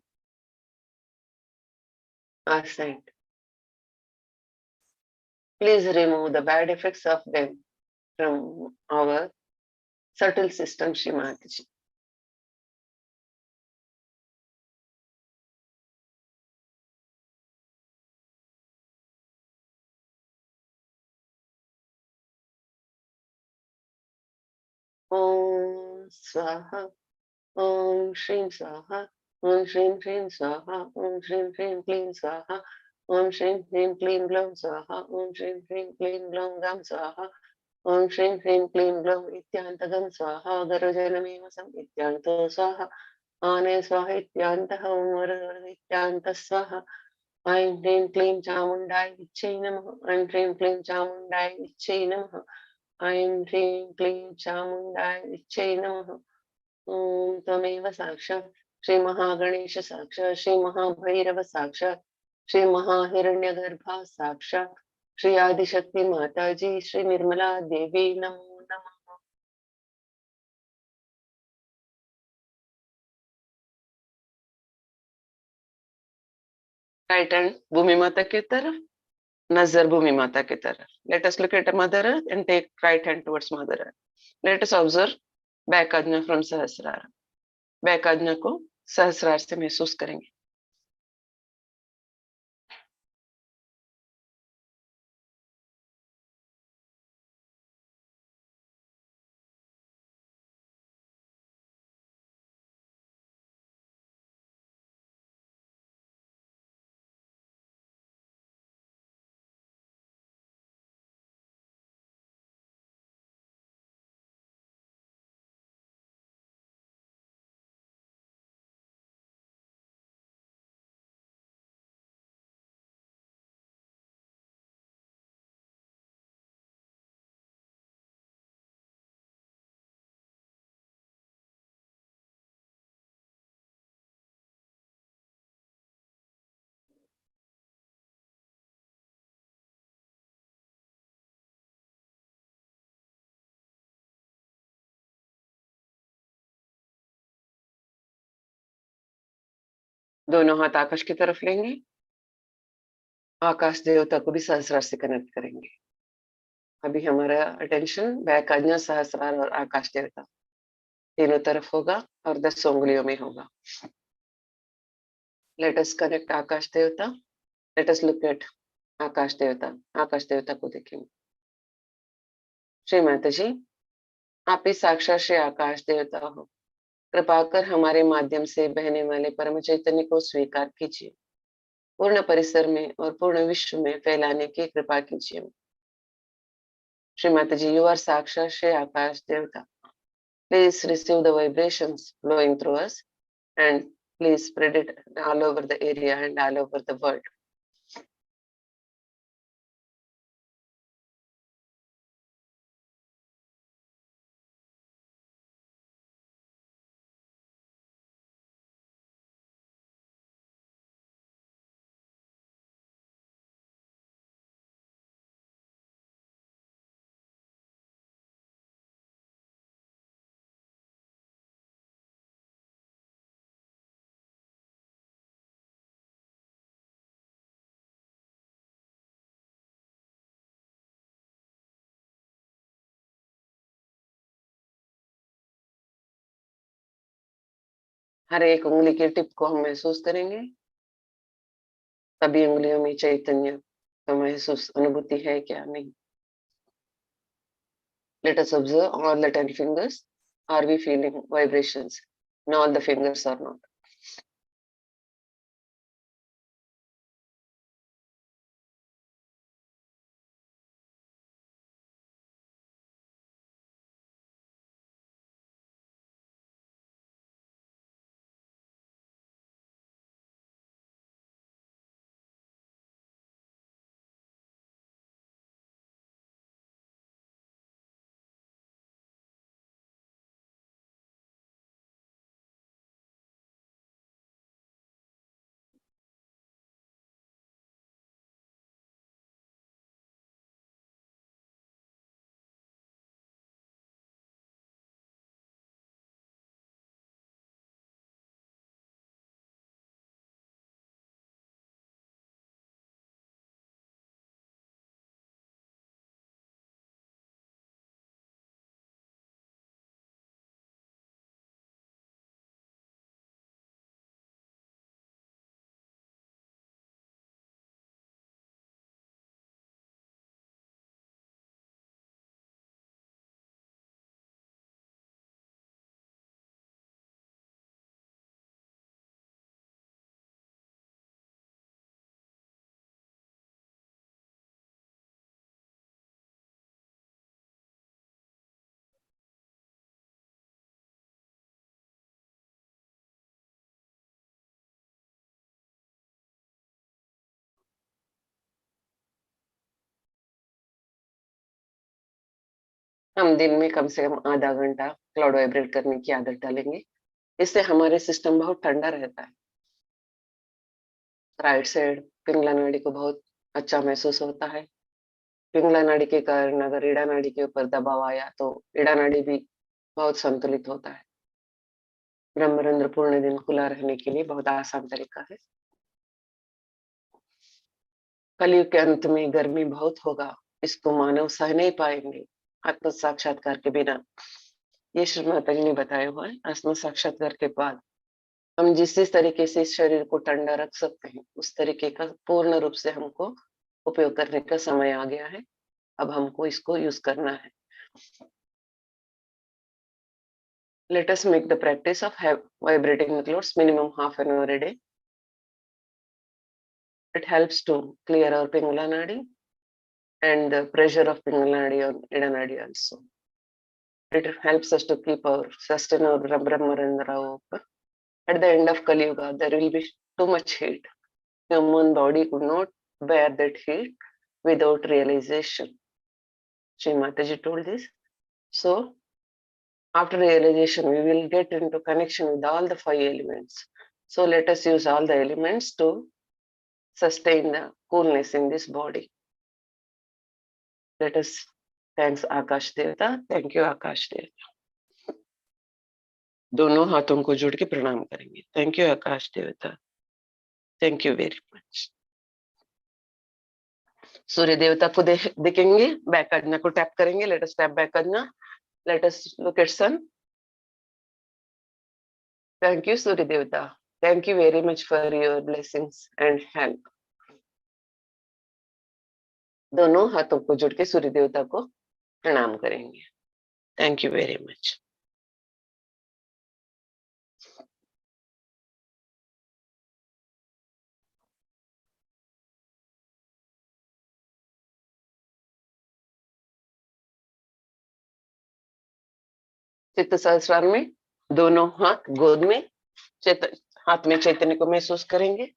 assent. Please remove the bad effects of them from our subtle system, Shri Mataji. Om Swaha, Om Shrim Swaha, Om Shrim Shrim Swaha, Om Shrim Shrim Klim Swaha, Om Shrim Shrim Klim Glom Swaha, Om Shrim Shrim Klim Glom Gam Swaha, Om Shrim Shrim Klim Glom Ityantagam Swaha, Garujanameva Sam Ityanto Swaha, Ane Swaha Ityantah Om Ityanta Swaha, Aim Shrim Klim Chamundai Vichai Namaha, Aim Shrim Klim Chamundai Vichai Namaha, Aim Shrim Klim Chamundai Vichai Namaha. ओम त्वमेव साक्षात श्री महागणेश साक्षात श्री महाभैरव साक्षात श्री महाहिरण्यगर्भा साक्षात श्री आदिशक्ति माता जी श्री निर्मला देवी नमो नमः. Right hand भूमि माता की तरफ, नजर भूमि माता की तरफ. Let us look at mother earth and take right hand towards mother earth. Let us observe back Agya from Sahasrara. Back आज्ञा को सहस्रार से महसूस करेंगे. दोनों हाथ आकाश की तरफ लेंगे, आकाश देवता को भी सहस्रार से कनेक्ट करेंगे। अभी हमारा अटेंशन बैक आज्ञा, सहस्रार और आकाश देवता तीनों तरफ होगा और 10 उंगलियों में होगा। लेट अस कनेक्ट आकाश देवता, लेट अस लुक एट आकाश देवता। आकाश देवता को देखेंगे। श्री माता जी, आप ही साक्षात श्री आकाश देवता हो, कृपा कर हमारे माध्यम से बहने वाले परम चैतन्य को स्वीकार कीजिए, पूर्ण परिसर में और पूर्ण विश्व में फैलाने की कृपा कीजिए। श्री माता जी, यू आर साक्षात श्री आकाश देवता, please receive the vibrations flowing through us and please spread it all over the area and all over the world. हर एक उंगली के टिप को हम महसूस करेंगे, सभी उंगलियों में चैतन्य का महसूस अनुभूति है क्या नहीं। Let us observe all the 10 fingers. Are we feeling vibrations? No, all the fingers are not. हम दिन में कम से कम आधा घंटा क्लाउड वाइब्रेट करने की आदत डालेंगे। इससे हमारे सिस्टम बहुत ठंडा रहता है। राइट साइड पिंगला नाड़ी को बहुत अच्छा महसूस होता है। पिंगला नाड़ी के कारण अगर ईड़ा नाड़ी के ऊपर दबाव आया तो ईड़ा नाड़ी भी बहुत संतुलित होता है। ब्रह्मरंध्र पूर्ण दिन खुला रहने के लिए बहुत आसान तरीका है। कलयुग के अंत में गर्मी बहुत होगा, इसको मानव सह नहीं पाएंगे आत्म साक्षात्कार के बिना। ये श्री माता जी ने बताया हुआ है। आत्म साक्षात्कार के बाद हम जिस तरीके से इस शरीर को ठंडा रख सकते हैं, उस तरीके का पूर्ण रूप से हमको उपयोग करने का समय आ गया है। अब हमको इसको यूज करना है। Let us make the practice of vibrating the clouds minimum half an hour a day. It helps to clear our Pingala Nadi and the pressure of Pingala Nadi on Ida Nadi also. It helps us to keep our sustain our Brahmarandra open. At the end of Kali Yuga, there will be too much heat. Human body could not bear that heat without realization. Sri Mataji told this. So, after realization, we will get into connection with all the 5 elements. So, let us use all the elements to sustain the coolness in this body. Let us thanks Akash Devata. Thank you, Akash Devata. दोनों हाथों को जोड़ के प्रणाम करेंगे। Thank you Akash Devata. Thank you very much. Surya Devata को देखेंगे, back आज्ञा को टैप करेंगे। Let us tap back Agnya, let us look at sun. Thank you Surya देवता, thank you very much for your blessings and help. दोनों हाथों को जोड़ के सूर्य देवता को प्रणाम करेंगे। Thank you very much. चित्त सहस्रार में दोनों हाथ गोद में, हाथ में चैतन्य को महसूस करेंगे।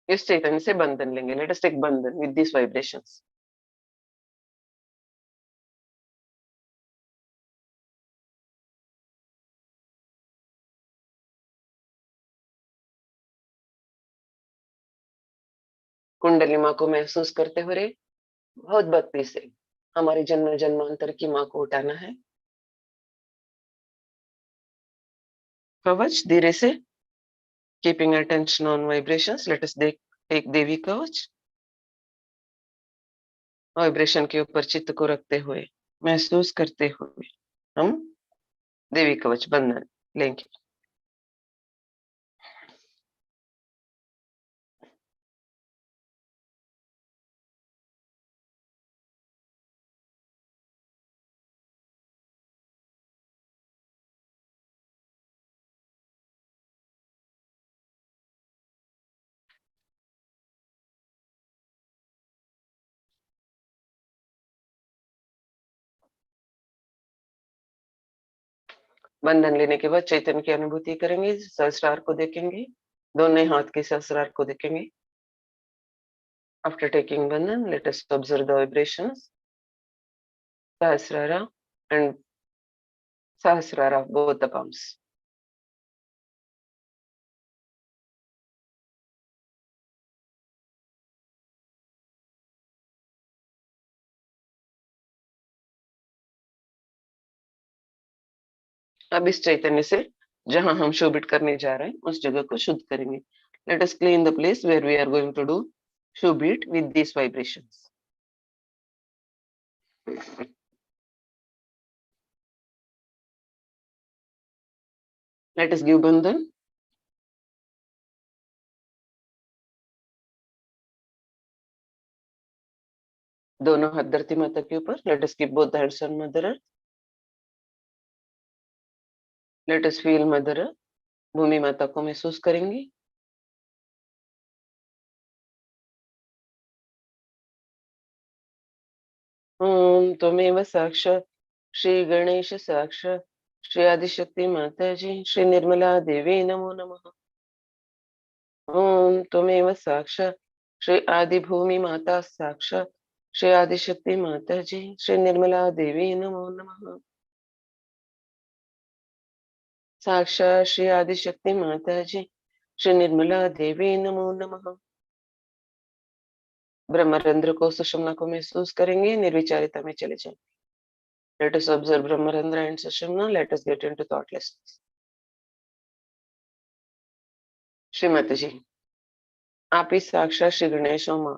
इस चैतन्य से बंधन लेंगे। लेट अस टेक बंधन विद दिस वाइब्रेशंस। कुंडली माँ को महसूस करते हुए बहुत भक्ति से हमारी जन्म जन्मांतर की माँ को उठाना है। कवच धीरे से, keeping attention on vibrations. Let us take Devi Kavach. Vibration के ऊपर चित्त को रखते हुए, महसूस करते हुए हम देवी कवच बंधन लेंगे। बंधन लेने के बाद चैतन्य की अनुभूति करेंगे। सहस्रार को देखेंगे, दोनों हाथ के सहस्रार को देखेंगे। After taking bandhan, let us observe the vibrations Sahasrara and Sahasrara both the palms। अब इस चैतन्य से जहां हम शोभित करने जा रहे हैं उस जगह को शुद्ध करेंगे। Let us clean the place where we are going to do शोभित with this vibrations. Let us give bandhan. दोनों हाथ धरती माता के ऊपर। Let us keep both hands on mother earth. Let us feel mother earth. भूमि माता को महसूस करेंगे। ओम त्वमेव साक्षात् श्री गणेश साक्षात् श्री आदिशक्ति माता जी श्री निर्मला देवी नमो नमः। ओम त्वमेव साक्षात् श्री आदि भूमि माता साक्षात् श्री आदिशक्ति माता जी श्री निर्मला देवी नमो नमः। साक्षात् श्री आदिशक्ति माता जी श्री निर्मला देवी नमो नमः। ब्रह्मरंध्र को सुषुम्ना को महसूस करेंगे। निर्विचारिता में चले जाएंगे। Let us observe Brahmarandra and Sushumna. Let us get into thoughtlessness. Shrimati जी, आप इस साक्षात श्री गणेश मां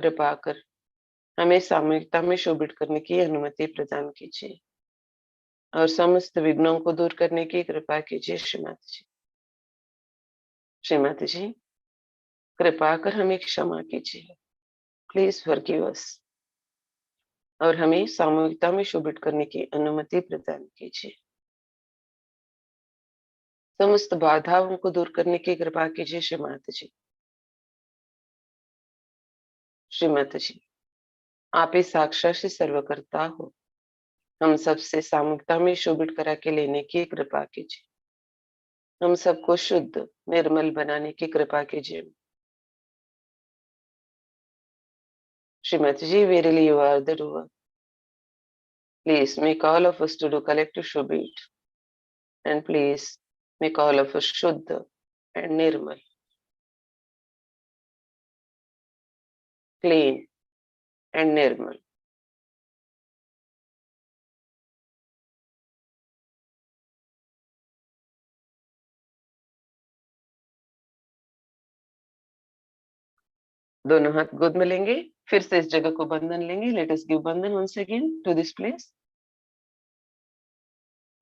कृपा कर हमें सामूहिकता में शोभित करने की अनुमति प्रदान कीजिए और समस्त विघ्नों को दूर करने की कृपा कीजिए। श्रीमती जी, श्रीमती जी, कृपा कर हमें क्षमा कीजिए। प्लीज फॉरगिव अस और हमें सामूहिकता में शोभित करने की अनुमति प्रदान कीजिए। समस्त बाधाओं को दूर करने की कृपा कीजिए। श्रीमती जी, श्रीमती जी, आप ही साक्षात से सर्वकर्ता हो। हम सबसे सामूहिकता में शोभित करा के लेने की कृपा कीजिए। हम सबको शुद्ध निर्मल बनाने की कृपा कीजिए। श्रीमती जी, verily you are the doer. Please make all of us to do collective Shubit. And please make all of us Shuddha and Nirmal. Clean and Nirmal. दोनों हाथ गोद में लेंगे, फिर से इस जगह को बंधन लेंगे. Let us give bandhan once again to this place.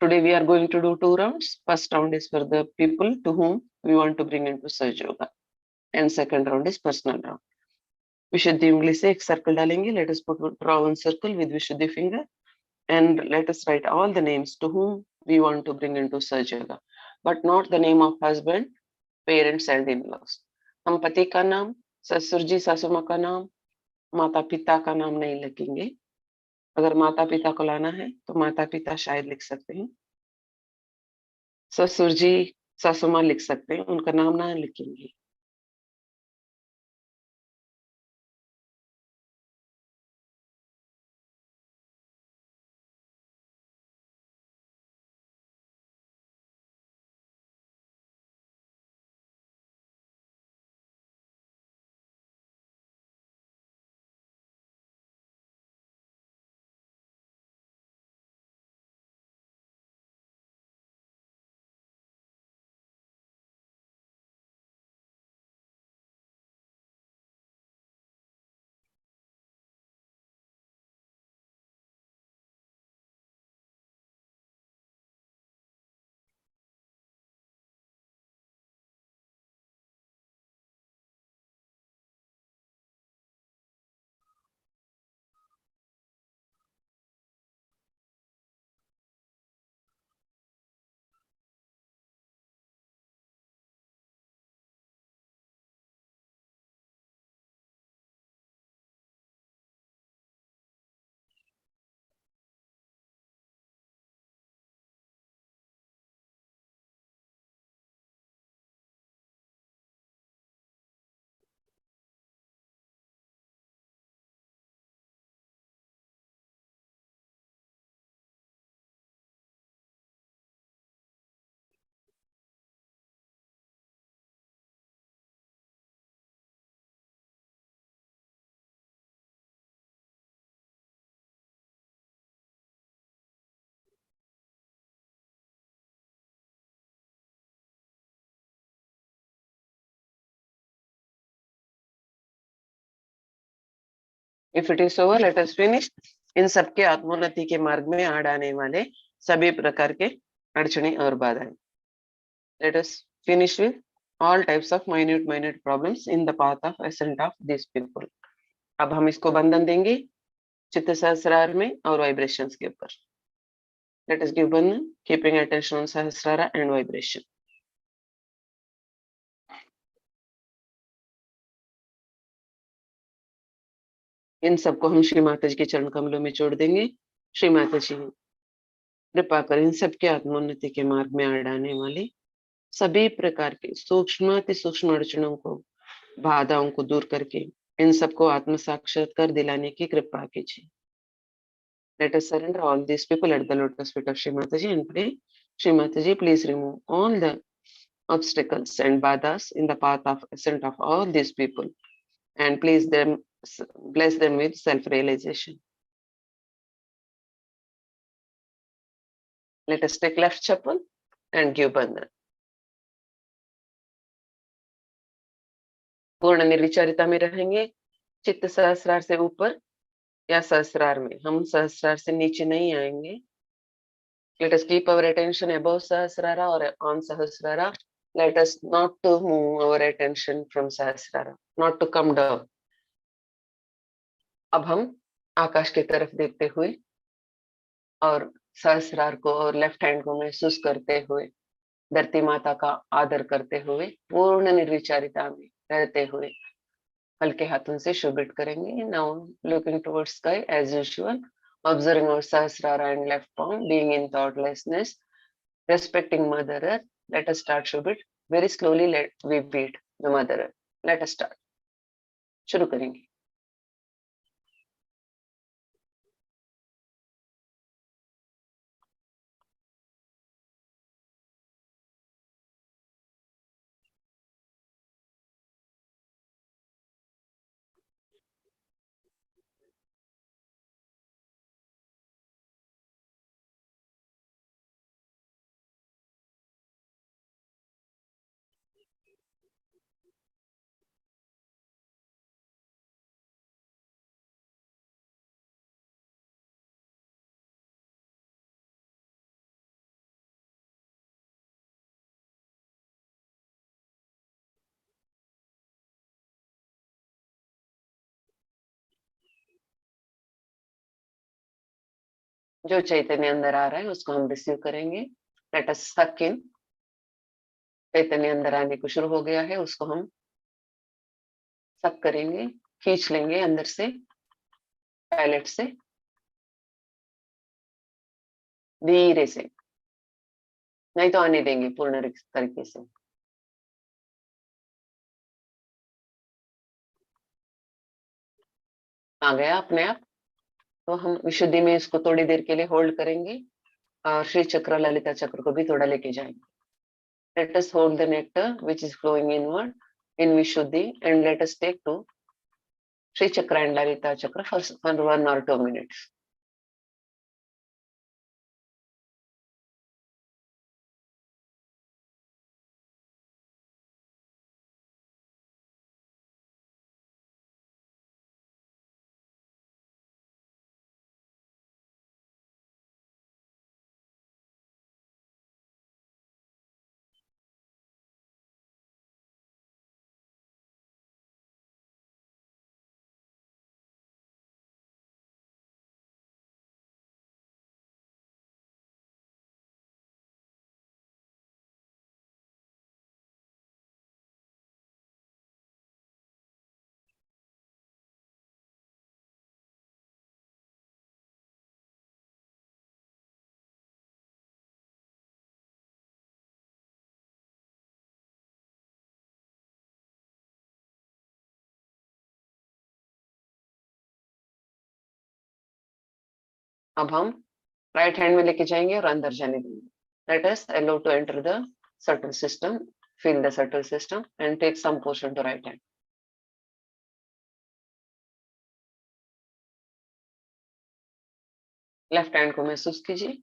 Today we are going to do 2 rounds. First round is for the people to whom we want to bring into Saj Yoga. And second round is personal round. विशुद्धि उंगली से एक circle डालेंगे. Let us draw one circle with Vishuddhi finger. And let us write all the names to whom we want to bring into Saj Yoga. But not the name of husband, parents and in-laws. हम पति का नाम, ससुर जी सासू माँ का नाम, माता पिता का नाम नहीं लिखेंगे. अगर माता पिता को लाना है तो माता पिता शायद लिख सकते हैं. ससुर जी सासू माँ लिख सकते हैं, उनका नाम ना लिखेंगे. If it is over, let us finish. इन सबके आत्मोन्नति के मार्ग में आड़ आने वाले सभी प्रकार के अड़चने और बाधाएं. Let us finish with all types of minute problems in the path of ascent of these people. अब हम इसको बंधन देंगे चित्त सहस्रार में और वाइब्रेशंस के ऊपर. Let us give bandhan, keeping attention on sahasrara and vibration. इन सबको हम श्री माता जी के चरण कमलों में जोड़ देंगे. श्री माता जी कृपा कर इन सबके आत्मोन्नति के मार्ग में आड़ाने वाले सभी प्रकार के सूक्ष्म अति सूक्ष्म अड़चनों को, बाधाओं को दूर करके इन सबको आत्म साक्षात्कार दिलाने की कृपा कीजिए. Let us surrender all these people at the lotus feet of Shri Mataji and pray. Shri Mataji, please remove all the obstacles and badhas in the path of ascent of all these people, and please them bless them with self-realization. Let us take left chapel and give bandhan. पूर्ण निर्विचारिता में रहेंगे. चित्त सहस्रार से ऊपर या सहस्रार में, हम सहस्रार से नीचे नहीं आएंगे. Let us keep our attention above Sahasrara or on Sahasrara. Let us not to move our attention from Sahasrara, not to come down. अब हम आकाश की तरफ देखते हुए और सहस्रार को और लेफ्ट हैंड को महसूस करते हुए, धरती माता का आदर करते हुए, पूर्ण निर्विचारिता में रहते हुए हल्के हाथों से शुभित करेंगे. Now looking towards sky as usual, observing our Sahasrara and left palm, being in thoughtlessness, respecting Mother Earth. Let us start Shubit. Very slowly let we beat the Mother Earth. Let us start. शुरू करेंगे. जो चैतन्य अंदर आ रहा है उसको हम receive करेंगे। लेट अस सक इन। चैतन्य अंदर आने को शुरू हो गया है, उसको हम सक करेंगे, खींच लेंगे अंदर से, पैलेट से धीरे से, नहीं तो आने देंगे पूर्ण तरीके से। आ गया अपने आप। तो हम विशुद्धि में इसको थोड़ी देर के लिए होल्ड करेंगे और श्री चक्र ललिता चक्र को भी थोड़ा लेके जाएंगे। Let us hold the nectar which is flowing inward in Vishuddhi and let us take to Sri Chakra and Lalita Chakra for 1 or 2 minutes. अब हम राइट हैंड में लेके जाएंगे और अंदर जाने देंगे। Let us allow to enter the subtle system, feel the subtle system and take some portion to right hand. Left hand को महसूस कीजिए।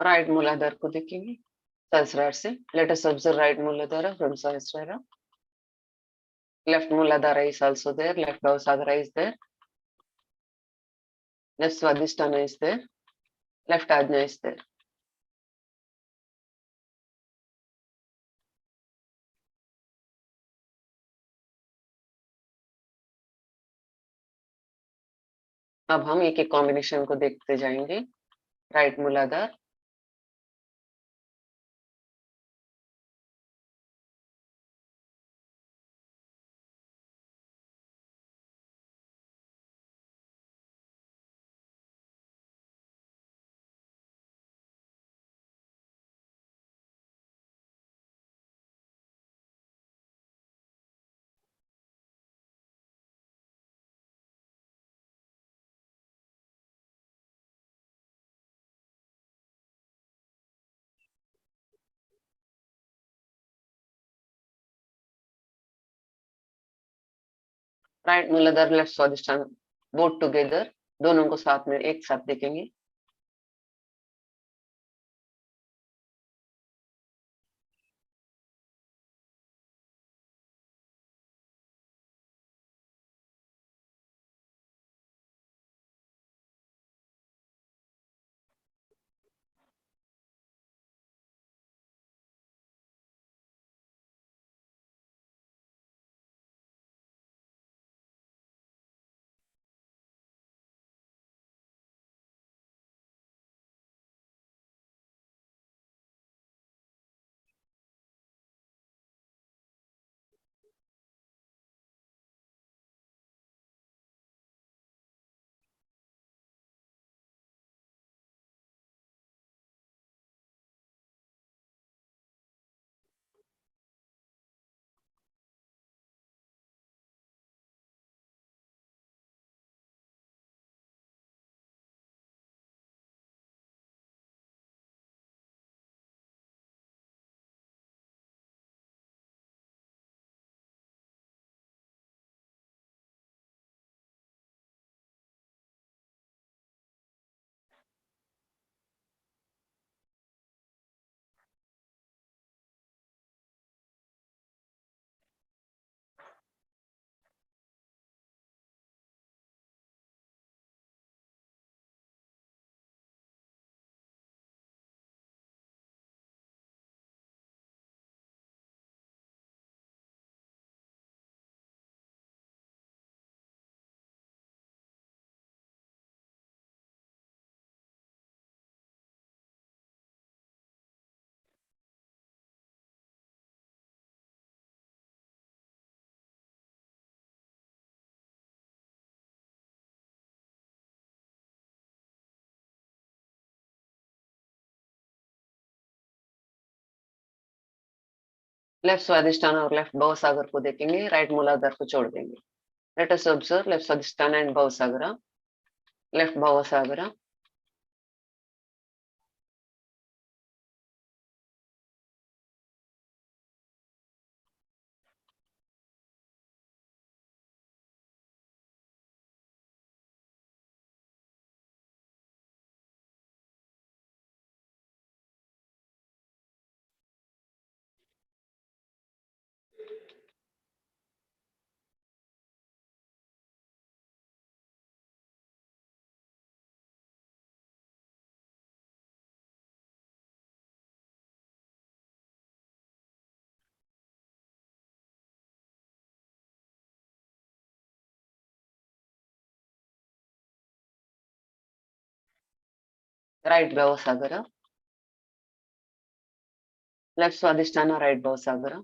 राइट मूलाधार को देखेंगे सहस्रार से। लेट अस ऑब्जर्व राइट मूलाधार from सहस्रार। Left Muladhara is also there, left Bhavsagra is there, left Swadhisthana is there, left Ajna is there. अब हम एक एक कॉम्बिनेशन को देखते जाएंगे। राइट मूलाधार, राइट मूलाधार, लेफ्ट स्वादिष्ठान बोथ टुगेदर, दोनों को साथ में एक साथ देखेंगे। लेफ्ट स्वादिष्ठान और लेफ्ट भवसागर को देखेंगे, राइट मूलाधार को छोड़ देंगे. Let us observe left Swadhisthana and भवसागर. लेफ्ट भवसागर. राइट भवसागर. लेफ्ट स्वादिष्ठान, राइट भवसागर.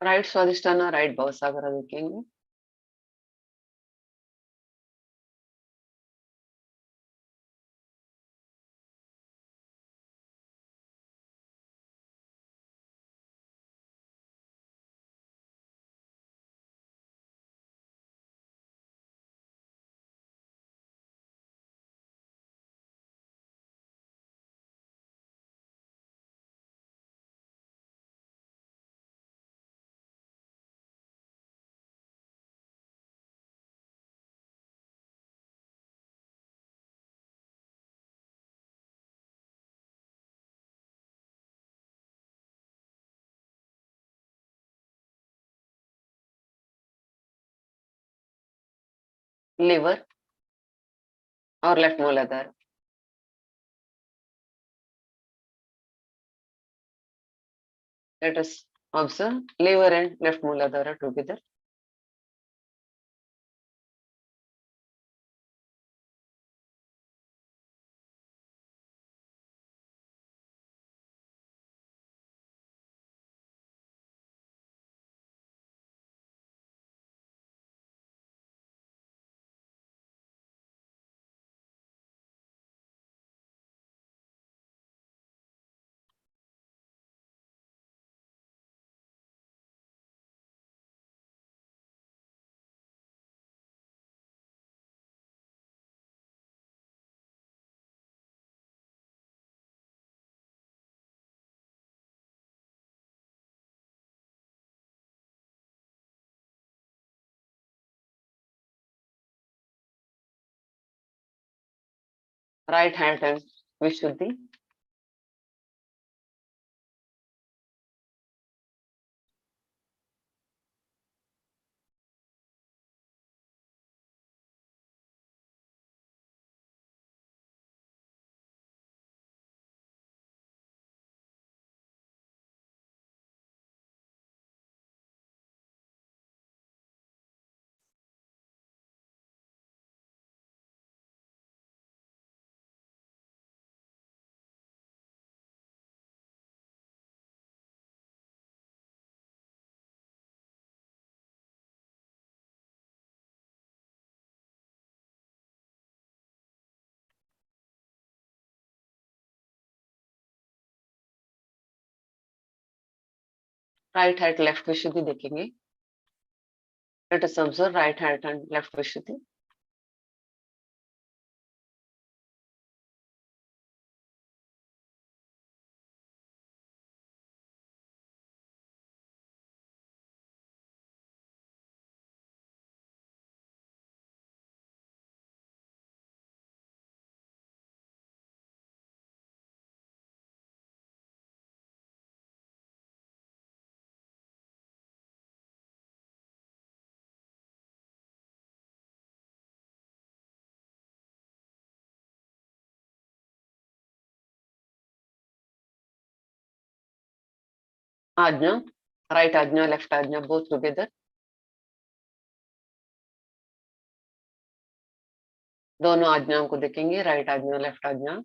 राइट स्वादिष्ठान, राइट भवसागर देखेंगे. लिवर और लेफ्ट मूलाधार. Let us observe liver and left Mooladhara together. Right hand and Vishuddhi. Right hand, left Vishuddhi देखेंगे. Let us observe right hand and left Vishuddhi. आज्ञा, right आज्ञा, left आज्ञा, both together. दोनों आज्ञाओं को देखेंगे, राइट आज्ञा, लेफ्ट आज्ञा।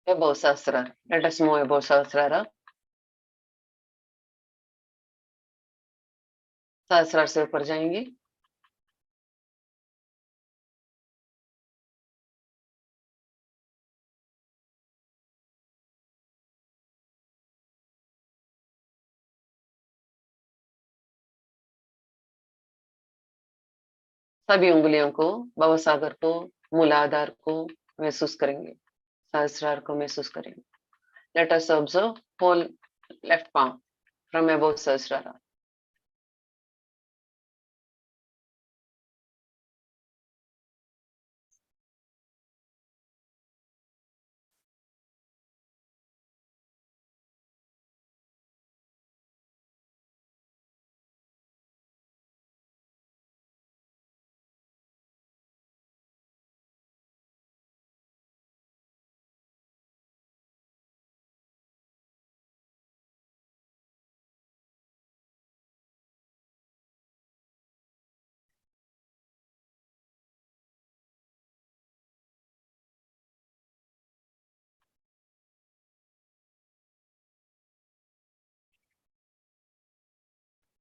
Above Sahasrara. Let us move above Sahasrara. सहस्रार से ऊपर जाएंगे। सभी उंगलियों को, भवसागर को, मूलाधार को महसूस करेंगे, सहस्रार को महसूस करेंगे। Let us observe whole left palm from above Sahasrara.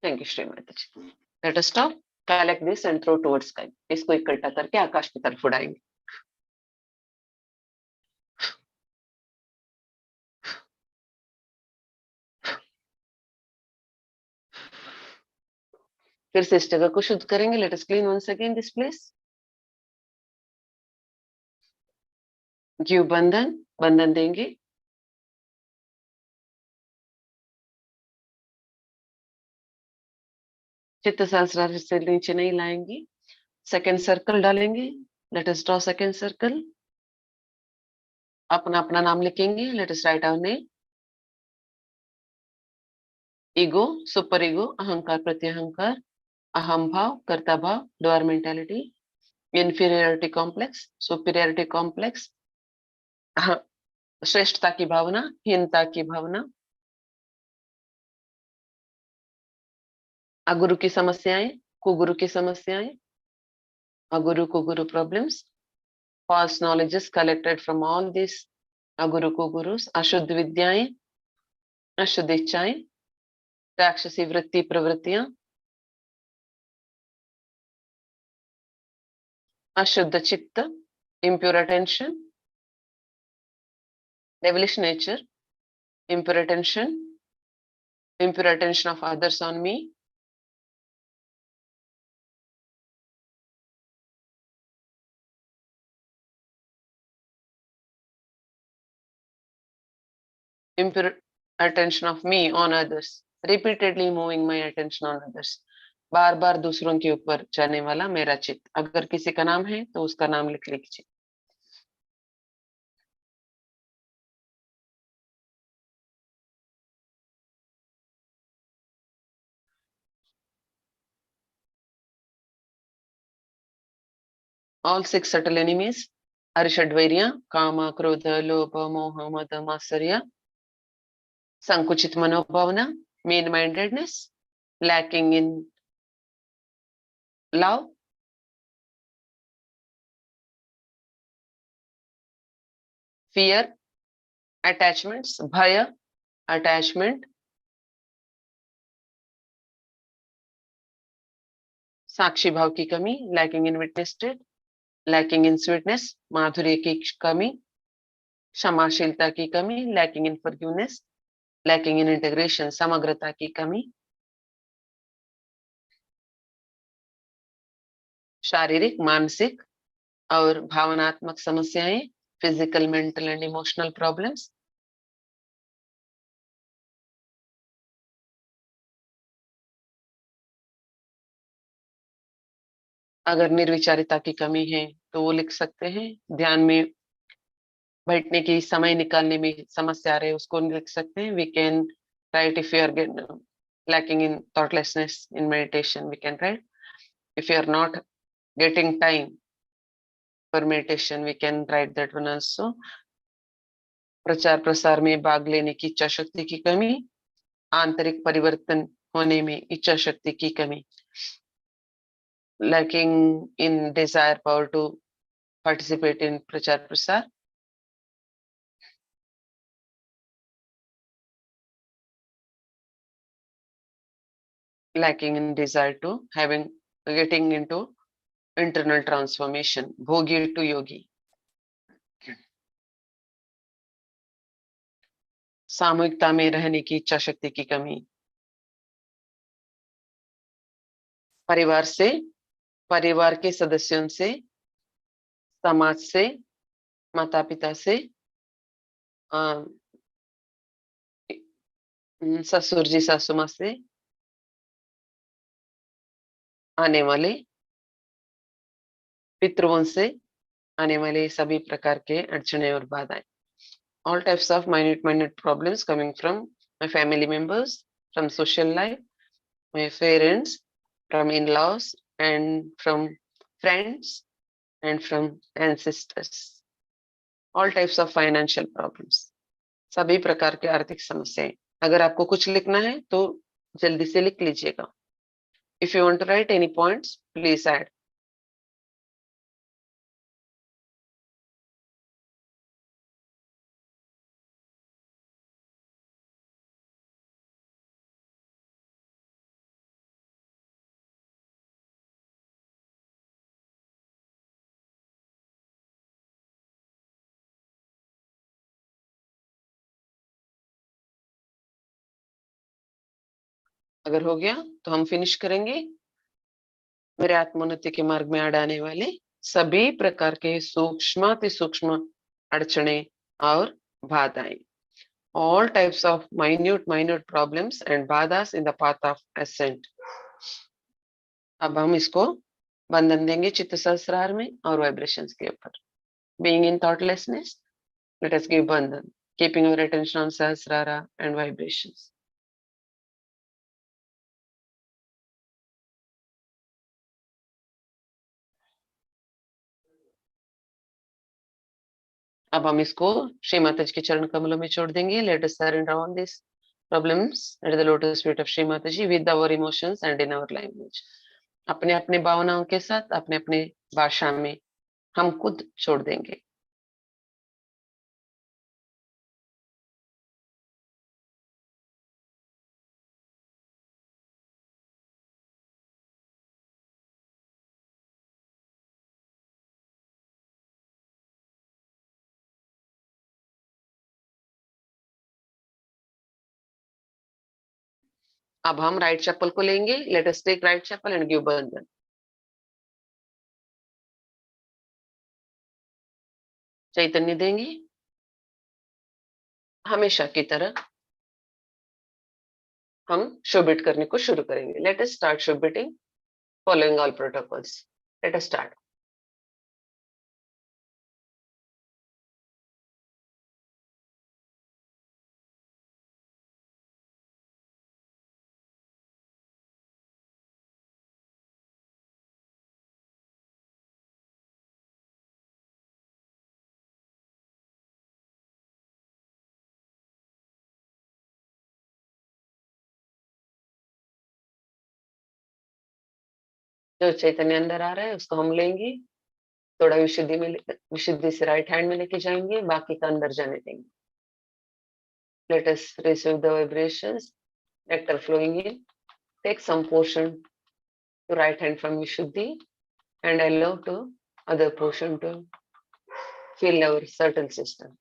Thank you, Srimati ji. Let us stop, collect this and throw towards sky. इसको इकट्ठा करके आकाश की तरफ उड़ाएंगे। फिर से इस जगह को शुद्ध करेंगे। Let us clean once again this place. Give bandhan, बंधन देंगे। चित्त सहस्रार से नीचे नहीं लाएंगे। सेकेंड सर्कल डालेंगे। Let us draw second circle. अपना अपना नाम लिखेंगे। Let us write our name. Ego, super ego, अहंकार, प्रत्यहंकार, अहम भाव, कर्ता भाव, doer mentality, inferiority complex, superiority complex, श्रेष्ठता की भावना, हीनता की भावना, अगुरु की समस्याएं, कुगुरु की समस्याएं, अगुरु कुगुरु problems, false knowledges collected from all these aguru kugurus, अशुद्ध विद्याएं, अशुद्ध इच्छाएं, राक्षसी वृत्ति प्रवृत्तियां, अशुद्ध चित्त, impure attention, devilish nature, impure attention, impure attention of others on me, impure attention of me on others, repeatedly moving my attention on others, बार बार दूसरों के ऊपर जाने वाला मेरा चित्त। अगर किसी का नाम है तो उसका नाम लिख लीजिए। All 6 subtle enemies, Arishadvairya, Kama, Krodha, Lobha, Moha, Mada, Matsarya, Sankuchit Manobhavana, mean-mindedness, lacking in love, fear, attachments, Bhaya, attachment, साक्षी भाव की कमी, lacking in witness state, lacking in sweetness, माधुर्य की कमी, क्षमाशीलता की कमी, lacking in forgiveness, lacking in integration, समग्रता की कमी, शारीरिक, मानसिक और भावनात्मक समस्याएं, physical, mental and emotional problems, अगर निर्विचारिता की कमी है तो वो लिख सकते हैं। ध्यान में बैठने की समय निकालने में समस्या आ रही है उसको लिख सकते हैं। We can write if you are lacking in thoughtlessness in meditation, we can write. If you are not getting time for meditation, we can write that one also. प्रचार प्रसार में भाग लेने की इच्छा शक्ति की कमी, आंतरिक परिवर्तन होने में इच्छा शक्ति की कमी, lacking in desire power to participate in प्रचार प्रसार, lacking in desire to getting into internal transformation, bhogi to yogi, सामूहिकता में रहने की इच्छा शक्ति की कमी, परिवार के सदस्यों से, समाज से, माता पिता से, ससुर जी सासू माँ से आने वाले, पितृवंश से आने वाले सभी प्रकार के अड़चने और बाधाएं, all types of minute problems coming from my family members, from social life, my parents, from in-laws and from friends and from ancestors, all types of financial problems, सभी प्रकार के आर्थिक समस्याएं। अगर आपको कुछ लिखना है तो जल्दी से लिख लीजिएगा। If you want to write any points, please add. अगर हो गया तो हम फिनिश करेंगे। मेरे आत्मोन्नति के मार्ग में अड़ाने वाले सभी प्रकार के सूक्ष्म अड़चने और बाधाएं, all types of minute problems and badas in the path of ascent. अब हम इसको बंधन देंगे चित्त सहस्रार में और वाइब्रेशंस के ऊपर। Being in thoughtlessness, let us give bandhan, keeping our attention on sahasrara and vibrations. अब हम इसको श्री माता जी के चरण कमलों में छोड़ देंगे। Let us surrender all these problems at the lotus feet of Shri Mata Ji with our emotions and in our language. अपने अपने भावनाओं के साथ अपने अपने भाषा में हम खुद छोड़ देंगे। अब हम राइट चप्पल को लेंगे। Let us take right chappal and give bandhan. चैतन्य देंगे हमेशा की तरह हम शोभित करने को शुरू करेंगे। Let us start shoe beating following all protocols. Let us start. जो चैतन्य अंदर आ रहा है उसको हम लेंगे, थोड़ा विशुद्धि से राइट हैंड में लेके जाएंगे, बाकी का अंदर जाने देंगे। Let us receive the vibrations, nectar flowing in. Take some portion to right hand from Vishuddhi and allow to other portion to fill our certain system.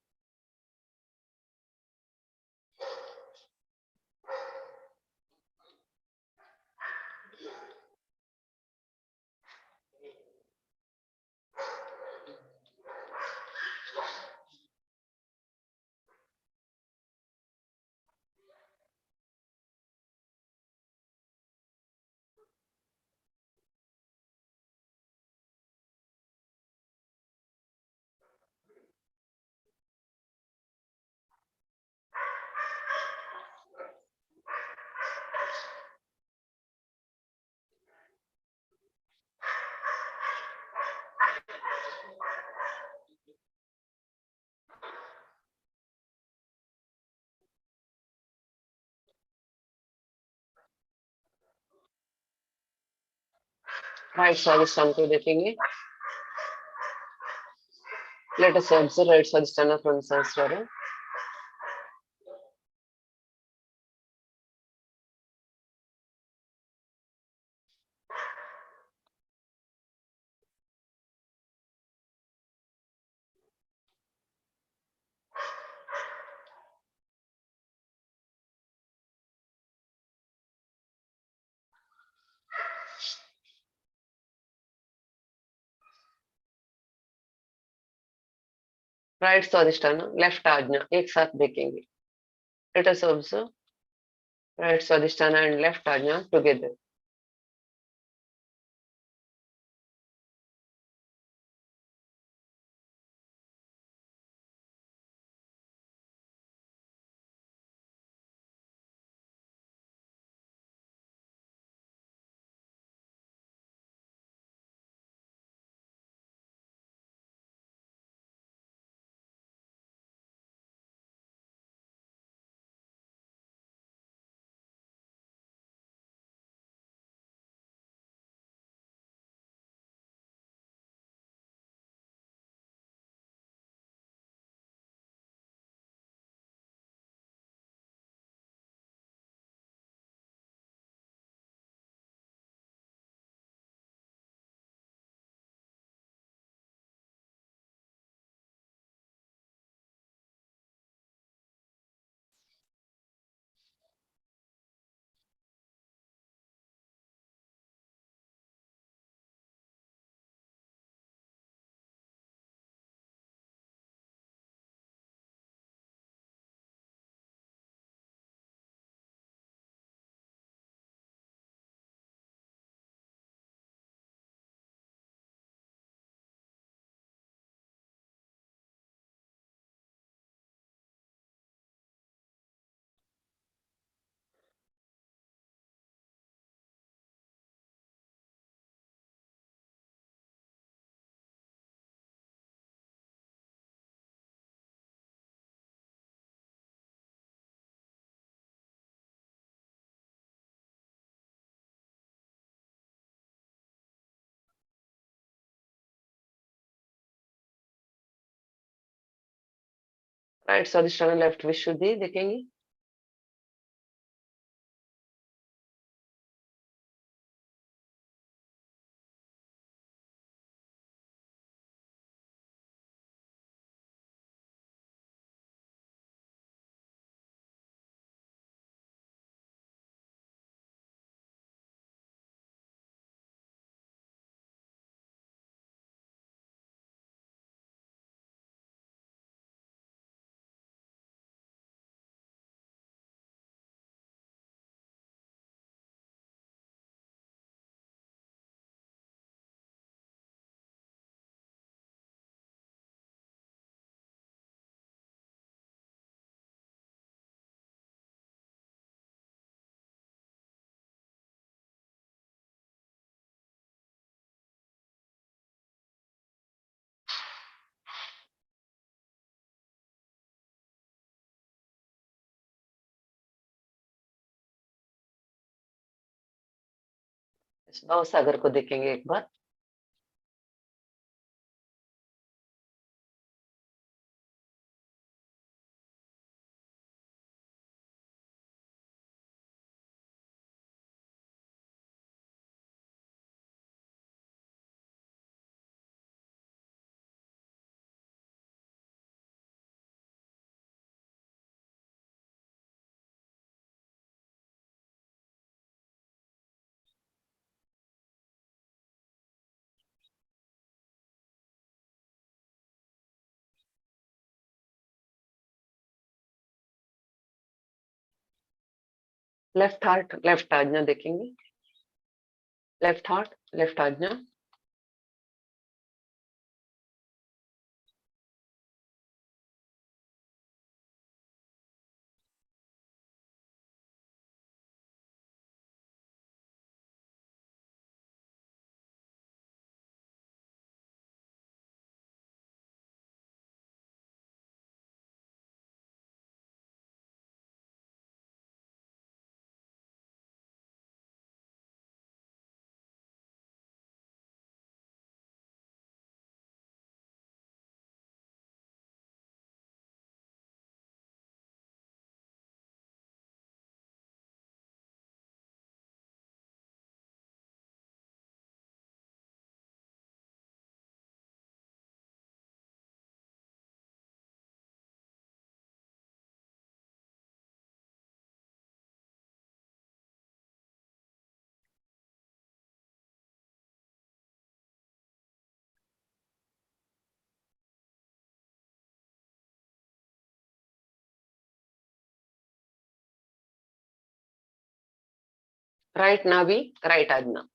Right Swadhisthana को देखेंगे। Let us observe right Swadhisthana from Sanskara. Right Swadhisthana left आज्ञा एक साथ देखेंगे। Let us observe right Swadhisthana and left आज्ञा together. Right Swadhisthana left विशुद्धि देखेंगे। भाव सागर को देखेंगे एक बार। लेफ्ट हार्ट, लेफ्ट आज्ञा देखेंगे। लेफ्ट हार्ट, लेफ्ट आज्ञा। राइट नाभि, राइट आज्ञा।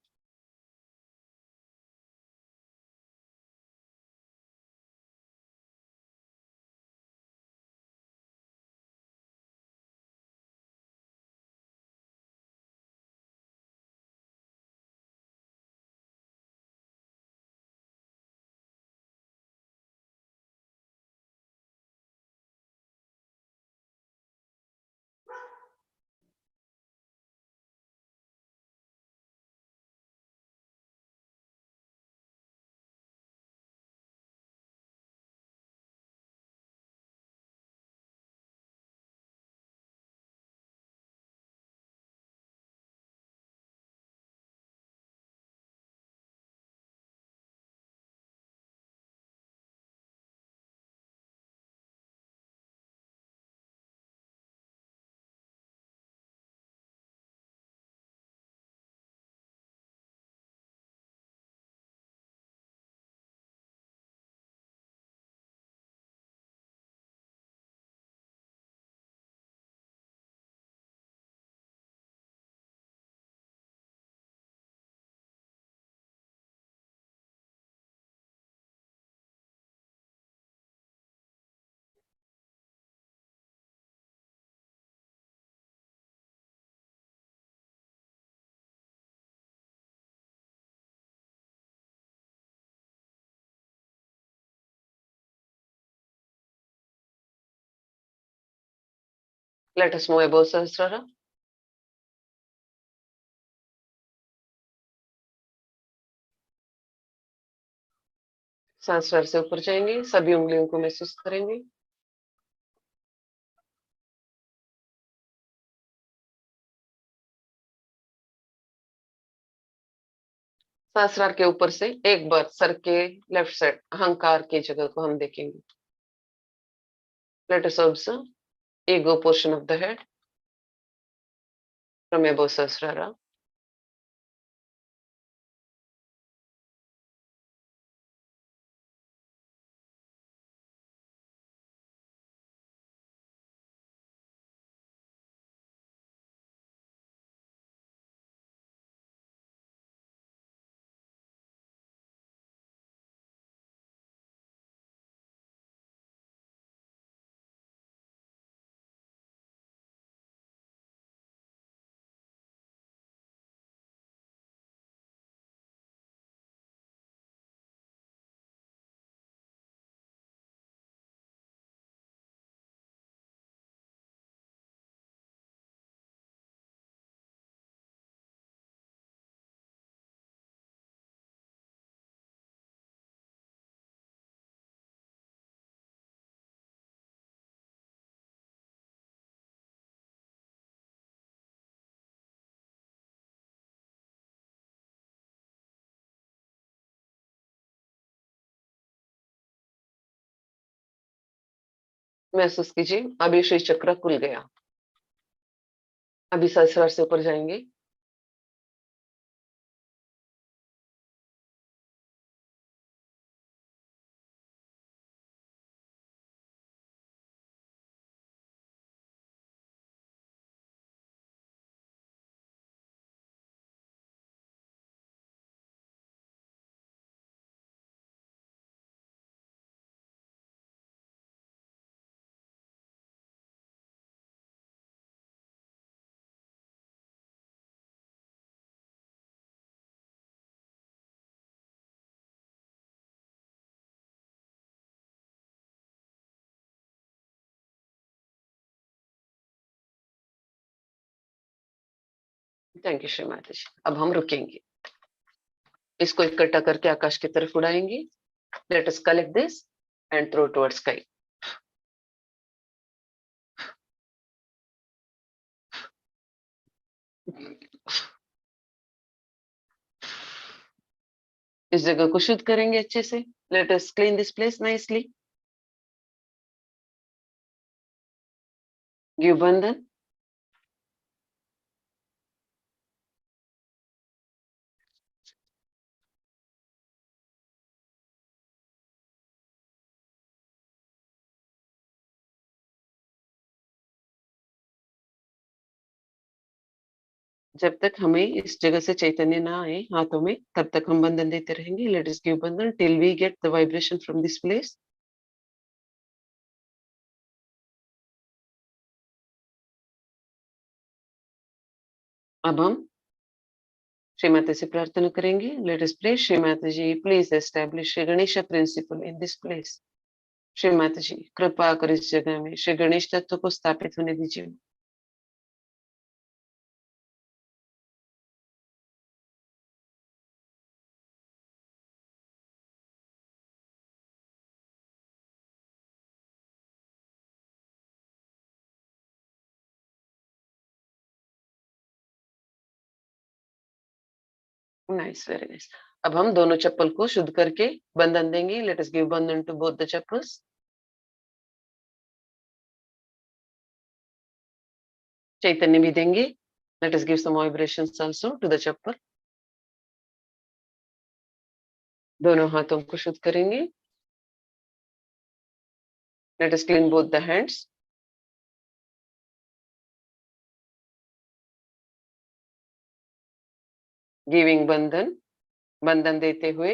Let us move above Sahasrara. सांस से ऊपर जाएंगे, सभी उंगलियों को महसूस करेंगे। सहस्रार के ऊपर से एक बार सर के लेफ्ट साइड अहंकार की जगह को हम देखेंगे। Late us observe ego portion of the head from above Sahasrara. महसूस कीजिए, अभी श्री चक्र खुल गया। अभी सहस्रार से ऊपर जाएंगे। थैंक यू श्री माता जी। अब हम रुकेंगे, इसको इकट्ठा करके आकाश की तरफ उड़ाएंगे। Let us collect this and throw towards sky. इस जगह को शुद्ध करेंगे अच्छे से। Let us clean this place nicely. Give bandhan. जब तक हमें इस जगह से चैतन्य ना आए हाथों में, तब तक हम बंधन देते रहेंगे। Let us give bandhan till we get the vibration from this place. अब हम श्री माता से प्रार्थना करेंगे। लेट अस प्रे। श्री माता ji please establish Shri Ganesh principle in this place. Shri माता जी कृपा कर इस जगह में श्री गणेश तत्व को स्थापित होने दीजिए। Nice, very nice. अब हम दोनों चप्पल को शुद्ध करके बंधन देंगे। Let us give bandhan to both the chappals. चैतन्य भी देंगे। Let us give some vibrations also to the chappal. दोनों हाथों को शुद्ध करेंगे। Let us clean both the hands. Giving bandhan. बंधन देते हुए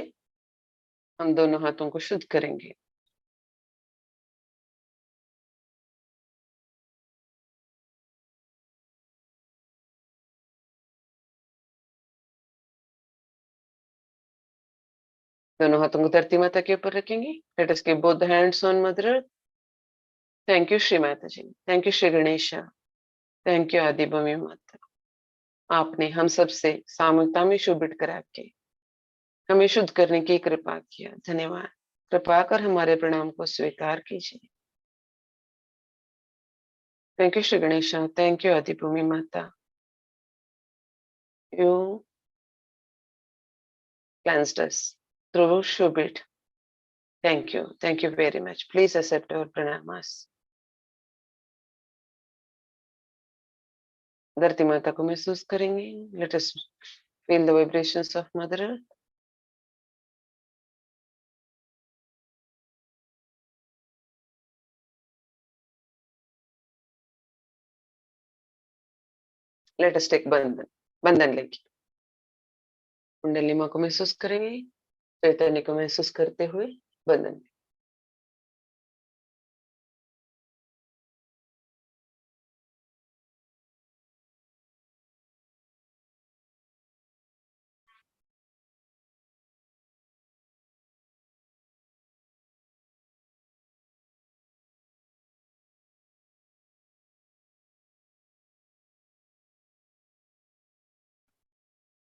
हम दोनों हाथों को शुद्ध करेंगे। दोनों हाथों को धरती माता के ऊपर रखेंगे। Let us give both the hands on mother earth. Thank you Shri माता ji. Thank you Shri Ganesh. Thank you Adi Bhumi माता। आपने हम सबसे सामूहिकता में शोभित करा के हमें शुद्ध करने की कृपा किया। धन्यवाद। कृपा कर हमारे प्रणाम को स्वीकार कीजिए। Thank you Shri Ganesh. Thank you Adi Bhumi माता। You cleansed us through Shobit. Thank you. Thank you very much. Please accept our pranamas. धरती माता को महसूस करेंगे। Let us feel the vibrations of Mother Earth. Let us take बंधन। बंधन लेंगे। कुंडली माँ को महसूस करेंगे। चैतन्य को महसूस करते हुए बंधन।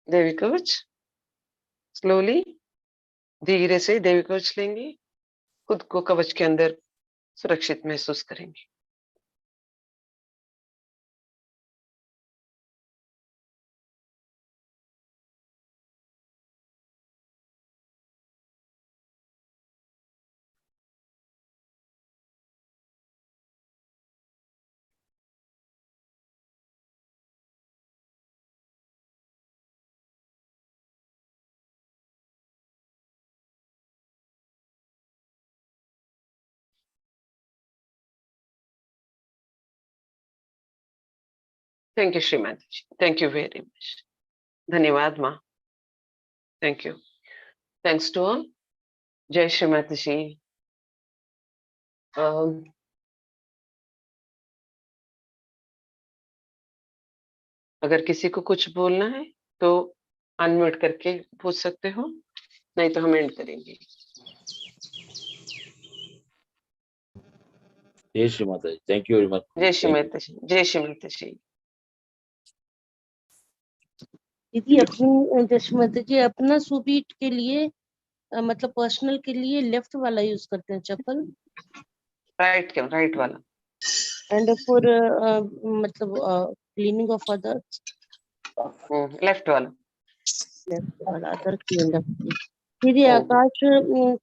देवी कवच स्लोली, धीरे से देवी कवच लेंगे। खुद को कवच के अंदर सुरक्षित महसूस करेंगे। Thank you Shrimati ji, thank you very much. धन्यवाद माँ, thank you, thanks to all. Jai Shrimati जी। अगर किसी को कुछ बोलना है तो अनम्यूट करके पूछ सकते हो, नहीं तो हम एंड करेंगे। जय श्री माता ji, thank you very much. जय श्रीमती जी, जय श्रीमती जी। दीदी अपनी जशमती जी अपना सुबीट के लिए मतलब पर्सनल के लिए लेफ्ट वाला यूज करते हैं चप्पल, राइट वाला। एंड फॉर मतलब क्लीनिंग ऑफ अदर्स लेफ्ट वाला। लेफ्ट वाला, अदर क्लीन लेफ्ट। दीदी आकाश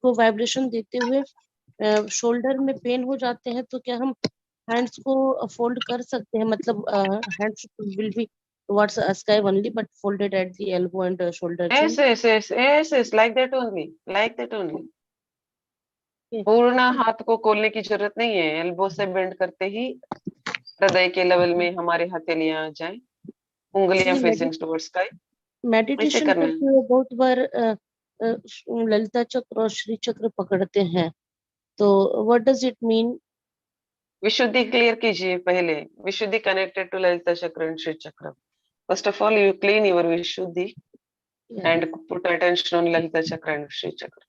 को वाइब्रेशन देते हुए शोल्डर में पेन हो जाते हैं तो क्या हम हैंड्स को फोल्ड कर सकते हैं, मतलब hands will be towards sky only but folded at the elbow and shoulder chain? yes, like that only. पूर्ण हाथ को खोलने की जरूरत नहीं है, एल्बो से बेंड करते ही हृदय के लेवल में हमारे हथेलियां आ जाए, उंगलियां फेसिंग टुवर्ड्स स्काई। मेडिटेशन करते हुए बहुत बार ललिता चक्र और श्री चक्र पकड़ते हैं, तो what does it mean? Vishuddhi clear कीजिए पहले, विशुद्धि कनेक्टेड टू ललिता चक्र and Shri Chakra. First of all you clean your Vishuddhi and put attention on Lalita Chakra and Sri Chakra.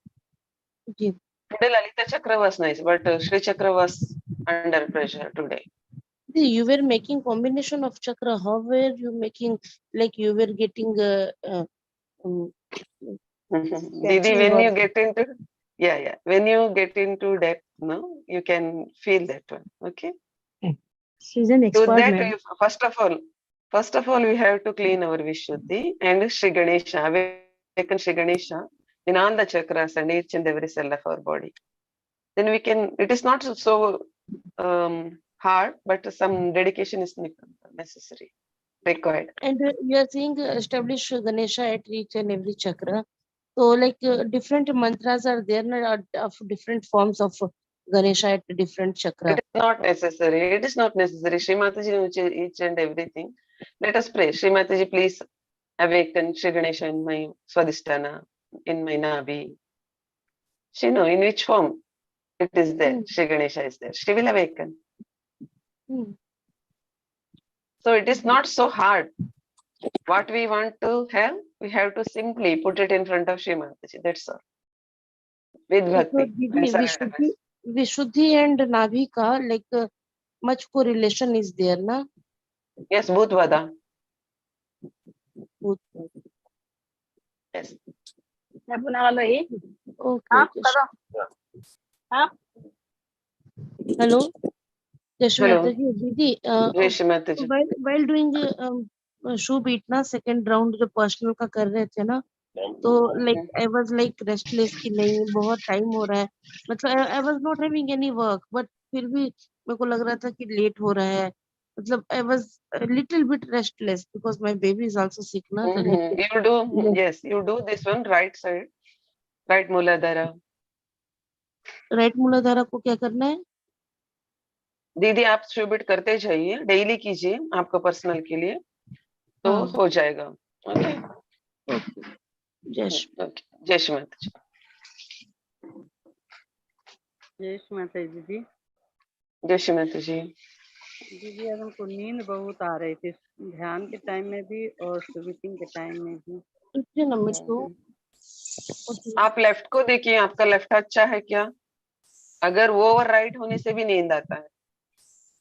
Ji. Today Lalita Chakra was nice, but Sri Chakra was under pressure today. You were making combination of chakra. How were you making, like you were getting Didi, when you get into when you get into depth, no, you can feel that one. Okay. She's an expert, So that man. first of all, we have to clean our Vishuddhi and Sri Ganesha, awaken Sri Ganesha in all the chakras and each and every cell of our body. Then we can. It is not so hard, but some dedication is necessary, required. And you are saying establish Ganesha at each and every chakra. So like different mantras are there of different forms of Ganesha at different chakra. It is not necessary. It is not necessary. Shri Mataji knows each and everything. Let us pray. Shri Mataji, please awaken Shri Ganesha in my Swadhisthana, in my Navi. She know in which form it is there. Shri Ganesha is there. She will awaken. So it is not so hard. What we want to have, we have to simply put it in front of Shri Mataji. That's all. With bhakti. Vishuddhi and Navi ka like much correlation is there, na? Yes, Bhutvada. Yes. Hello. Hello. Didi, while doing shoe beat na second round जो personal का कर रहे थे ना, तो like I was like restless कि नहीं बहुत time हो रहा है, मतलब I was not having any work, but फिर भी मेरे को लग रहा था कि late हो रहा है, मतलब I was a little bit restless because my baby is also sick ना. You do, yes, you do this one right side, right Muladhara. Right Muladhara को क्या करना है? दीदी आप शुबिट करते जाइए, डेली कीजिए आपको पर्सनल के लिए, तो हो जाएगा। ओके, जय श्री माता जी। जय श्री माता दीदी। जय श्री माता जी। दीदी अब हमको नींद बहुत आ रही थी, ध्यान के टाइम में भी और सुबिटिंग के टाइम में भी। आप लेफ्ट को देखिए, आपका लेफ्ट अच्छा है क्या? अगर वो ओवर राइट होने से भी नींद आता है,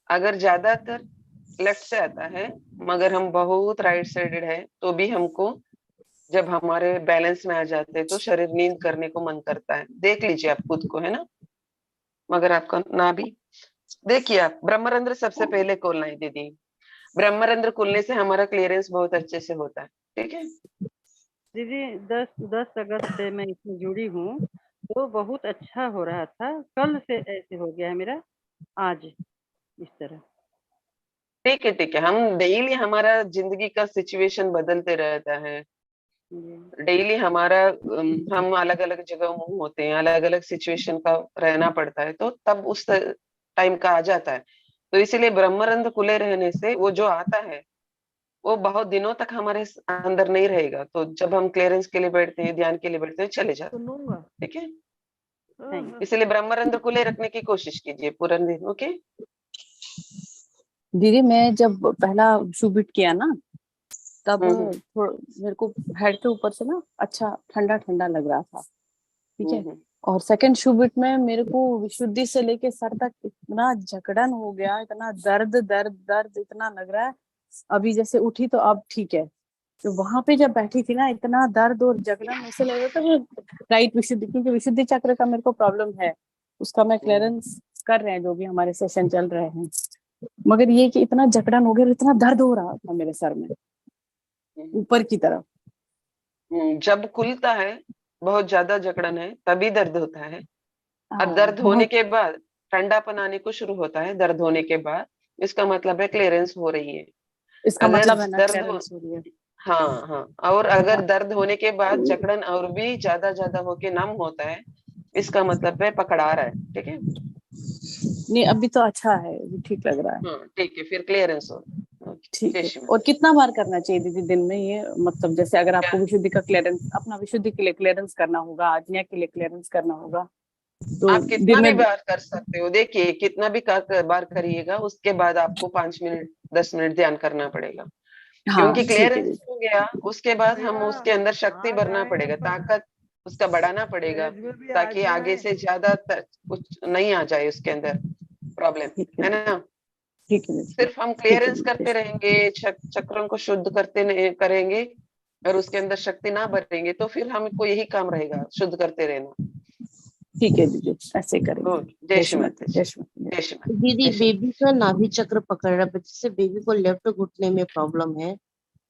अगर ज्यादातर लेफ्ट से आता है मगर हम बहुत राइट साइडेड है तो भी हमको जब हमारे बैलेंस में आ जाते हैं तो शरीर नींद करने को मन करता है। देख लीजिए आप खुद को, है ना? मगर आपका ना भी देखिए, आप ब्रह्मरंध्र सबसे पहले खोलना है दीदी। ब्रह्मरंध्र खोलने से हमारा क्लियरेंस बहुत अच्छे से होता है। ठीक है दीदी, 10 अगस्त से मैं इसमें जुड़ी हूँ तो बहुत अच्छा हो रहा था, कल से ऐसे हो गया है मेरा, आज इस तरह। ठीक है, हम डेली हमारा जिंदगी का सिचुएशन बदलते रहता है, डेली हमारा हम अलग अलग जगह मूव होते हैं, अलग अलग सिचुएशन का रहना पड़ता है, तो तब उस टाइम का आ जाता है। तो इसीलिए ब्रह्मरंध्र खुले रहने से वो जो आता है वो बहुत दिनों तक हमारे अंदर नहीं रहेगा। तो जब हम क्लियरेंस के लिए बैठते हैं, ध्यान के लिए बैठते हैं, चले जाते हैं। ठीक है, इसलिए ब्रह्मानंद खुले रखने की कोशिश कीजिए पूरा दिन। ओके दीदी, मैं जब पहला शूबिट किया ना, तब मेरे को हेड के ऊपर से ना अच्छा ठंडा ठंडा लग रहा था। ठीक है, और सेकंड शूबिट में मेरे को विशुद्धि से लेके सर तक इतना जकड़न हो गया, इतना दर्द दर्द दर्द इतना लग रहा है। अभी जैसे उठी तो अब ठीक है। तो वहां पे जब बैठी थी ना, इतना दर्द और जकड़न ऐसे लग रहा था कि राइट विशुद्धि, क्योंकि विशुद्धि चक्र का मेरे को प्रॉब्लम है, उसका मैं क्लियरेंस कर रहे हैं जो भी हमारे सेशन चल रहे हैं। मगर ये कि इतना जकड़न हो गया, इतना दर्द हो रहा था मेरे सर में ऊपर की तरफ। जब खुलता है, बहुत ज्यादा जकड़न है, तभी दर्द होता है। और हाँ, दर्द होने बहुत के बाद ठंडापन आने को शुरू होता है। दर्द होने के बाद इसका मतलब है क्लियरेंस हो रही है। इसका अगर मतलब है ना दर्द क्लियरेंस हो रही है। हाँ हाँ, और अगर दर्द होने के बाद जकड़न और भी ज्यादा ज्यादा होके नम होता है, इसका मतलब है पकड़ आ रहा है। ठीक है, नहीं अभी तो अच्छा है, अभी ठीक लग रहा है। हाँ ठीक है, फिर क्लियरेंस हो। ठीक है, और कितना बार करना चाहिए दीदी दिन में ये? मतलब जैसे अगर आपको विशुद्धि का क्लियरेंस, अपना विशुद्धि के लिए क्लियरेंस करना होगा, आज्ञा के लिए क्लियरेंस करना होगा, तो आप कितना दिन भी में? बार कर सकते हो। देखिए, कितना भी बार करिएगा, उसके बाद आपको 5 मिनट 10 मिनट ध्यान करना पड़ेगा। हाँ क्योंकि ठीक है क्लियरेंस दीदी। हो गया, उसके बाद हम उसके अंदर शक्ति भरना पड़ेगा, ताकत उसका बढ़ाना पड़ेगा, ताकि आगे से ज्यादा कुछ नहीं आ जाए उसके अंदर प्रॉब्लम, है ना। ठीक है, सिर्फ हम ठीक है क्लियरेंस करते रहेंगे, चक्रों को शुद्ध करते करेंगे, और उसके अंदर शक्ति ना भरेंगे, तो फिर हमको यही काम रहेगा, शुद्ध करते रहना। ठीक है दीदी, ऐसे करेंगे। जय जय श्री श्री माता, माता जी, जय श्री माता। जय श्री माता, दीदी, जय श्री बेबी का नाभि चक्र पकड़ रहा है, जिससे बेबी को लेफ्ट घुटने में प्रॉब्लम है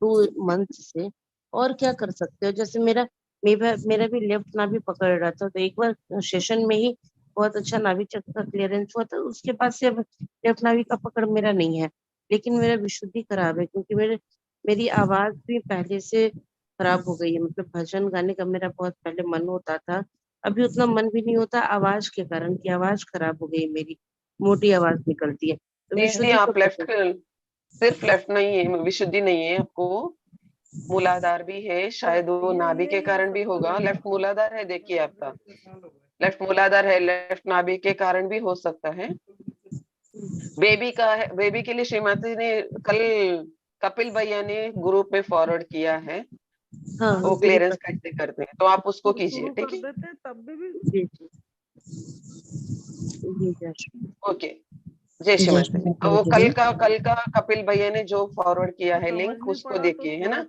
2 मंथ से। और क्या कर सकते हो? जैसे मेरा भी लेफ्ट नाभि पकड़ रहा था, तो एक बार सेशन में ही बहुत अच्छा नाभि चक्र का क्लियरेंस हुआ था। उसके बाद से अब लेफ्ट नाभि का पकड़ मेरा नहीं है, लेकिन मेरा विशुद्धि खराब है, क्योंकि मेरी आवाज भी पहले से खराब हो गई है। मतलब भजन गाने का मेरा बहुत पहले मन होता था, अभी उतना मन भी नहीं होता, आवाज के कारण, की आवाज खराब हो गई मेरी, मोटी आवाज निकलती है। तो दीदी, विशुद्धि आप कब लेफ्ट, तक? सिर्फ लेफ्ट नहीं है, विशुद्धि नहीं है आपको, मूलाधार भी है। शायद वो नाभि के कारण भी होगा। लेफ्ट मूलाधार है, देखिए आपका लेफ्ट मूलाधार है, लेफ्ट नाभि के कारण भी हो सकता है। बेबी का है, बेबी के लिए श्रीमती ने कल कपिल भैया ने ग्रुप में फॉरवर्ड किया है, हाँ, वो दीदी क्लियरेंस कैसे करते हैं, तो आप उसको कीजिए। ठीक है, जी जी जी। ओके। जय श्री जय माता श्री जी। माता वो दीदी। कल का कपिल भैया ने जो फॉरवर्ड किया है लिंक, उसको देखिए, है ना।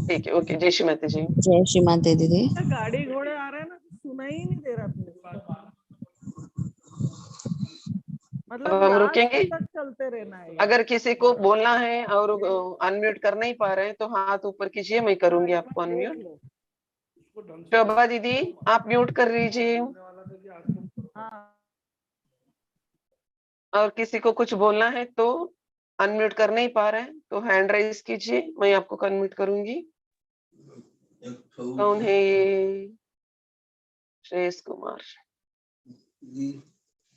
ठीक है, ओके। जय श्री माता जी। जय श्री माता दीदी। गाड़ी घोड़े आ रहे हैं ना, सुनाई ही नहीं दे रहा तुमको। अब मतलब हम लास्ट रुकेंगे। तक चलते रहना है। अगर किसी को बोलना है और अनम्यूट कर नहीं पा रहे हैं, तो हाथ ऊपर कीजिए, मैं करूंगी आपको अनम्यूट। शोभा दीदी, आप म्यूट कर लीजिए। और किसी को कुछ बोलना है तो अनम्यूट कर नहीं पा रहे हैं, तो हैंड राइज कीजिए, मैं आपको अनम्यूट करूंगी। कौन है ये? श्रेयस कुमार।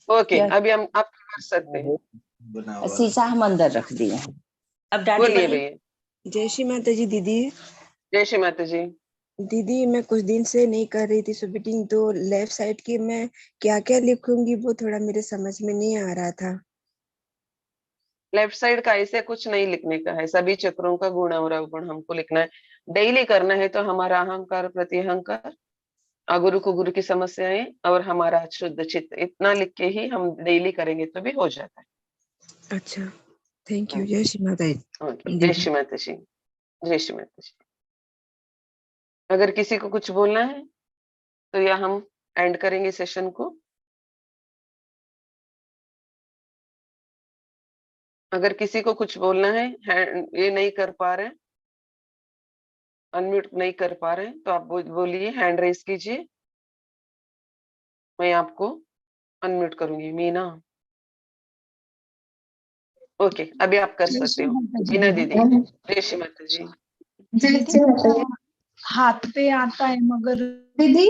ओके, अभी हम आप कर सकते हैं। शीशा हम अंदर रख दिए हैं। अब डाडी बोलिए बोलिए। भैया। जय श्री माता जी दीदी। जय श्री माता जी। दीदी, मैं कुछ दिन से नहीं कर रही थी सुबिटिंग, तो लेफ्ट साइड की मैं क्या क्या लिखूंगी वो थोड़ा मेरे समझ में नहीं आ रहा था। लेफ्ट साइड का ऐसे कुछ नहीं लिखने का है, सभी चक्रों का गुण और अवगुण हमको लिखना है, डेली करना है। तो हमारा अहंकार प्रतिअहंकार, अगुरु को गुरु की समस्याएं, और हमारा शुद्ध चित्त, इतना लिख के ही हम डेली करेंगे तो भी हो जाता है। अच्छा, थैंक यू। जय श्री माता ओके, जय दीदी। श्री माता जी। जय श्री माता जी। अगर किसी को कुछ बोलना है तो या हम एंड करेंगे सेशन को। अगर किसी को कुछ बोलना है, ये नहीं कर पा रहे, अनम्यूट नहीं कर पा रहे, तो आप बोलिए, हैंड रेज कीजिए, मैं आपको अनम्यूट करूंगी। मीना, ओके, अभी आप कर सकते हो। मीना दीदी, जय श्री माता जी। दीदी, हाथ पे आता है मगर दीदी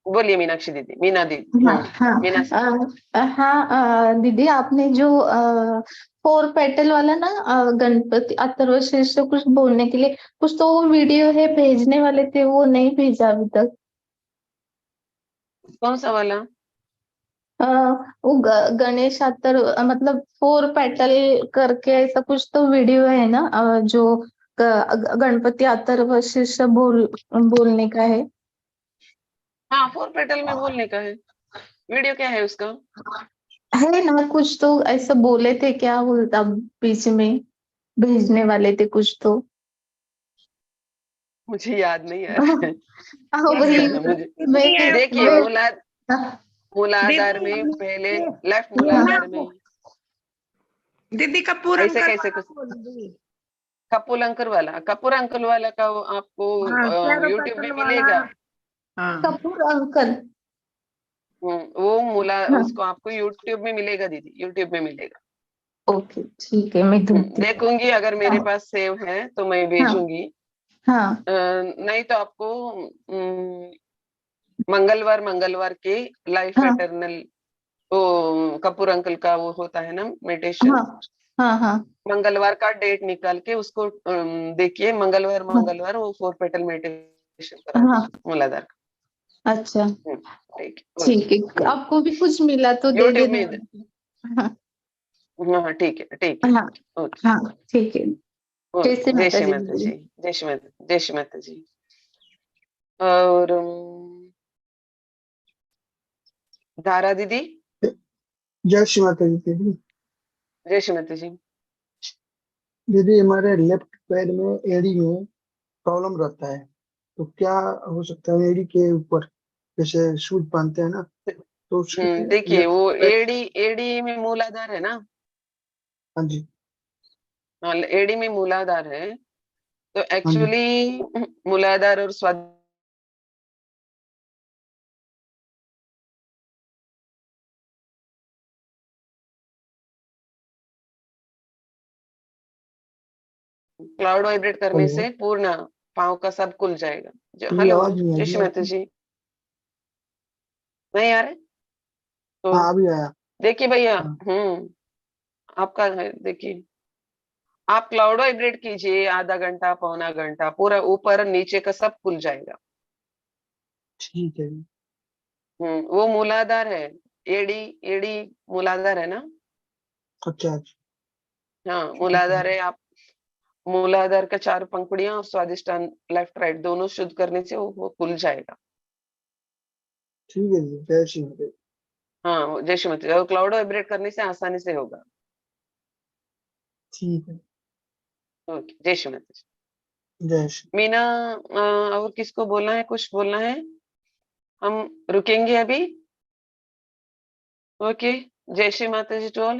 बोलिए मीनाक्षी दीदी, मीना दीदी। हाँ हाँ मीना। हाँ दीदी आपने जो 4 पेटल वाला ना गणपति अथर्वशीर्ष से कुछ बोलने के लिए कुछ तो वो वीडियो है भेजने वाले थे, वो नहीं भेजा अभी तक। कौन सा वाला? वो गणेश मतलब 4 पेटल करके ऐसा कुछ तो वीडियो है ना, जो गणपति अथर्वशीर्ष बोलने का है। हाँ, 4 पेटल में बोलने का है। वीडियो क्या है उसका? है ना कुछ तो ऐसा बोले थे, क्या बोलता बीच में भेजने वाले थे कुछ तो। मुझे याद नहीं आ रहा है। वही मुझे मैं देखिए, मूलाधार में दीदी पहले लेफ्ट मीना मूलाधार में दीदी कपूर ऐसे अंकल कैसे वाला कुछ। बोल दी। कपूर अंकल वाला का वो आपको हाँ, चारों यूट्यूब में पेटल वाला। मिलेगा। हाँ कपूर अंकल। वो हाँ उसको आपको यूट्यूब में मिलेगा दीदी, यूट्यूब में मिलेगा। ओके ठीक है, मैं ढूंढती हूँ। देखूंगी, अगर मेरे हाँ पास सेव है तो मैं हाँ भेजूंगी। हाँ नहीं तो आपको मंगलवार के लाइफ हाँ एटर्नल, वो कपूर अंकल का वो होता है ना मेडिटेशन। हाँ हाँ हाँ मंगलवार का डेट निकाल के उसको देखिए, मंगलवार वो 4 पेटल मेडिटेशन कराते हाँ हैं मूलाधार का। अच्छा ठीक है, ठीक है, ओके। आपको भी कुछ मिला तो दे यूट्यूब देना। में। हाँ हाँ, ठीक है, ठीक है, हाँ ओके। हाँ ठीक है। जय श्री जय माता श्री जी माता दीदी। जी, जय श्री माता जी। और धारा दीदी। जय श्री माता जी दीदी। जय श्री माता जी। दीदी हमारे लेफ्ट पैर में एड़ी में प्रॉब्लम रहता है, तो क्या हो सकता है? एड़ी के ऊपर जैसे शूज पहनते हैं ना, तो उसके देखिए, लेफ्ट वो पैर। एडी में मूलाधार है ना। हाँ जी। हाँ, एडी में मूलाधार है, तो हाँ जी। एक्चुअली मूलाधार और स्वाद क्लाउड वाइब्रेट करने हेलो से पूर्ण पाँव का सब खुल जाएगा। जी, हेलो, आवाज नहीं आ जय रही श्री माता आपकी। जी। नहीं आ रहे तो हाँ अभी आया। देखिए भैया, हाँ आपका है, देखिए आप क्लाउड वाइब्रेट कीजिए, आधा घंटा पौना घंटा, पूरा ऊपर नीचे का सब खुल जाएगा। ठीक है जी। वो मूलाधार है। एडी एडी मूलाधार है ना। अच्छा अच्छा। हाँ, ठीक है मूलाधार है। आप मूलाधार का 4 पंखुड़ियां और स्वादिष्टान लेफ्ट राइट दोनों शुद्ध करने से वो खुल जाएगा। ठीक है जी, जय श्री माता जी। हाँ, जय श्री माता जी। और क्लाउड वाइब्रेट करने से आसानी से होगा। ठीक है। ओके, जय श्री माता जी। जय श्री। मीना, और किसको बोलना है, कुछ बोलना है? हम रुकेंगे अभी। ओके, जय श्री माता जी टू ऑल।